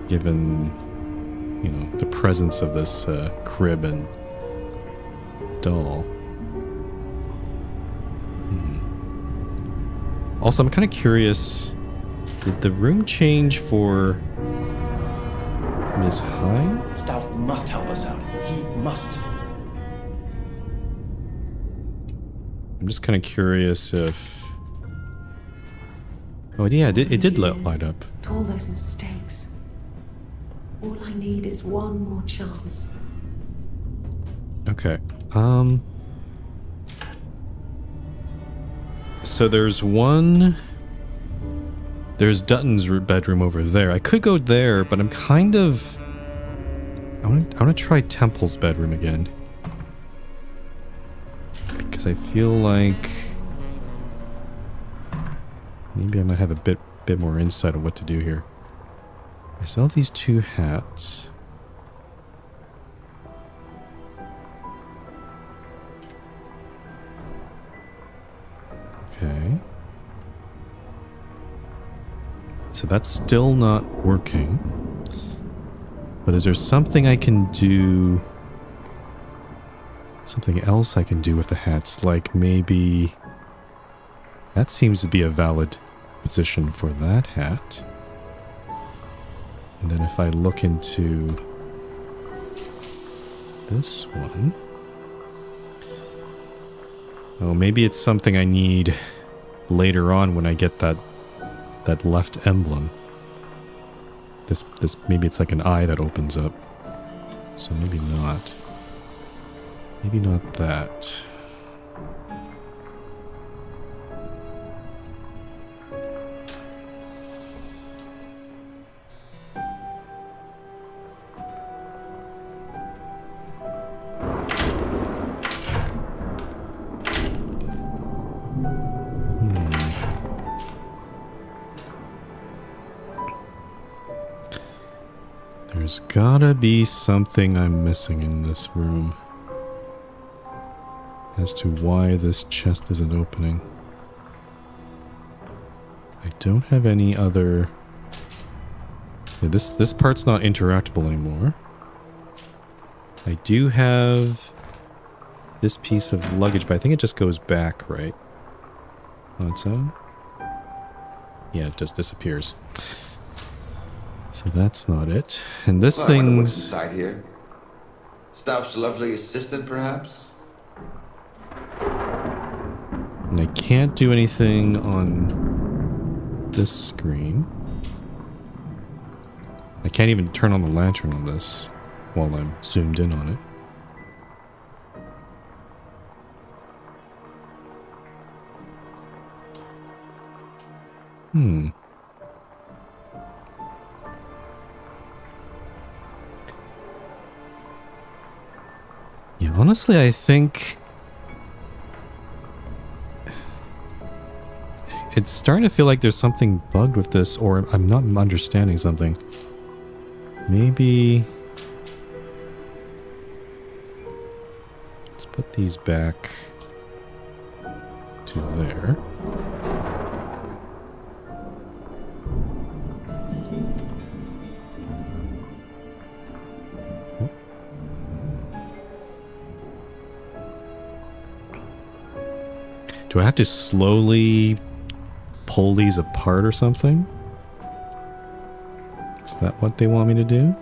given, you know, the presence of this crib and doll. Also, I'm kind of curious, did the room change for Ms. Hyde? Stouff must help us out. He must. I'm just kind of curious if... Oh, yeah, it did light up. To all those mistakes. All I need is one more chance. Okay. So there's Dutton's bedroom over there. I could go there, but I'm kind of... I want to try Temple's bedroom again. Because I feel like... maybe I might have a bit more insight on what to do here. I sell these two hats. Okay. So that's still not working. But is there something I can do? Something else I can do with the hats? Like maybe... that seems to be a valid position for that hat. And then if I look into this one... oh, maybe it's something I need later on when I get that left emblem. This maybe it's like an eye that opens up. So maybe not. Maybe not that. There's gotta be something I'm missing in this room as to why this chest isn't opening. I don't have any other... Yeah, this part's not interactable anymore. I do have this piece of luggage, but I think it just goes back, right? On its own? Yeah, it just disappears. So that's not it. And this Well, I wonder what's thing's... inside here. Staff's lovely assistant, perhaps? And I can't do anything on this screen. I can't even turn on the lantern on this while I'm zoomed in on it. Yeah, honestly, I think it's starting to feel like there's something bugged with this, or I'm not understanding something. Maybe... Let's put these back to there. Do I have to slowly pull these apart or something? Is that what they want me to do?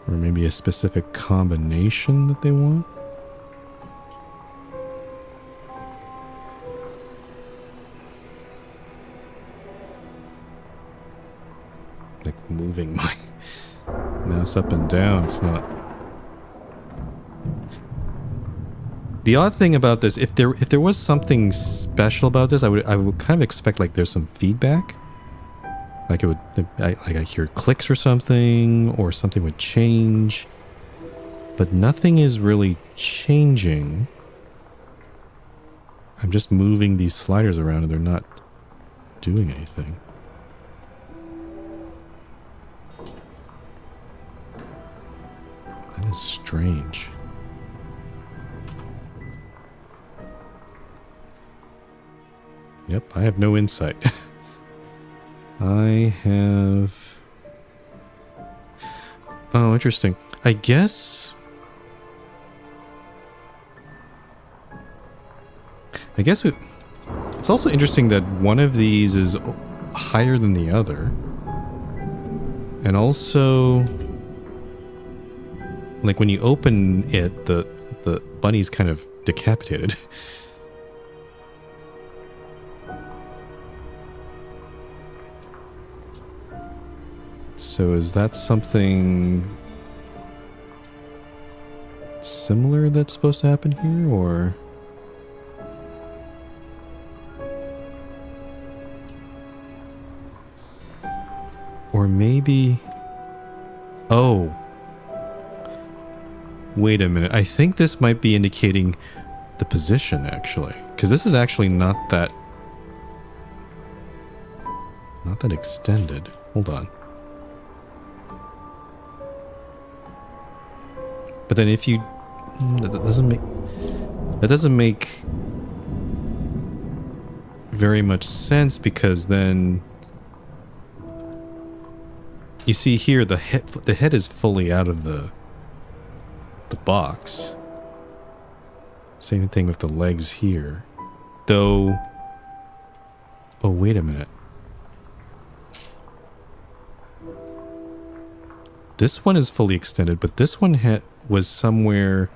Or maybe a specific combination that they want? Like moving my mouse up and down, it's not... The odd thing about this, if there was something special about this, I would kind of expect like there's some feedback. Like it would, I hear clicks or something would change. But nothing is really changing. I'm just moving these sliders around and they're not doing anything. That is strange. Yep, I have no insight. I have... Oh, interesting. I guess it's also interesting that one of these is higher than the other. And also, like when you open it, the bunny's kind of decapitated. So is that something similar that's supposed to happen here, or... Or maybe... Oh. Wait a minute. I think this might be indicating the position, actually. Because this is actually not that extended. Hold on. But then if you... That doesn't make very much sense, because then... You see here, the head is fully out of the box. Same thing with the legs here. Though... Oh, wait a minute. This one is fully extended, but this one was somewhere...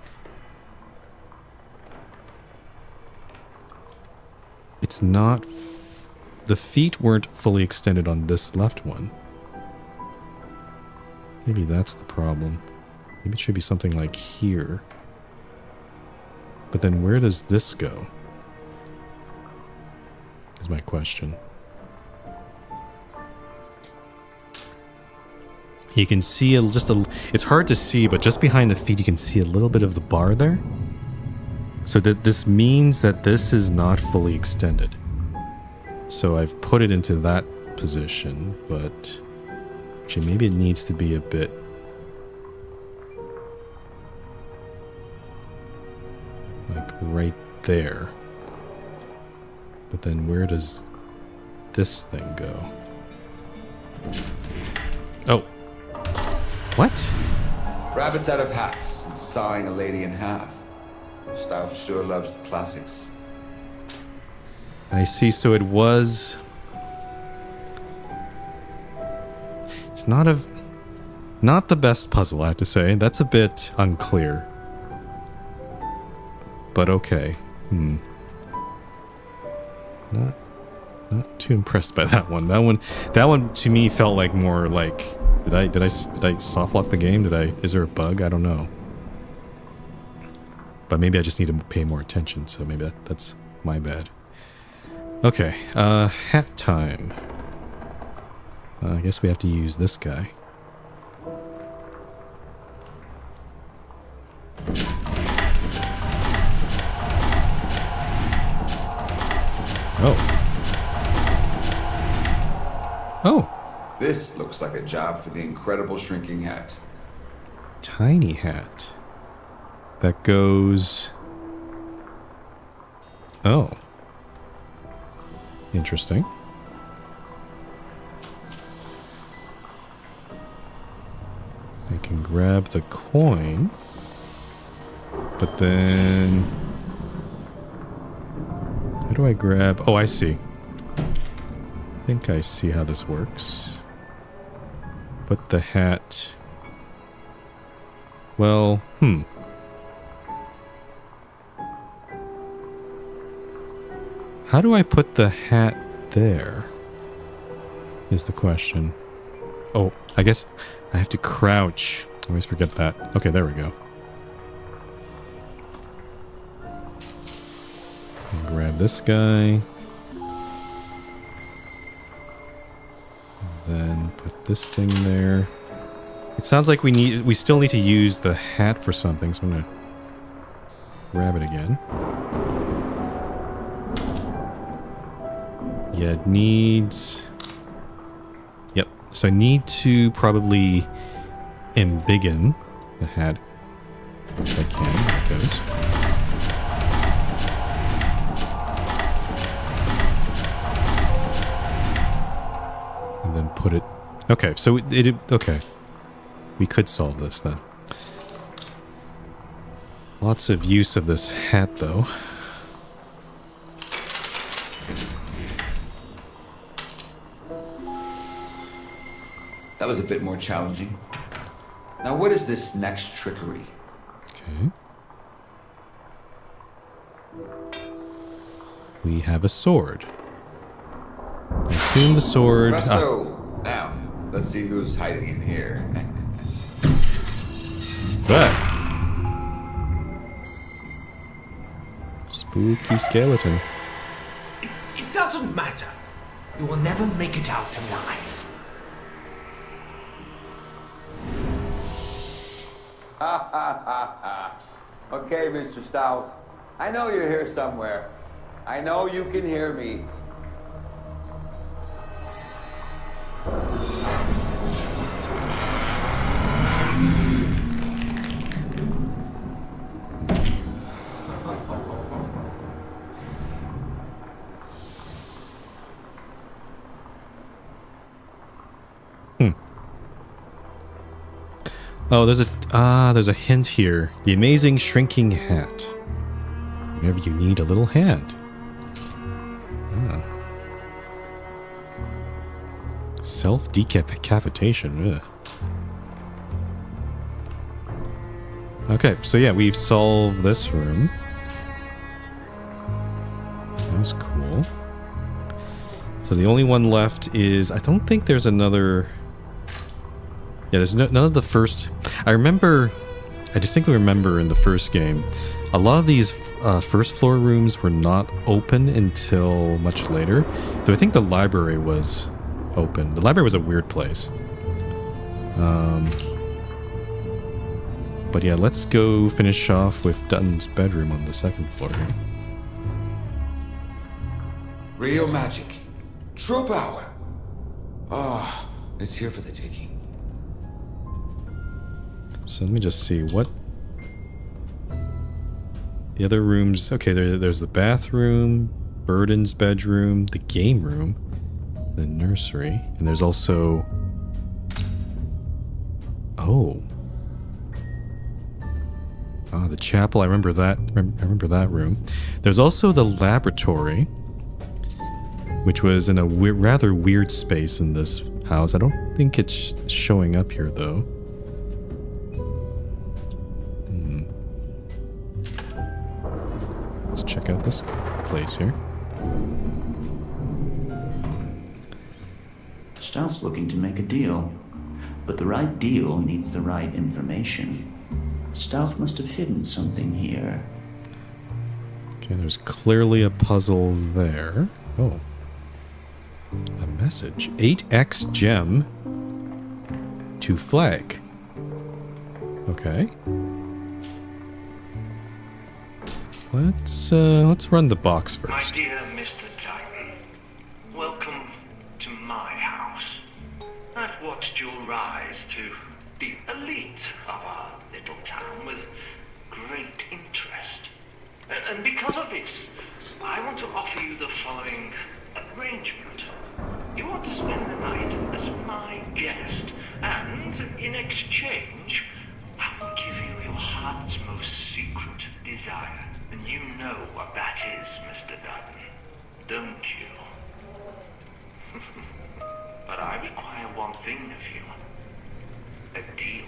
It's not... The feet weren't fully extended on this left one. Maybe that's the problem. Maybe it should be something like here. But then where does this go? Is my question. You can see it's hard to see, but just behind the feet you can see a little bit of the bar there. So that this means that this is not fully extended. So I've put it into that position, but actually maybe it needs to be a bit like right there. But then where does this thing go? Oh. What? Rabbits out of hats and sawing a lady in half. Stauf sure loves the classics. I see, so it was... It's not the best puzzle, I have to say. That's a bit unclear. But okay. Not too impressed by that one. That one to me felt like more like... Did I soft lock the game? Is there a bug? I don't know. But maybe I just need to pay more attention, so maybe that's my bad. Okay, hat time. I guess we have to use this guy. Oh. Oh. This looks like a job for the incredible shrinking hat. Tiny hat. That goes... Oh. Interesting. I can grab the coin. But then... How do I grab... Oh, I see. I think I see how this works. Put the hat... Well, How do I put the hat there? Is the question. Oh, I guess I have to crouch. I always forget that. Okay, there we go. And grab this guy. And then put this thing there. It sounds like we still need to use the hat for something, so I'm gonna grab it again. Yeah, it needs... Yep, so I need to probably embiggen the hat. If I can, there it goes. And then put it... Okay, so okay. We could solve this then. Lots of use of this hat, though. That was a bit more challenging. Now what is this next trickery? Okay. We have a sword. I assume the sword... Presto! Now, let's see who's hiding in here. But spooky skeleton. It doesn't matter. You will never make it out alive. Ha ha ha ha. Okay, Mr. Stauf. I know you're here somewhere. I know you can hear me. Oh, there's a hint here. The amazing shrinking hat. Whenever you need a little hand. Ah. Self-decapitation. Ugh. Okay, so yeah, we've solved this room. That was cool. So the only one left is... I don't think there's another... Yeah, there's none of the first... I distinctly remember in the first game, a lot of these first floor rooms were not open until much later. Though I think the library was open. The library was a weird place. But yeah, let's go finish off with Dutton's bedroom on the second floor here. Real magic. True power. Ah, it's here for the taking. So let me just see what the other rooms. Okay, there's the bathroom, Burden's bedroom, the game room, the nursery, and there's also the chapel. I remember that. I remember that room. There's also the laboratory, which was in a rather weird space in this house. I don't think it's showing up here though. Let's check out this place here. Staff's looking to make a deal, but the right deal needs the right information. Staff must have hidden something here. Okay, there's clearly a puzzle there. Oh. A message. 8x gem to flag. Okay. Let's run the box first. My dear Mr. Titan, welcome to my house. I've watched you rise to the elite of our little town with great interest. And because of this, I want to offer you the following arrangement. You want to spend the night as my guest, and in exchange, I will give you your heart's most secret desire. And you know what that is, Mr. Dutton, don't you? But I require one thing of you. A deal.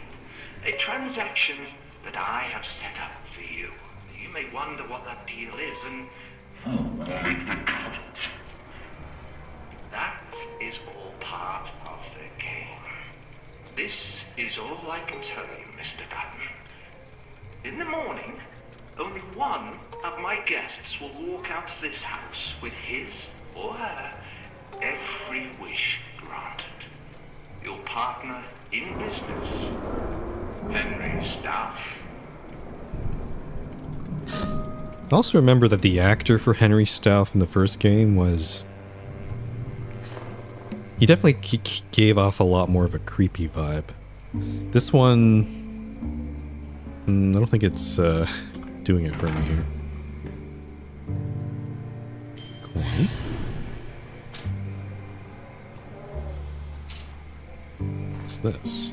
A transaction that I have set up for you. You may wonder what that deal is, and make the comment. That is all part of the game. This is all I can tell you, Mr. Dutton. In the morning, only one of my guests will walk out of this house with his or her every wish granted. Your partner in business, Henry Staff. Also remember that the actor for Henry Stauff in the first game was... He definitely gave off a lot more of a creepy vibe. This one... I don't think it's doing it for me here. Cool. What's this?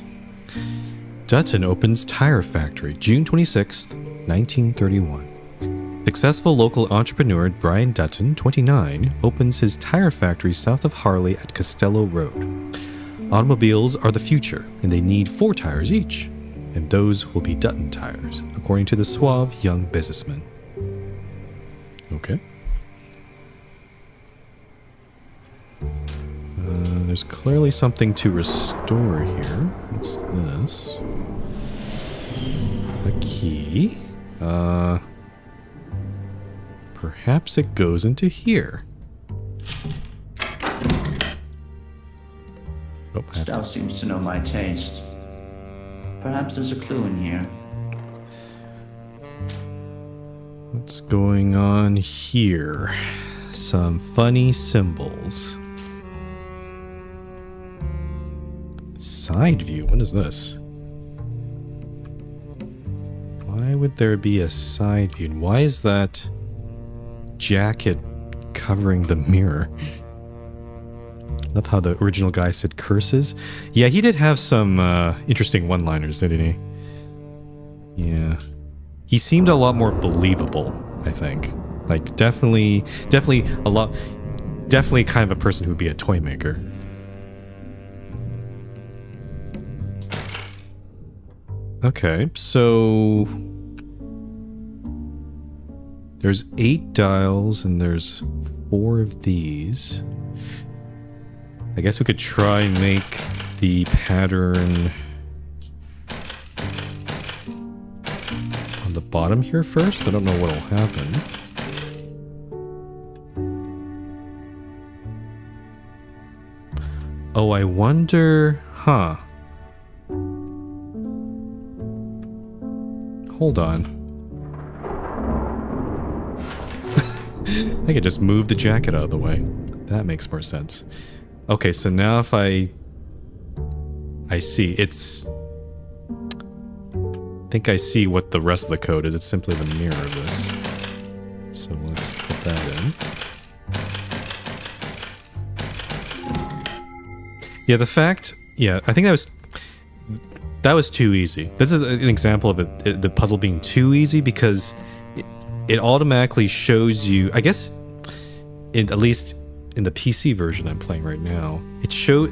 Dutton opens tire factory, June 26th, 1931. Successful local entrepreneur Brian Dutton, 29, opens his tire factory south of Harley at Costello Road. Automobiles are the future, and they need 4 tires each, and those will be Dutton tires, according to the suave young businessman. Okay. There's clearly something to restore here. What's this? A key. Perhaps it goes into here. Oh, Stout seems to know my taste. Perhaps there's a clue in here. What's going on here? Some funny symbols. Side view? What is this? Why would there be a side view? And why is that jacket covering the mirror? Love how the original guy said curses. Yeah, he did have some interesting one-liners, didn't he? Yeah. He seemed a lot more believable, I think. Like, definitely kind of a person who would be a toy maker. Okay, so there's 8 dials and there's 4 of these. I guess we could try and make the pattern on the bottom here first. I don't know what'll happen. Oh, I wonder... Huh. hold on. I could just move the jacket out of the way. That makes more sense. Okay, so now if I see, it's... I think I see what the rest of the code is. It's simply the mirror of this. So let's put that in. Yeah, the fact... Yeah, I think that was too easy. This is an example of the puzzle being too easy because it automatically shows you... I guess, at least in the PC version I'm playing right now, it showed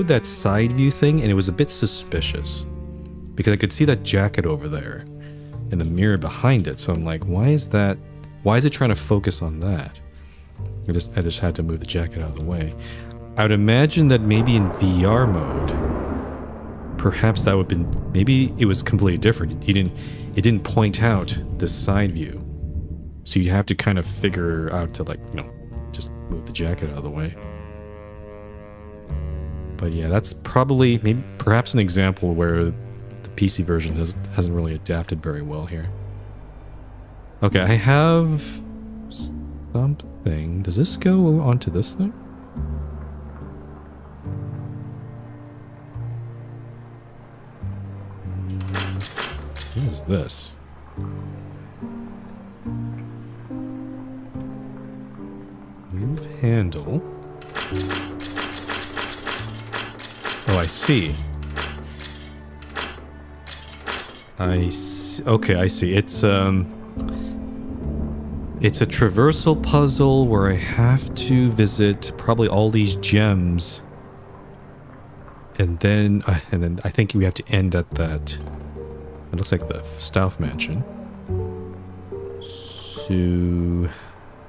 that side view thing, and it was a bit suspicious. Because I could see that jacket over there in the mirror behind it. So I'm like, why is that? Why is it trying to focus on that? I just had to move the jacket out of the way. I would imagine that maybe in VR mode, perhaps that would have been, maybe it was completely different. It didn't point out this side view. So you have to kind of figure out to, like, you know, just move the jacket out of the way. But yeah, that's probably, perhaps an example where PC version hasn't really adapted very well here. Okay, I have something. Does this go onto this thing? What is this? Move handle. Oh, I see. Okay, I see. It's a traversal puzzle where I have to visit probably all these gems, and then I think we have to end at that. It looks like the Stauf Mansion. So,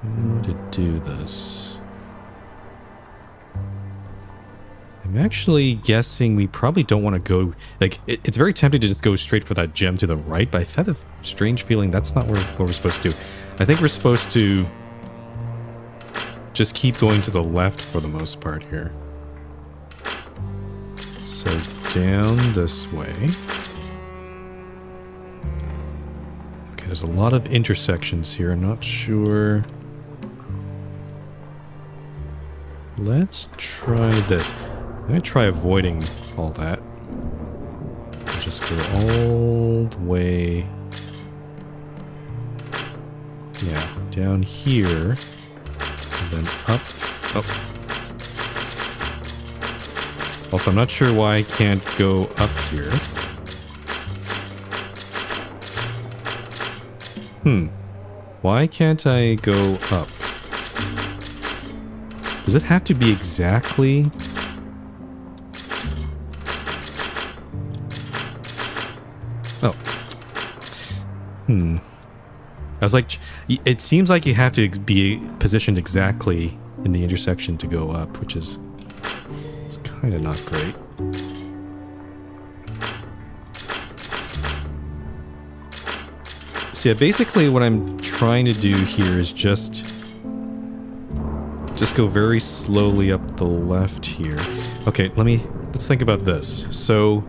how to do this? I'm actually guessing we probably don't want to go... Like, it's very tempting to just go straight for that gem to the right, but I've had a strange feeling that's not what we're supposed to do. I think we're supposed to just keep going to the left for the most part here. So, down this way. Okay, there's a lot of intersections here. I'm not sure... Let's try this. I'm going to try avoiding all that. I'll just go all the way... Yeah, down here. And then up. Also, I'm not sure why I can't go up here. Why can't I go up? Does it have to be exactly... Oh. I was like, it seems like you have to be positioned exactly in the intersection to go up, which is... It's kind of not great. So yeah, basically what I'm trying to do here is just go very slowly up the left here. Okay, let's think about this. So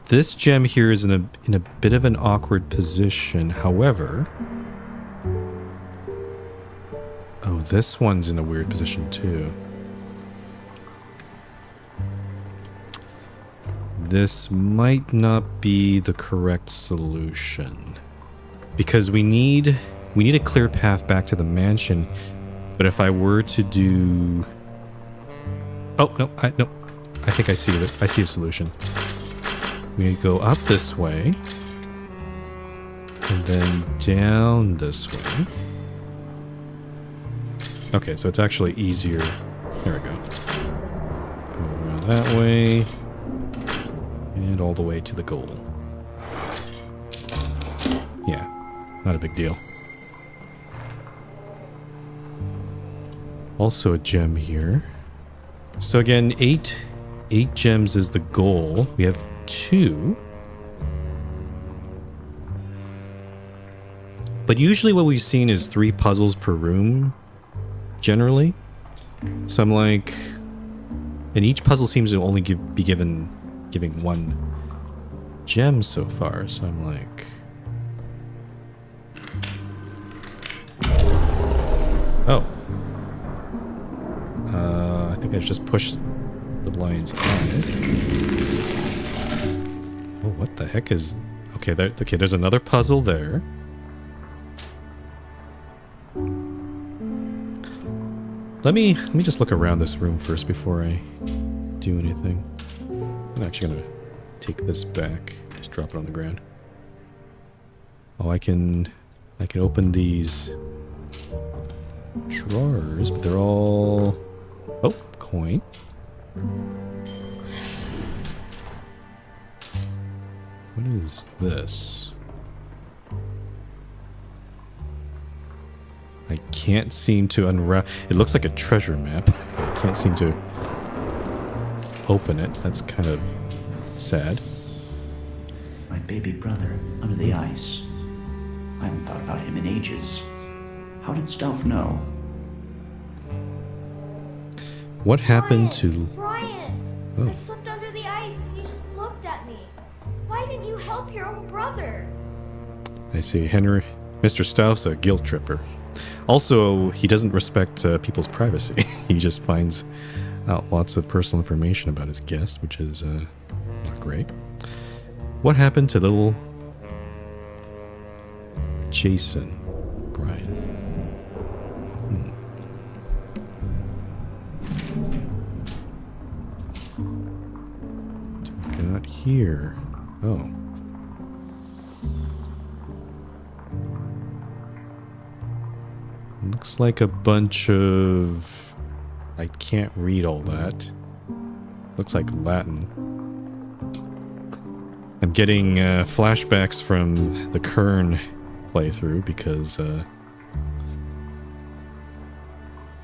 this gem here is in a bit of an awkward position. However, oh, this one's in a weird position too. This might not be the correct solution because we need a clear path back to the mansion. But if I were to do... Oh, no, I think I see it. I see a solution. We go up this way. And then down this way. Okay, so it's actually easier. There we go. Go around that way. And all the way to the goal. Yeah, not a big deal. Also a gem here. So again, eight gems is the goal. We have 2. But usually what we've seen is 3 puzzles per room, generally. So I'm like... And each puzzle seems to only be giving one gems so far, so I'm like... Oh. I think I just pushed the lines on it. Oh, what the heck is... Okay, okay, there's another puzzle there. Let me just look around this room first before I do anything. I'm actually gonna take this back. Just drop it on the ground. Oh, I can open these drawers, but they're all... Oh, coin. What is this? I can't seem to unwrap... It looks like a treasure map. I can't seem to open it. That's kind of sad. My baby brother under the ice. I haven't thought about him in ages. How did Stealth know? What happened to... Brian! Oh. I slipped under the ice and you just looked at me. Why didn't you help your own brother? I see. Henry... Mr. Stough's a guilt tripper. Also, he doesn't respect people's privacy. He just finds out lots of personal information about his guests, which is not great. What happened to little Jason, Brian? What do we got here? Oh. Looks like a bunch of... I can't read all that. Looks like Latin. I'm getting flashbacks from the Kern playthrough because I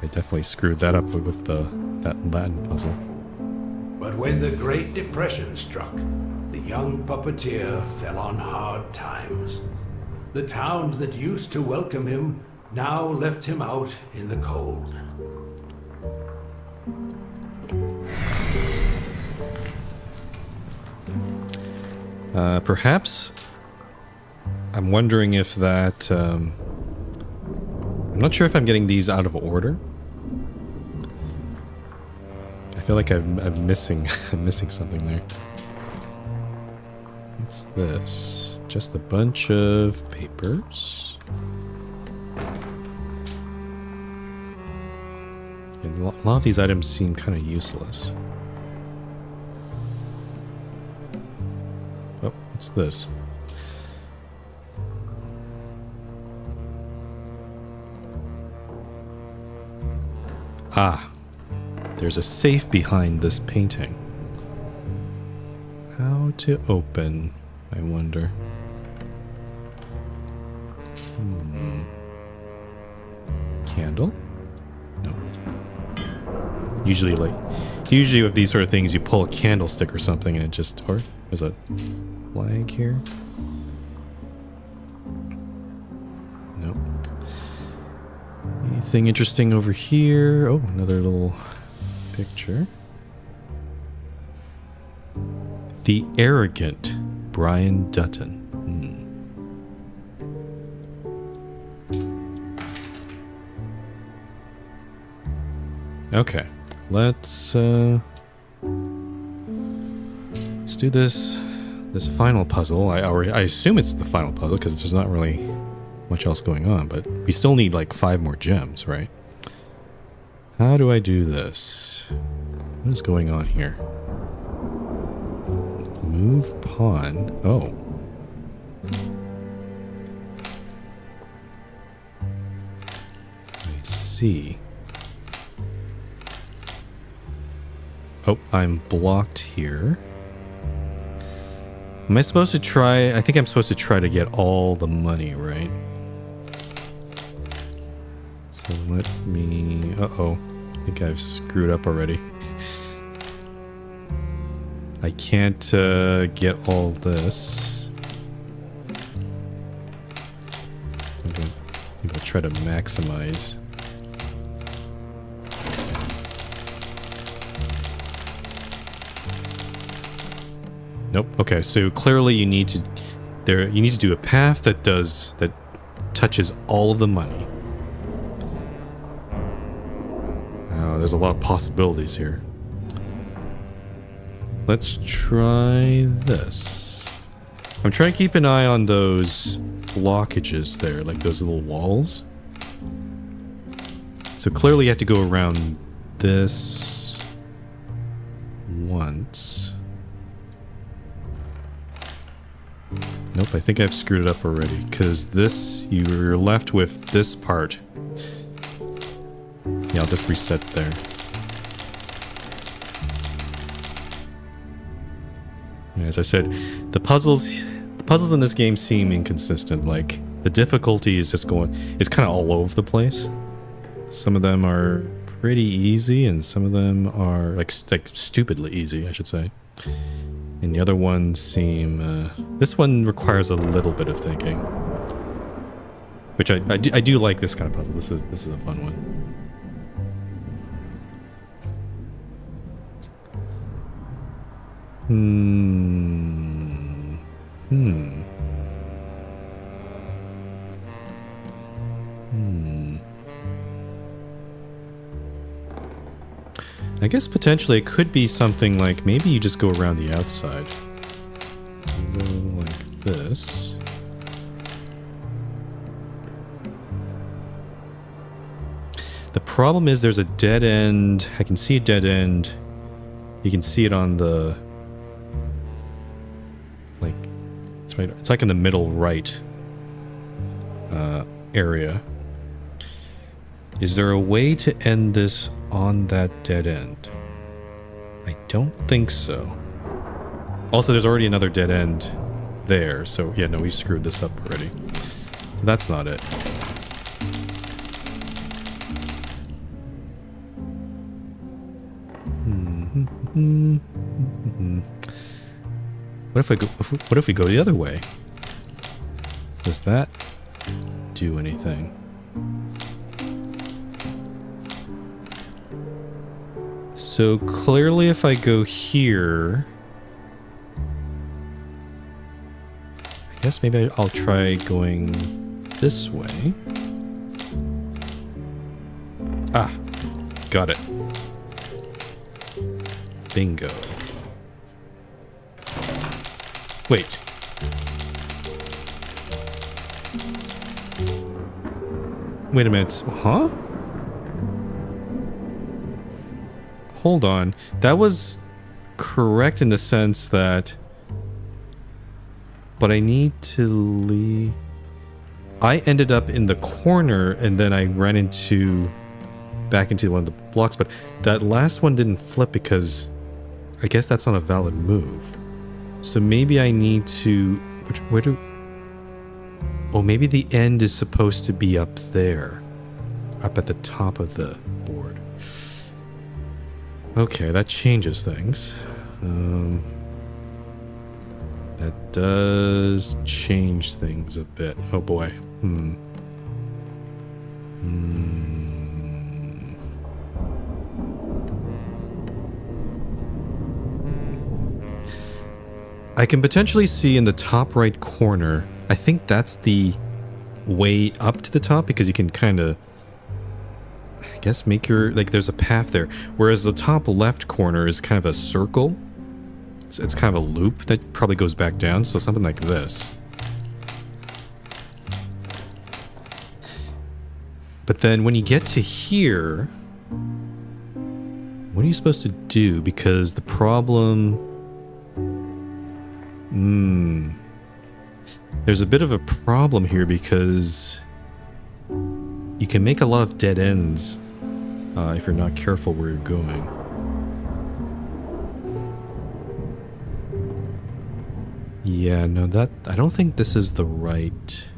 definitely screwed that up with that Latin puzzle. But when the Great Depression struck, the young puppeteer fell on hard times. The towns that used to welcome him now left him out in the cold. Perhaps I'm wondering if that I'm not sure if I'm getting these out of order. I feel like I'm missing I'm missing something there. What's this? Just a bunch of papers. And a lot of these items seem kind of useless. Oh, what's this? Ah, there's a safe behind this painting. How to open, I wonder. Candle? No. Usually with these sort of things, you pull a candlestick or something and it just, or there's a flag here. Nope. Anything interesting over here? Oh, another little picture. The arrogant Brian Dutton. Okay, let's do this final puzzle. I assume it's the final puzzle because there's not really much else going on, but we still need like 5 more gems, right? How do I do this? What is going on here? Move pawn. Oh. I see. Oh, I'm blocked here. Am I supposed to try? I think I'm supposed to try to get all the money, right? So let me... Uh-oh. I think I've screwed up already. I can't get all this. I think I'll try to maximize. Nope. Okay, so clearly you need to do a path that touches all of the money. Oh, there's a lot of possibilities here. Let's try this. I'm trying to keep an eye on those blockages there, like those little walls. So clearly you have to go around this once. Nope, I think I've screwed it up already, because this, you're left with this part. Yeah, I'll just reset there. Yeah, as I said, the puzzles in this game seem inconsistent. Like, the difficulty is just it's kind of all over the place. Some of them are pretty easy, and some of them are like stupidly easy, I should say. And the other ones seem... this one requires a little bit of thinking. Which I do like this kind of puzzle. This is a fun one. I guess potentially it could be something like maybe you just go around the outside. Go like this. The problem is there's a dead end. I can see a dead end. You can see it on the... like, it's right. It's like in the middle right area. Is there a way to end this on that dead end? I don't think so. Also, there's already another dead end there, so yeah, no, we screwed this up already. So that's not it. What if we go the other way? Does that do anything? So clearly if I go here, I guess maybe I'll try going this way. Ah, got it. Bingo. Wait. Wait a minute. Huh? Hold on. That was correct in the sense that... But I need to leave... I ended up in the corner and then I ran back into one of the blocks, but that last one didn't flip because I guess that's not a valid move. So maybe I need to... Oh, maybe the end is supposed to be up there. Up at the top of the board. Okay, that changes things. That does change things a bit. Oh boy. I can potentially see in the top right corner, I think that's the way up to the top because you can kind of, I guess, make your, like, there's a path there. Whereas the top left corner is kind of a circle. So it's kind of a loop that probably goes back down. So something like this. But then when you get to here, what are you supposed to do? Because the problem... There's a bit of a problem here because you can make a lot of dead ends if you're not careful where you're going. Yeah, no, that... I don't think this is the right...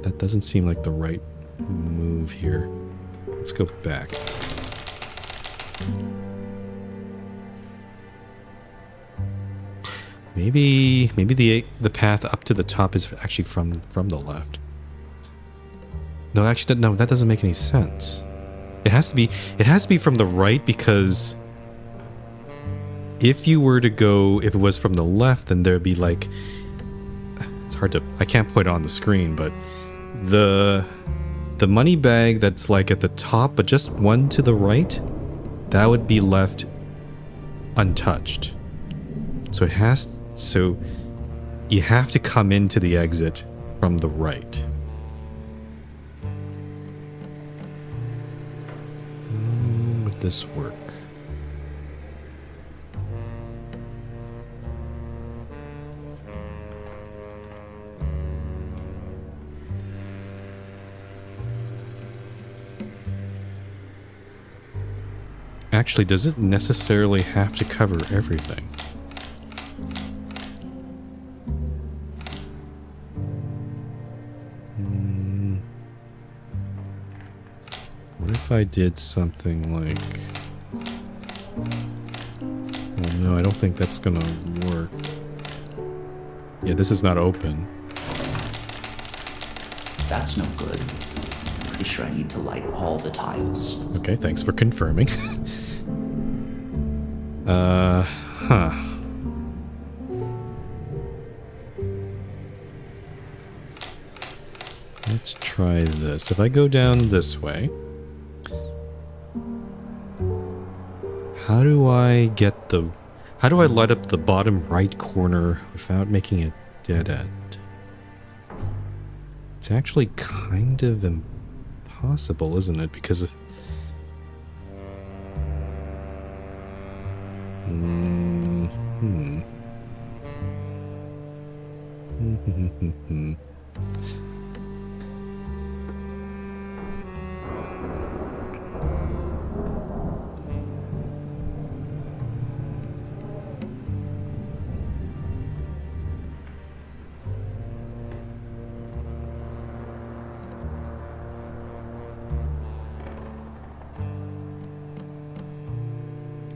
That doesn't seem like the right move here. Let's go back. Maybe the path up to the top is actually from the left. No, actually, no, that doesn't make any sense. It has to be from the right because if you were to go, if it was from the left, then there'd be like, it's hard to, I can't put it on the screen, but the money bag that's like at the top, but just one to the right, that would be left untouched. So you have to come into the exit from the right. Would this work? Actually, does it necessarily have to cover everything? What if I did something like... Well, no, I don't think that's gonna work. Yeah, this is not open. That's no good. Pretty sure I need to light all the tiles. Okay, thanks for confirming. Huh. Let's try this. If I go down this way, how do I light up the bottom right corner without making it dead end? It's actually kind of impossible, isn't it? Because of...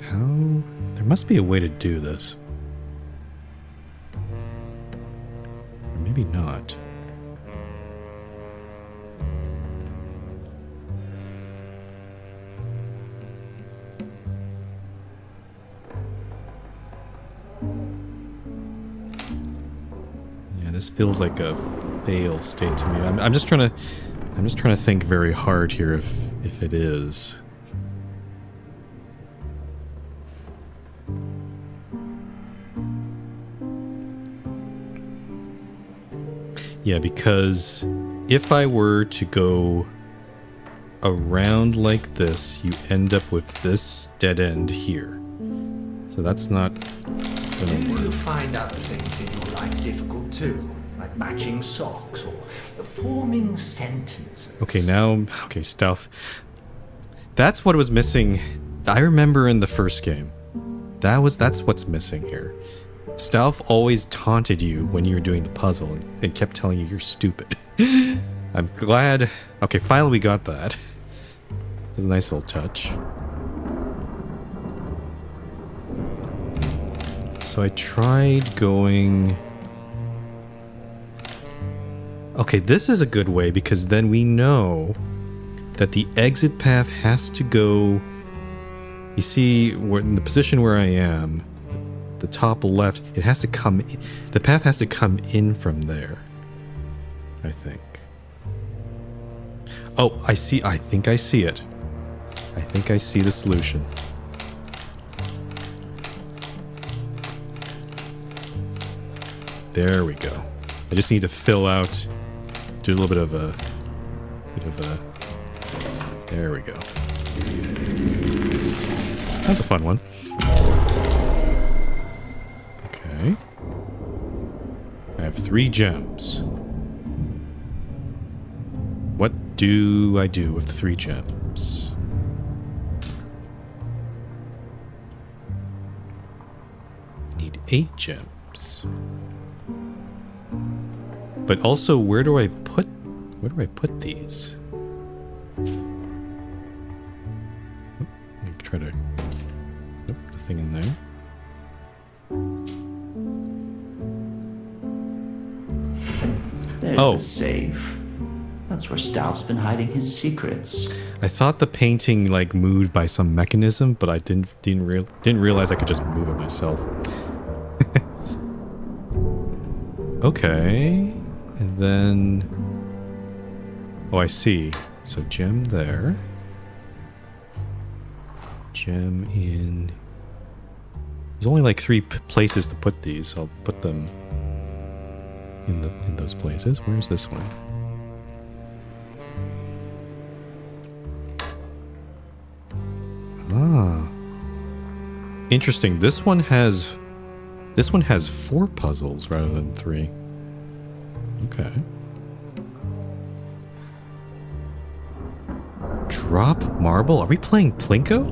How? There must be a way to do this. Or maybe not. Yeah, this feels like a fail state to me. I'm just trying to think very hard here if it is. Yeah, because if I were to go around like this, you end up with this dead end here. So that's not gonna Do work. you find other things in your life difficult too? Like matching socks or forming sentences? Okay, stealth. That's what was missing. I remember in the first game. That's what's missing here. Stealth always taunted you when you were doing the puzzle and kept telling you you're stupid. I'm glad. Okay, finally we got that. It's a nice little touch. So I tried going... Okay, this is a good way because then we know that the exit path has to go... You see, we're in the position where I am, the top left, it has to come in, the path has to come in from there, I think. Oh, I think I see it. I think I see the solution. There we go. I just need to fill out, do a little bit of a there we go. That's a fun one. Okay. I have 3 gems. What do I do with the 3 gems? I need 8 gems. But also, where do I put these? Try to... Nope, nothing in there. There's the save. A That's where Stauf's been hiding his secrets. I thought the painting like moved by some mechanism, but I didn't realize I could just move it myself. Okay, and then oh, I see. So gem there, gem in. There's only like 3 places to put these. So I'll put them in those places. Where's this one? Ah, interesting. This one has 4 puzzles rather than 3. Okay. Drop marble? Are we playing Plinko?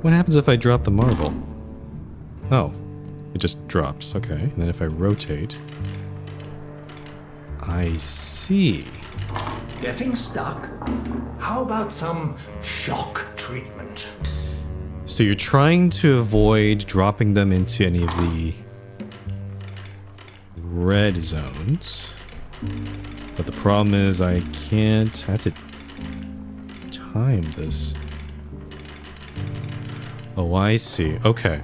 What happens if I drop the marble? Oh, it just drops. Okay. And then if I rotate, I see. Getting stuck? How about some shock treatment? So you're trying to avoid dropping them into any of the red zones. But the problem is I can't have to time this. Oh, I see. Okay.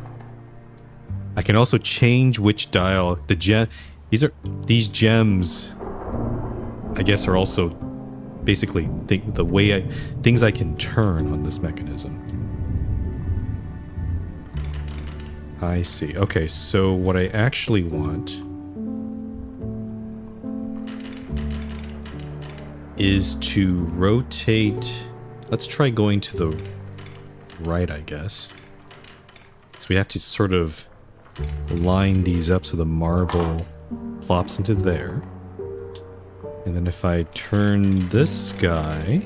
I can also change which dial the gem. These gems, I guess, are also basically the way things I can turn on this mechanism. I see. Okay, so what I actually want is to rotate. Let's try going to the right, I guess. So we have to sort of line these up so the marble plops into there. And then if I turn this guy...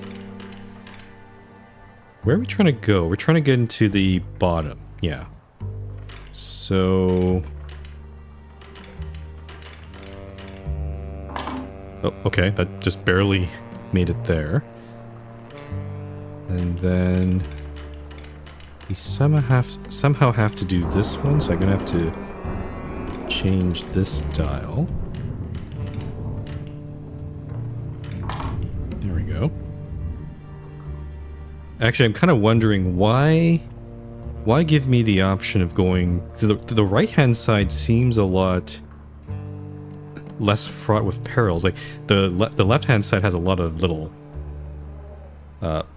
Where are we trying to go? We're trying to get into the bottom. Yeah. So... Oh, okay. That just barely made it there. And then... we somehow have to do this one, so I'm gonna have to change this dial. There we go. Actually, I'm kind of wondering why give me the option of going to the right-hand side. Seems a lot less fraught with perils. Like the left-hand side has a lot of little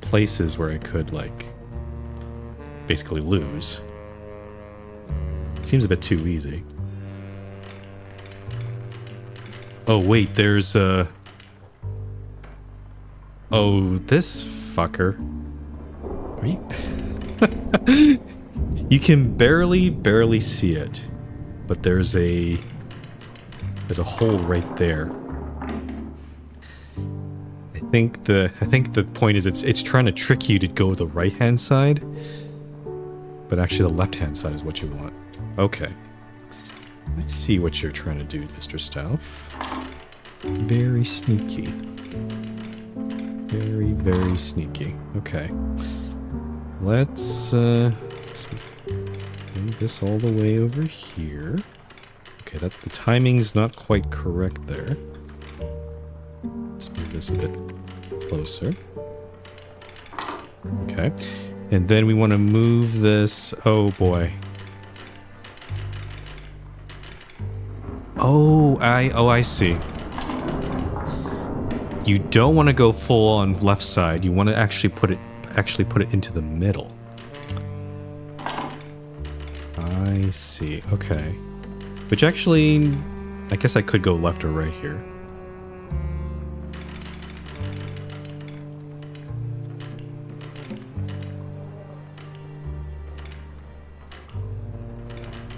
places where I could like basically lose. It seems a bit too easy. Oh wait, there's a... Oh, this fucker. Are you... You can barely see it, but there's a hole right there. I think the point is it's trying to trick you to go the right-hand side. But actually the left-hand side is what you want. Okay. I see what you're trying to do, Mr. Stauf. Very sneaky. Very sneaky. Okay. Let's move this all the way over here. Okay, the timing's not quite correct there. Let's move this a bit closer. Okay. And then we want to move this... Oh, boy. Oh, I see. You don't want to go full on left side. You want to actually put it into the middle. I see. Okay. Which actually, I guess I could go left or right here.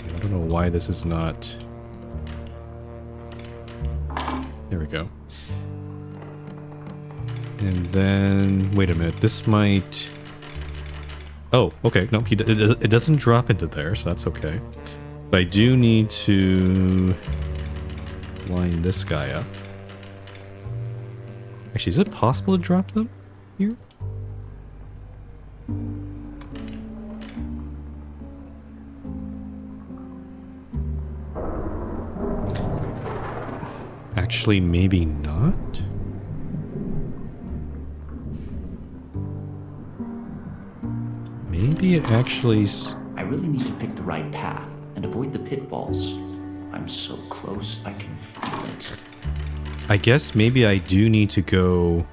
I don't know why this is not... There we go. And then... Wait a minute. This might... Oh, okay. No, it doesn't drop into there, so that's okay. But I do need to line this guy up. Actually, is it possible to drop them here? Actually, maybe not? Maybe it actually... I really need to pick the right path and avoid the pitfalls. I'm so close, I can feel it. I guess maybe I do need to go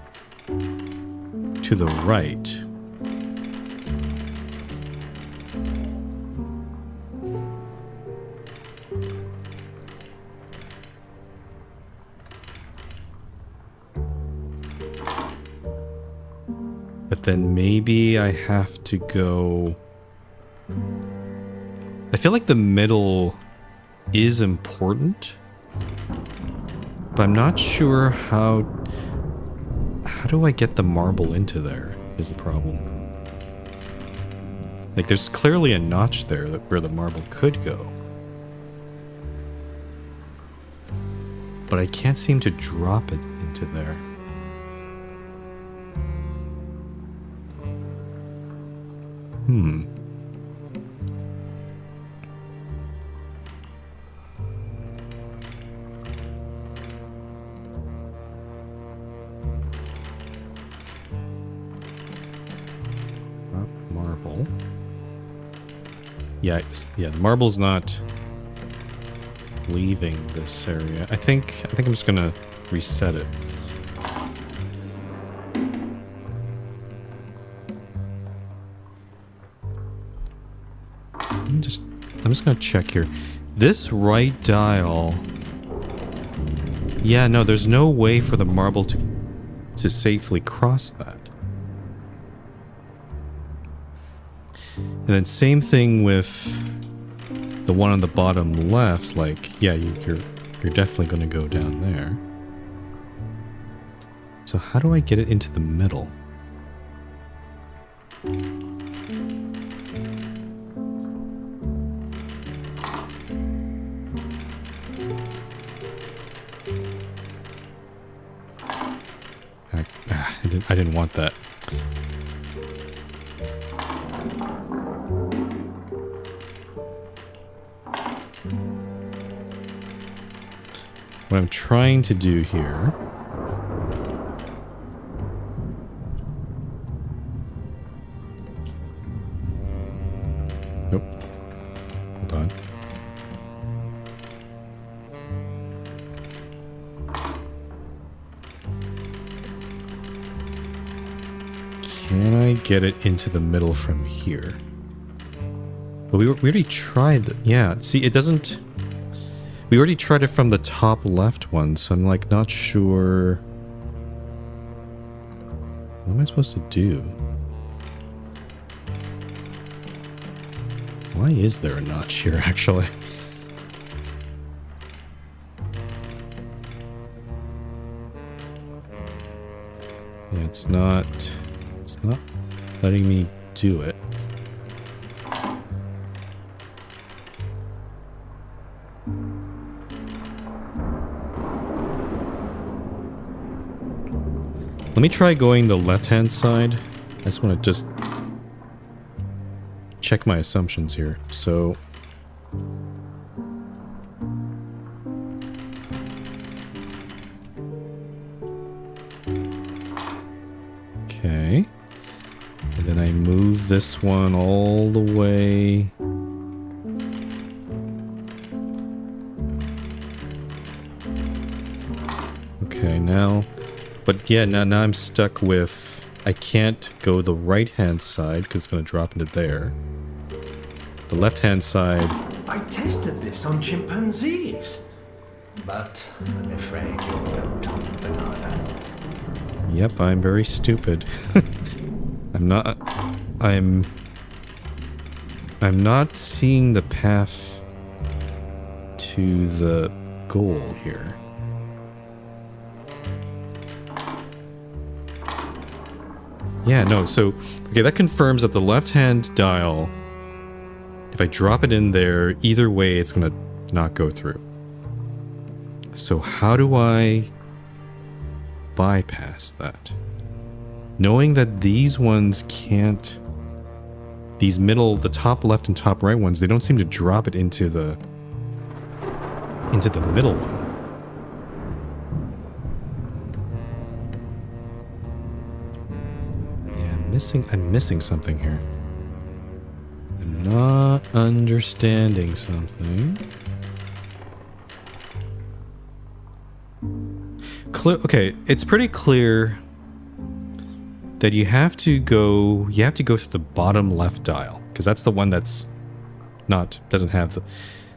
to the right. But then maybe I have to go... I feel like the middle is important, but I'm not sure how do I get the marble into there is the problem. Like, there's clearly a notch there where the marble could go. But I can't seem to drop it into there. Marble. Yeah, the marble's not leaving this area. I think I'm just gonna reset it. I'm just gonna check here. This right dial. Yeah, no, there's no way for the marble to safely cross that. And then same thing with the one on the bottom left. Like, yeah, you're definitely gonna go down there. So how do I get it into the middle? I didn't want that. What I'm trying to do here... Nope. Hold on. Can I get it into the middle from here? But we already tried that. Yeah, see, it doesn't... We already tried it from the top left one, so I'm like not sure... What am I supposed to do? Why is there a notch here, actually? Yeah, it's not letting me do it. Let me try going the left-hand side. I just want to check my assumptions here. So... Okay. And then I move this one all the way... Okay, now... But yeah, now I'm stuck with... I can't go the right-hand side because it's going to drop into there. The left-hand side... I tested this on chimpanzees, but I'm afraid you're no Tom Banana. Yep, I'm very stupid. I'm not seeing the path to the goal here. Yeah, no, so... Okay, that confirms that the left-hand dial, if I drop it in there, either way it's gonna not go through. So how do I bypass that? Knowing that these ones can't... These middle, the top left and top right ones, they don't seem to drop it into the middle one. I'm missing something here. I'm not understanding something. Okay, it's pretty clear that you have to go to the bottom left dial, because that's the one that's doesn't have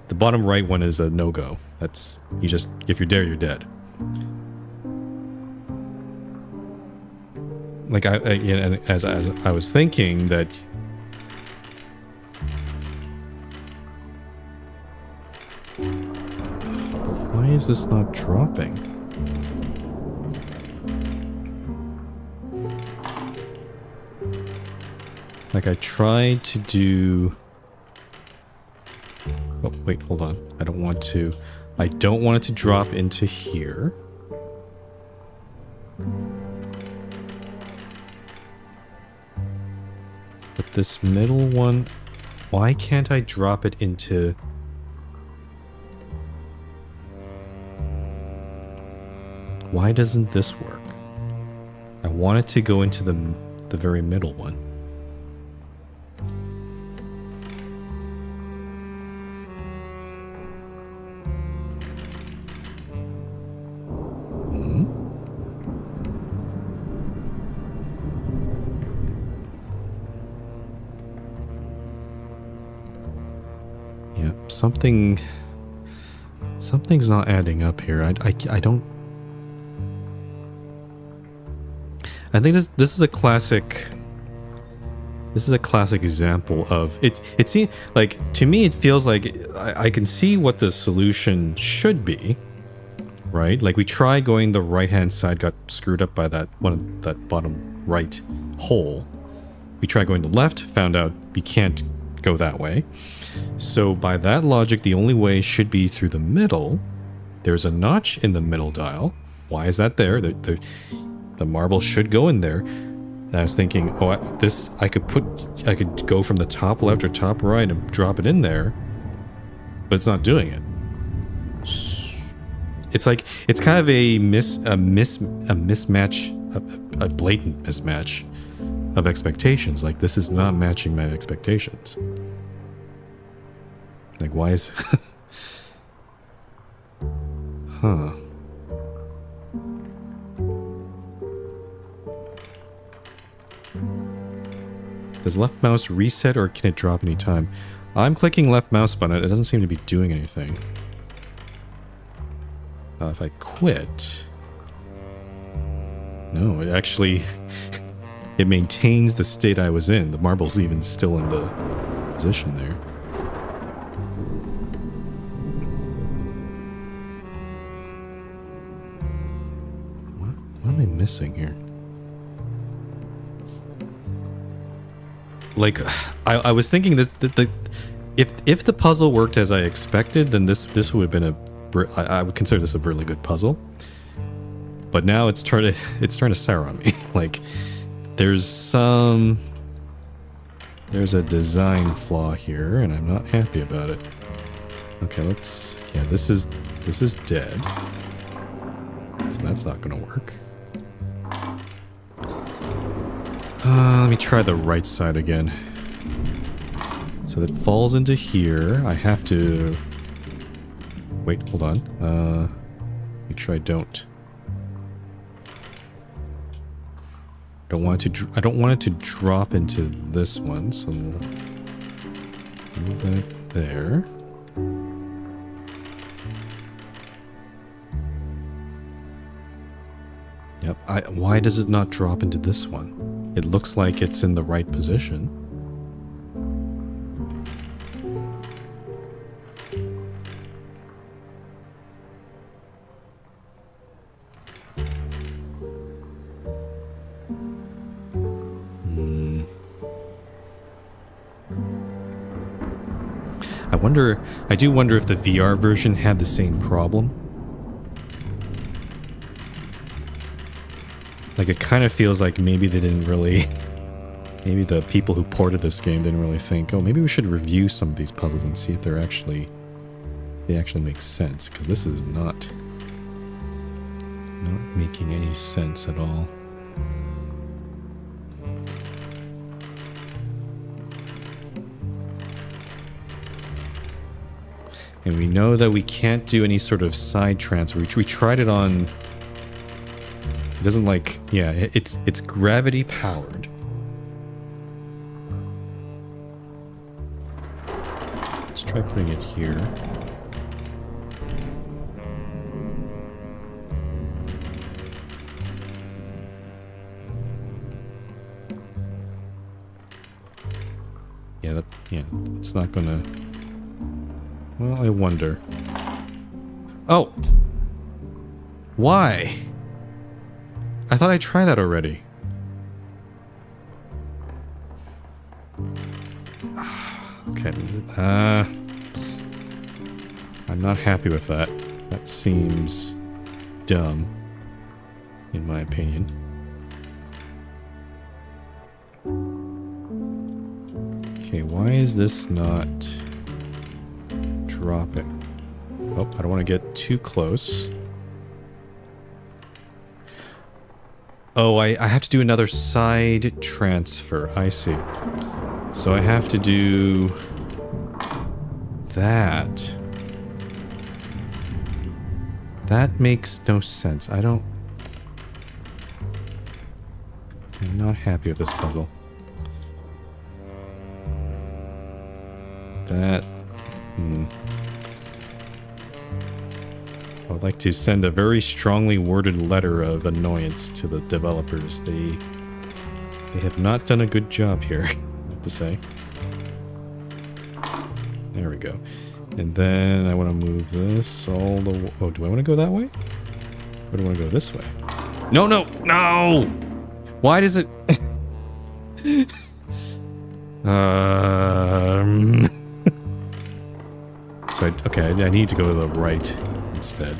the bottom right one is a no-go. That's, you just, if you're there, you're dead. Like as I was thinking that why is this not dropping? Like I tried to do... Oh, wait, hold on. I don't want it to drop into here. But this middle one, why can't I drop it into... Why doesn't this work? I want it to go into the very middle one. Something's not adding up here. I don't... I think this is a classic... This is a classic example of... It seems like, to me, it feels like I can see what the solution should be, right? Like we tried going the right-hand side, got screwed up by that bottom right hole. We tried going to the left, found out you can't go that way. So by that logic, the only way should be through the middle. There's a notch in the middle dial. Why is that there? The marble should go in there. And I was thinking, oh, I could go from the top left or top right and drop it in there, but it's not doing it. It's like it's kind of a mismatch, a blatant mismatch of expectations. Like this is not matching my expectations. Like, why is... Huh. Does left mouse reset or can it drop anytime? I'm clicking left mouse button. It doesn't seem to be doing anything. If I quit... No, it actually... it maintains the state I was in. The marble's even still in the position there. What am I missing here? Like, I was thinking that if the puzzle worked as I expected, then this would have been I would consider this a really good puzzle. But now it's trying to sour on me. Like, there's a design flaw here, and I'm not happy about it. Okay, yeah, this is dead. So that's not gonna work. Let me try the right side again. So that falls into here. I have to... Wait, hold on. Make sure I don't want it to drop into this one, so we'll move that there. Yep. Why does it not drop into this one? It looks like it's in the right position. I do wonder if the VR version had the same problem. Like, it kind of feels like maybe they didn't really... Maybe the people who ported this game didn't really think, oh, maybe we should review some of these puzzles and see if they actually make sense, because this is not making any sense at all. And we know that we can't do any sort of side transfer. We tried it on... It doesn't like... Yeah, it's gravity powered. Let's try putting it here. Yeah, it's not gonna... Well, I wonder. Oh! Why? I thought I tried that already. Okay, I'm not happy with that. That seems dumb, in my opinion. Okay, why is this not dropping? Oh, I don't want to get too close. Oh, I have to do another side transfer. I see. So I have to do that. That makes no sense. I'm not happy with this puzzle. That... I would like to send a very strongly worded letter of annoyance to the developers. They have not done a good job here, I have to say. There we go. And then I want to move this all the way... Oh, do I want to go that way? Or do I want to go this way? No, no, no! Why does it... So, okay, I need to go to the right instead.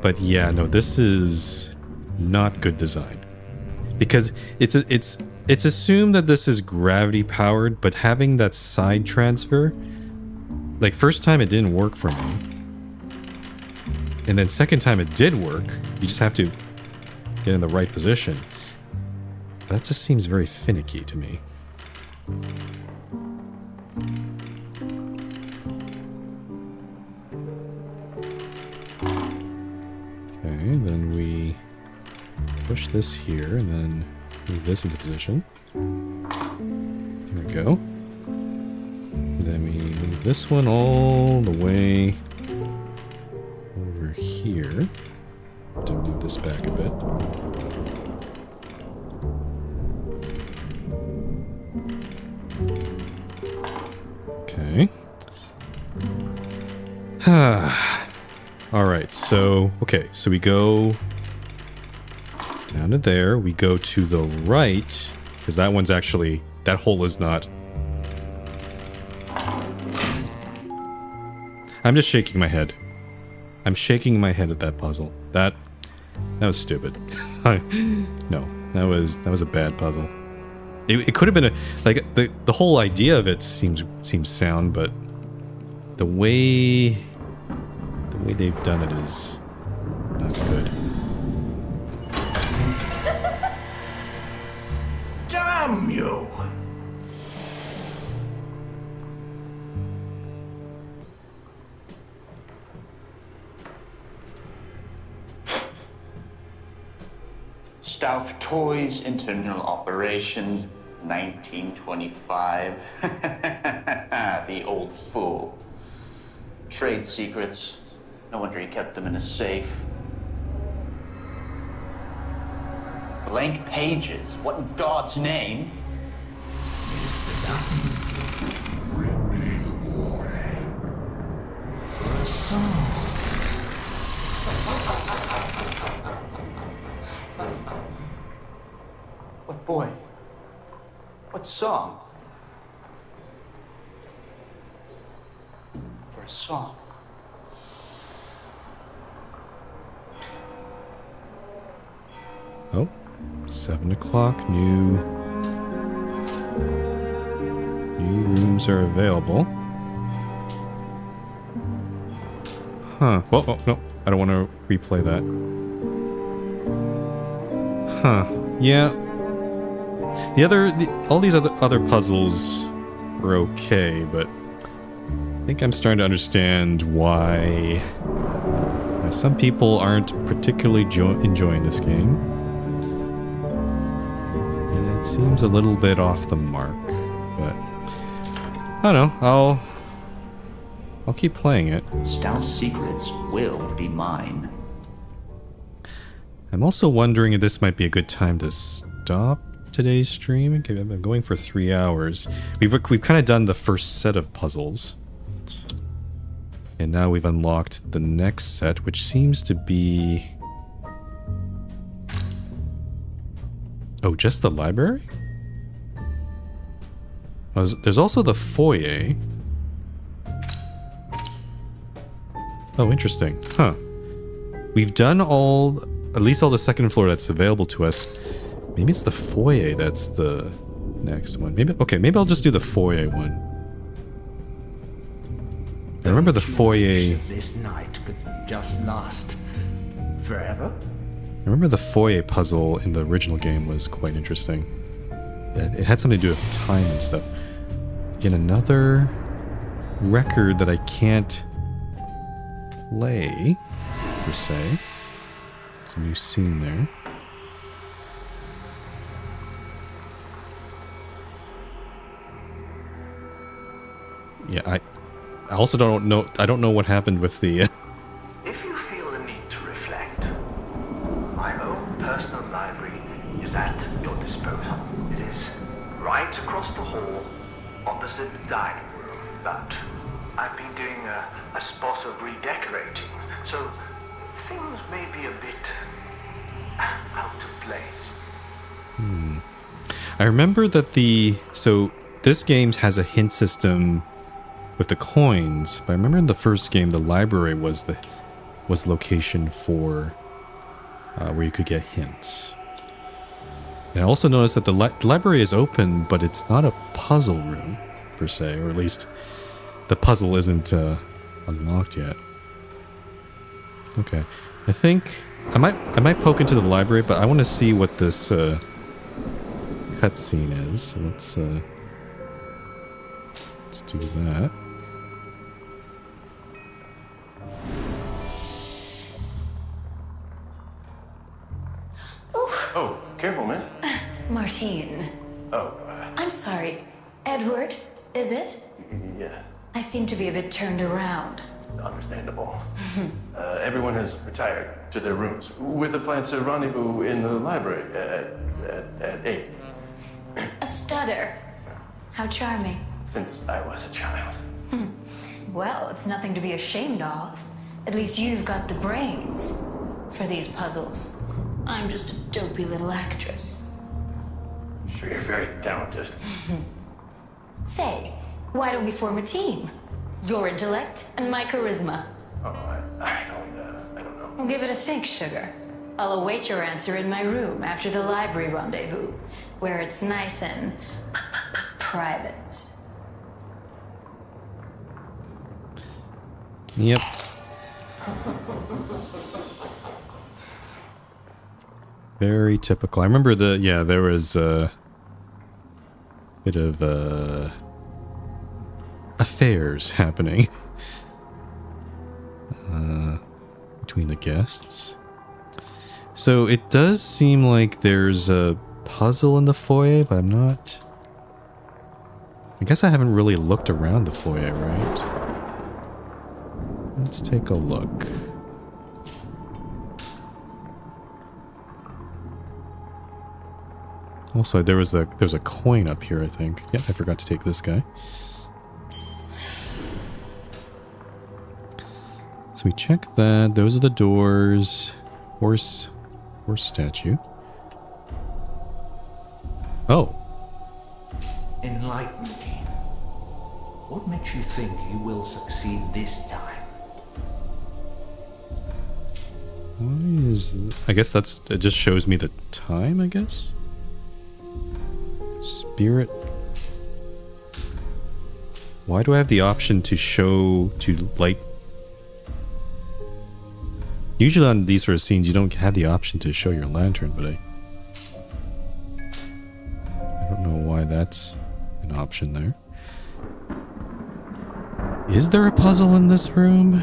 But yeah, no, this is not good design. Because it's assumed that this is gravity powered, but having that side transfer, like first time it didn't work for me. And then second time it did work. You just have to get in the right position. That just seems very finicky to me. Okay, then we push this here and then move this into position. There we go. And then we move this one all the way over here. To move this back a bit. Okay. Alright, so... Okay, so we go down to there. We go to the right, because that one's actually... That hole is not... I'm just shaking my head. I'm shaking my head at that puzzle. That was stupid. No, that was a bad puzzle. It could have been a... Like, the whole idea of it seems sound, but... The way they've done it is not good. Damn you! Stouff Toys, Internal Operations, 1925. The old fool. Trade secrets. No wonder he kept them in a safe. Blank pages. What in God's name? Mr. Dunn, bring me the boy. For a song. What boy? What song? For a song. Oh, 7 o'clock. New rooms are available. Huh. Well, oh, no. I don't want to replay that. Huh. Yeah. All these other puzzles were okay, but I think I'm starting to understand why some people aren't particularly enjoying this game. It seems a little bit off the mark, but I don't know. I'll keep playing it. Stough's secrets will be mine. I'm also wondering if this might be a good time to stop today's stream. Okay, I've been going for 3 hours. We've kind of done the first set of puzzles. And now we've unlocked the next set, which seems to be... Oh, just the library? Oh, there's also the foyer. Oh, interesting. Huh. We've done at least all the second floor that's available to us. Maybe it's the foyer that's the next one. Maybe I'll just do the foyer one. I remember the foyer... This night could just last forever? I remember the foyer puzzle in the original game was quite interesting. It had something to do with time and stuff. Again, another record that I can't play, per se. It's a new scene there. Yeah, I also don't know. I don't know what happened with the. If you feel the need to reflect, my own personal library is at your disposal. It is right across the hall, opposite the dining room. But I've been doing a spot of redecorating, so things may be a bit out of place. I remember that this game has a hint system with the coins, but I remember in the first game the library was location for where you could get hints. And I also noticed that the library is open, but it's not a puzzle room per se, or at least the puzzle isn't unlocked yet. Okay, I think I might poke into the library, but I want to see what this cutscene is. So let's do that. Oh, careful, miss. Martine. Oh, I'm sorry. Edward, is it? yes. I seem to be a bit turned around. Understandable. Everyone has retired to their rooms with a plan to rendezvous in the library at 8. A stutter. How charming. Since I was a child. Well, it's nothing to be ashamed of. At least you've got the brains for these puzzles. I'm just a dopey little actress. Sure, you're very talented. Say, why don't we form a team? Your intellect and my charisma. Oh, I don't know. Well, give it a think, sugar. I'll await your answer in my room after the library rendezvous, where it's nice and private. Yep. Very typical. I remember there was a bit of affairs happening between the guests. So it does seem like there's a puzzle in the foyer, but I'm not... I guess I haven't really looked around the foyer, right? Let's take a look. Also, there's a coin up here, I think. Yeah, I forgot to take this guy. So we check that. Those are the doors. Horse statue. Oh. Enlighten me. What makes you think you will succeed this time? Why is... I guess it just shows me the time, I guess? Spirit. Why do I have the option to light? Usually on these sort of scenes, you don't have the option to show your lantern, but I don't know why that's an option there. Is there a puzzle in this room?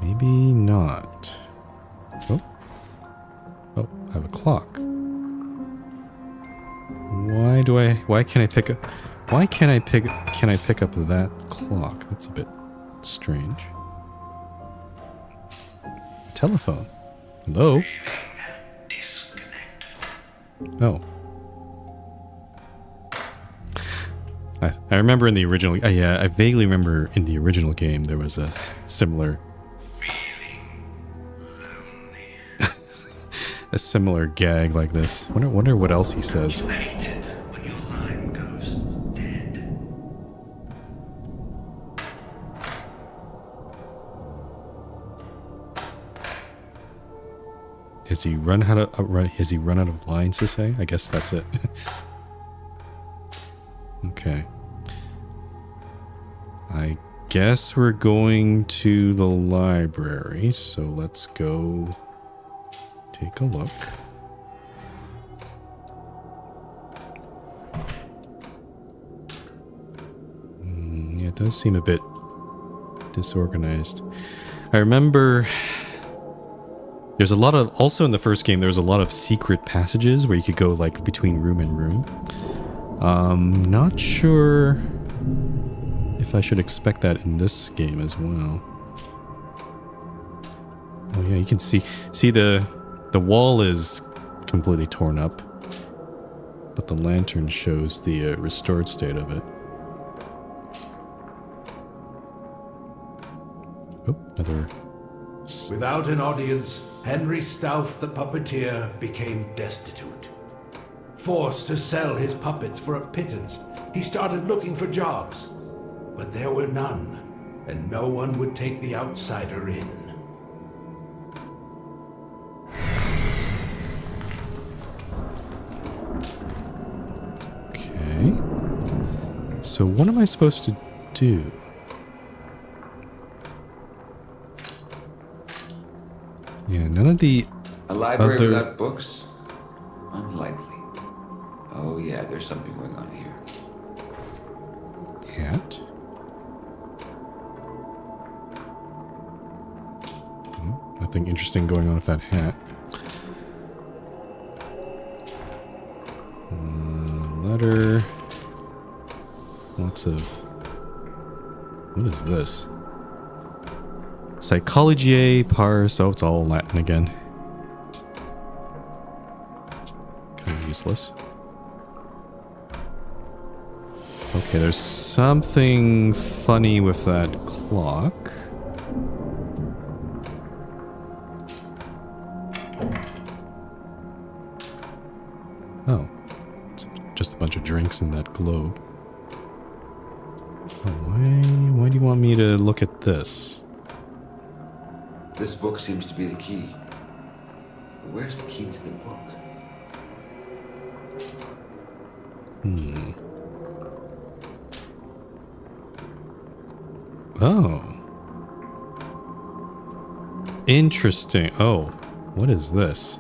Maybe not. Oh. Oh, I have a clock. Why can't I pick up that clock? That's a bit strange. Telephone. Hello? Oh. I remember in the original... yeah, I vaguely remember in the original game there was a similar... a similar gag like this. Wonder what else he says. Has he run out of lines to say? I guess that's it. Okay. I guess we're going to the library, so let's go take a look. Yeah, it does seem a bit disorganized. I remember there's a lot of, also in the first game, there was a lot of secret passages where you could go like between room and room. Not sure if I should expect that in this game as well. Oh yeah, you can see the wall is completely torn up, but the lantern shows the restored state of it. Oh, another. Without an audience, Henry Stauff the puppeteer became destitute. Forced to sell his puppets for a pittance, he started looking for jobs. But there were none, and no one would take the outsider in. Okay. So what am I supposed to do? Yeah, none of the A library without books? Unlikely. Oh yeah, there's something going on here. Hat? Nothing interesting going on with that hat. Letter. Lots of... What is this? Psychologiae pars... Oh, it's all Latin again. Kind of useless. Okay, there's something funny with that clock. Oh. It's just a bunch of drinks in that globe. Oh, why do you want me to look at this? This book seems to be the key. Where's the key to the book? Oh. Interesting. Oh, what is this?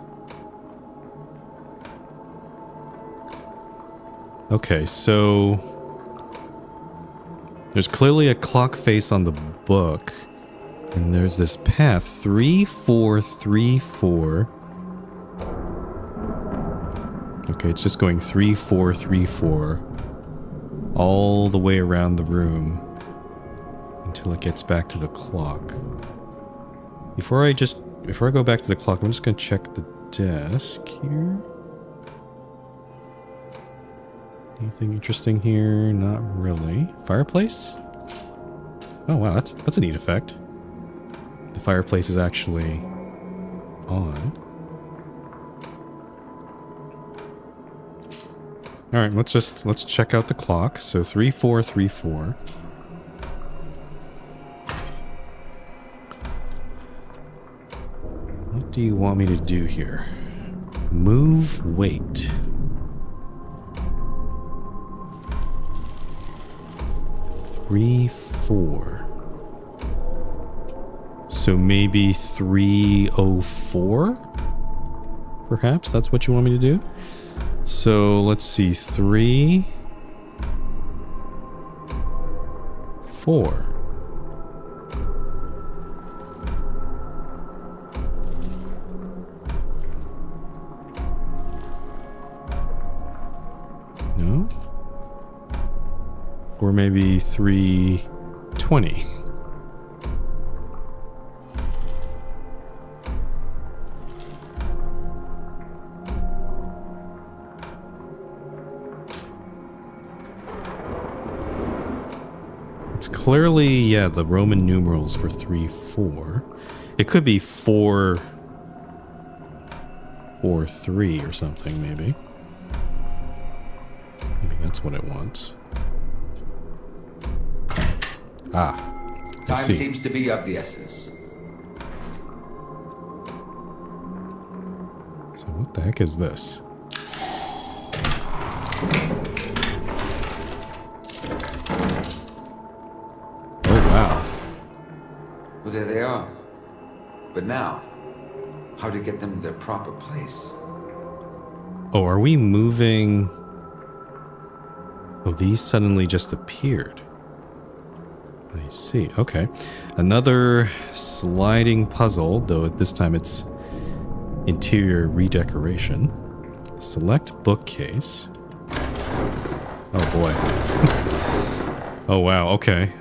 Okay, so there's clearly a clock face on the book, and there's this path 3434. Okay, it's just going 3434 all the way around the room until it gets back to the clock. Before I go back to the clock, I'm just going to check the desk here. Anything interesting here? Not really. Fireplace? Oh wow, that's a neat effect. The fireplace is actually on. All right, let's check out the clock. So 3434. What do you want me to do here? Move weight. 34. So maybe 304? Perhaps that's what you want me to do? So let's see. 3. 4. No? Or maybe 320. It's clearly, yeah, the Roman numerals for 3-4. It could be 4-3 or something, maybe. Maybe that's what it wants. Ah, I Time see. seems to be of the essence. So what the heck is this? Oh, wow. Well, there they are. But now, how to get them to their proper place? Oh, are we moving? Oh, these suddenly just appeared. I see. Okay. Another sliding puzzle, though this time it's interior redecoration. Select bookcase. Oh boy. Oh wow, okay.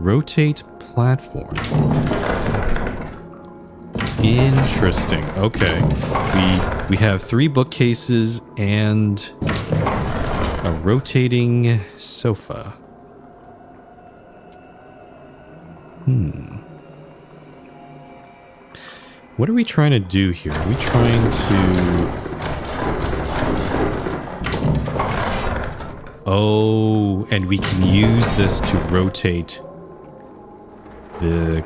Rotate platform. Interesting. Okay. We have 3 bookcases and a rotating sofa. What are we trying to do here? Are we trying to... Oh, and we can use this to rotate the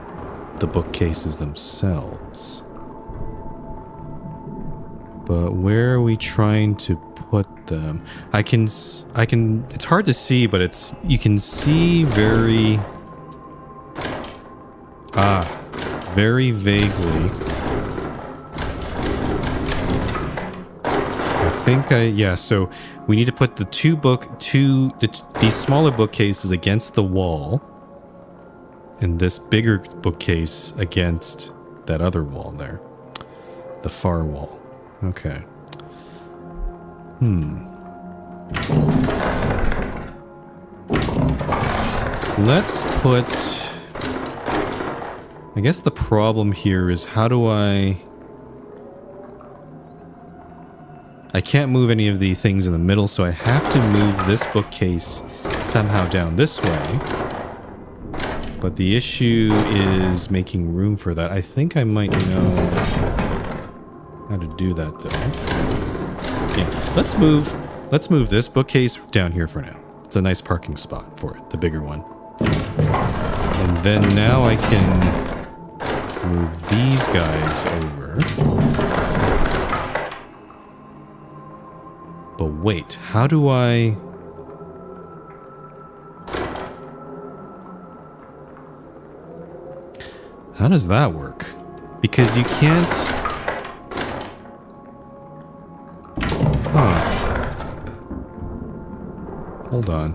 bookcases themselves. But where are we trying to put them? I can, it's hard to see, but you can see very vaguely. Yeah, so we need to put the these smaller bookcases against the wall, and this bigger bookcase against that other wall there, the far wall. Okay. Let's put... I guess the problem here is how do I can't move any of the things in the middle, so I have to move this bookcase somehow down this way. But the issue is making room for that. I think I might know how to do that, though. Yeah, let's move this bookcase down here for now. It's a nice parking spot for it, the bigger one. And then now I can move these guys over. But wait, how do I... How does that work? Because you can't... Huh. Hold on.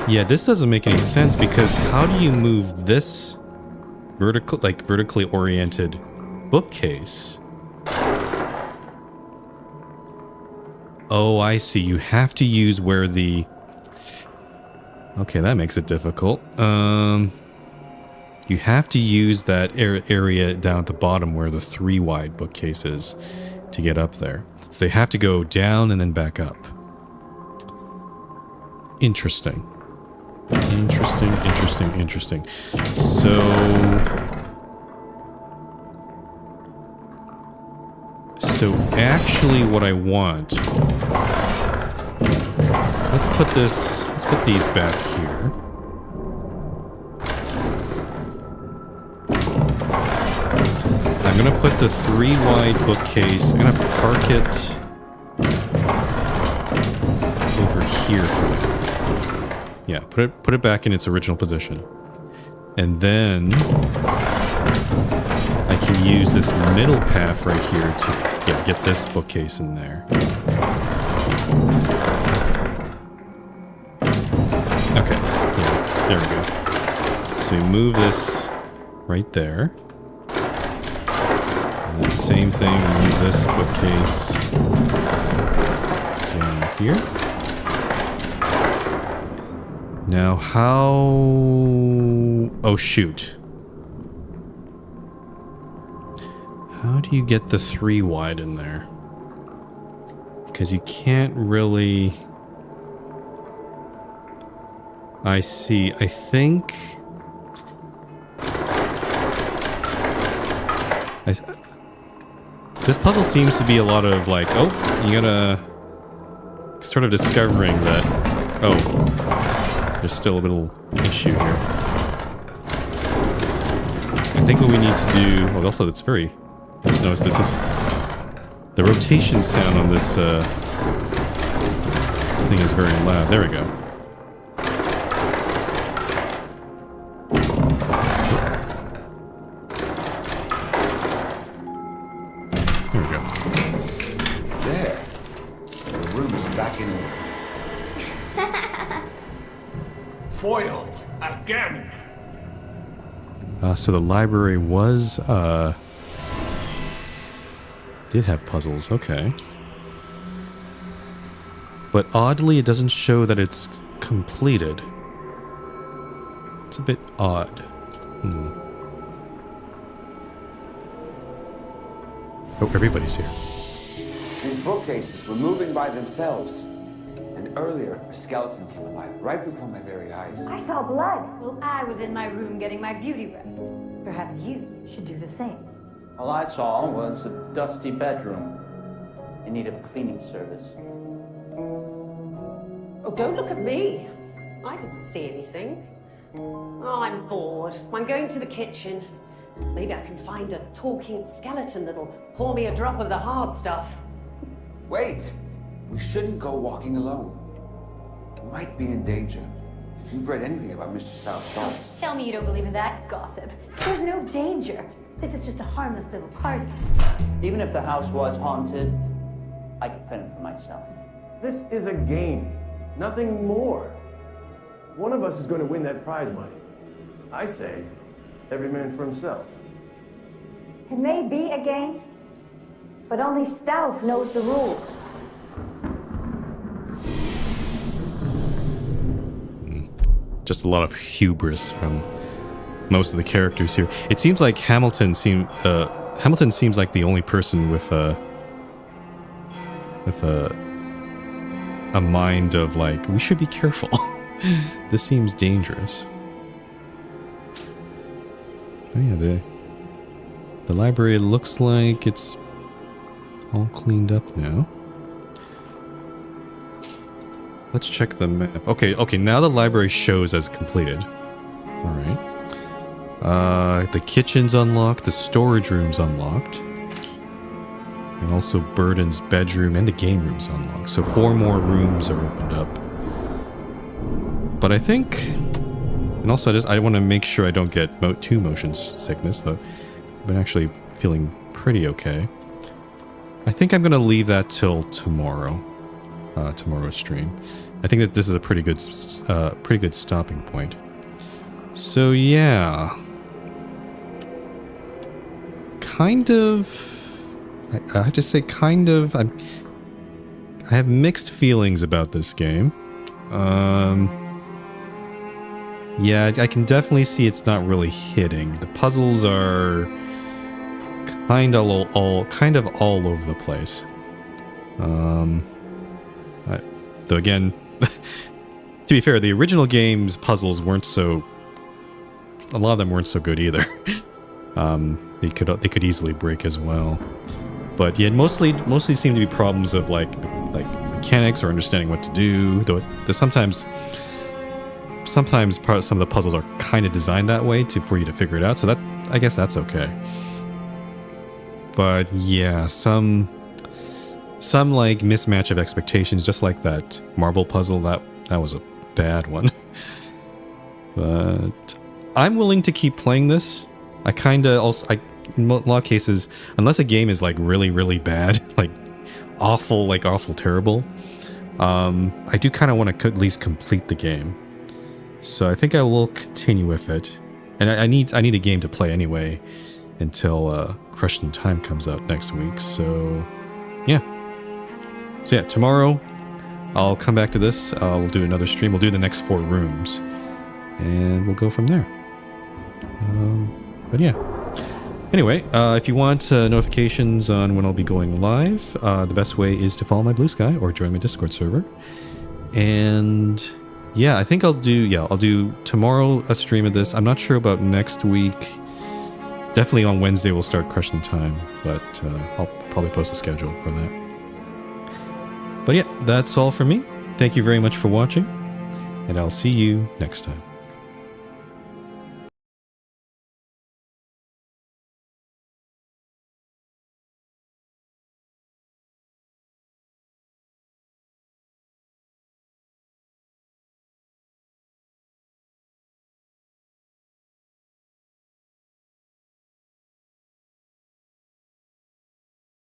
Yeah, this doesn't make any sense because how do you move this vertically oriented bookcase? Oh, I see. You have to use where the... Okay, that makes it difficult. You have to use that area down at the bottom where the 3 wide bookcase is to get up there. So they have to go down and then back up. Interesting. Interesting. So actually what I want... Let's put these back here. I'm gonna put the 3 wide bookcase, I'm gonna park it over here for now. Yeah, put it back in its original position. And then I can use this middle path right here to get this bookcase in there. Okay, yeah, there we go. So we move this right there. And then same thing, move this bookcase down here. Now how... Oh shoot. How do you get the 3 wide in there? Because you can't really... I see. I think... This puzzle seems to be a lot of like, oh, you gotta... Sort of discovering that, oh, there's still a little issue here. I think what we need to do... Well, also, it's very... Let's notice this is... The rotation sound on this thing is very loud. There we go. There we go. There. The room is back in order. Foiled again. So the library was, did have puzzles, okay. But oddly, it doesn't show that it's completed. It's a bit odd. Oh, everybody's here. These bookcases were moving by themselves. And earlier, a skeleton came alive right before my very eyes. I saw blood. Well, I was in my room getting my beauty rest. Perhaps you should do the same. All I saw was a dusty bedroom in need of a cleaning service. Oh, don't look at me. I didn't see anything. Oh, I'm bored. I'm going to the kitchen. Maybe I can find a talking skeleton that'll pour me a drop of the hard stuff. Wait! We shouldn't go walking alone. We might be in danger. If you've read anything about Mr. Stout's dolls. Tell me you don't believe in that gossip. There's no danger. This is just a harmless little party. Even if the house was haunted, I could fend for myself. This is a game, nothing more. One of us is going to win that prize money. I say, every man for himself. It may be a game, but only Stouff knows the rules. Just a lot of hubris from most of the characters here. It seems like Hamilton seems like the only person with a mind of like, we should be careful. This seems dangerous. Oh yeah, the library looks like it's all cleaned up now. Let's check the map. Okay, now the library shows as completed. Alright. The kitchen's unlocked, the storage room's unlocked. And also Burden's bedroom and the game room's unlocked. So 4 more rooms are opened up. But I think... And also I want to make sure I don't get 2 motion sickness, though. I've been actually feeling pretty okay. I think I'm going to leave that till tomorrow. Tomorrow's stream. I think that this is a pretty good stopping point. So yeah, kind of. I have to say, kind of. I have mixed feelings about this game. Yeah, I can definitely see it's not really hitting. The puzzles are kind of all over the place. Though again, to be fair, the original game's puzzles weren't so... A lot of them weren't so good either. They could easily break as well. But yeah, mostly seem to be problems of like mechanics or understanding what to do. Though sometimes some of the puzzles are kind of designed that way for you to figure it out. So I guess that's okay. But yeah, some like mismatch of expectations, just like that marble puzzle. That was a bad one. But I'm willing to keep playing this. I kind of also, in a lot of cases, unless a game is like really, really bad, like awful terrible, I do kind of want to at least complete the game. So I think I will continue with it. And I need a game to play anyway until Crushed in Time comes out next week. So yeah. So yeah, tomorrow I'll come back to this. We'll do another stream. We'll do the next 4 rooms. And we'll go from there. But yeah. Anyway, if you want notifications on when I'll be going live, the best way is to follow my Blue Sky or join my Discord server. And yeah, I think I'll do tomorrow a stream of this. I'm not sure about next week. Definitely on Wednesday we'll start Crushed in Time, but I'll probably post a schedule for that. But yeah, that's all from me. Thank you very much for watching, and I'll see you next time.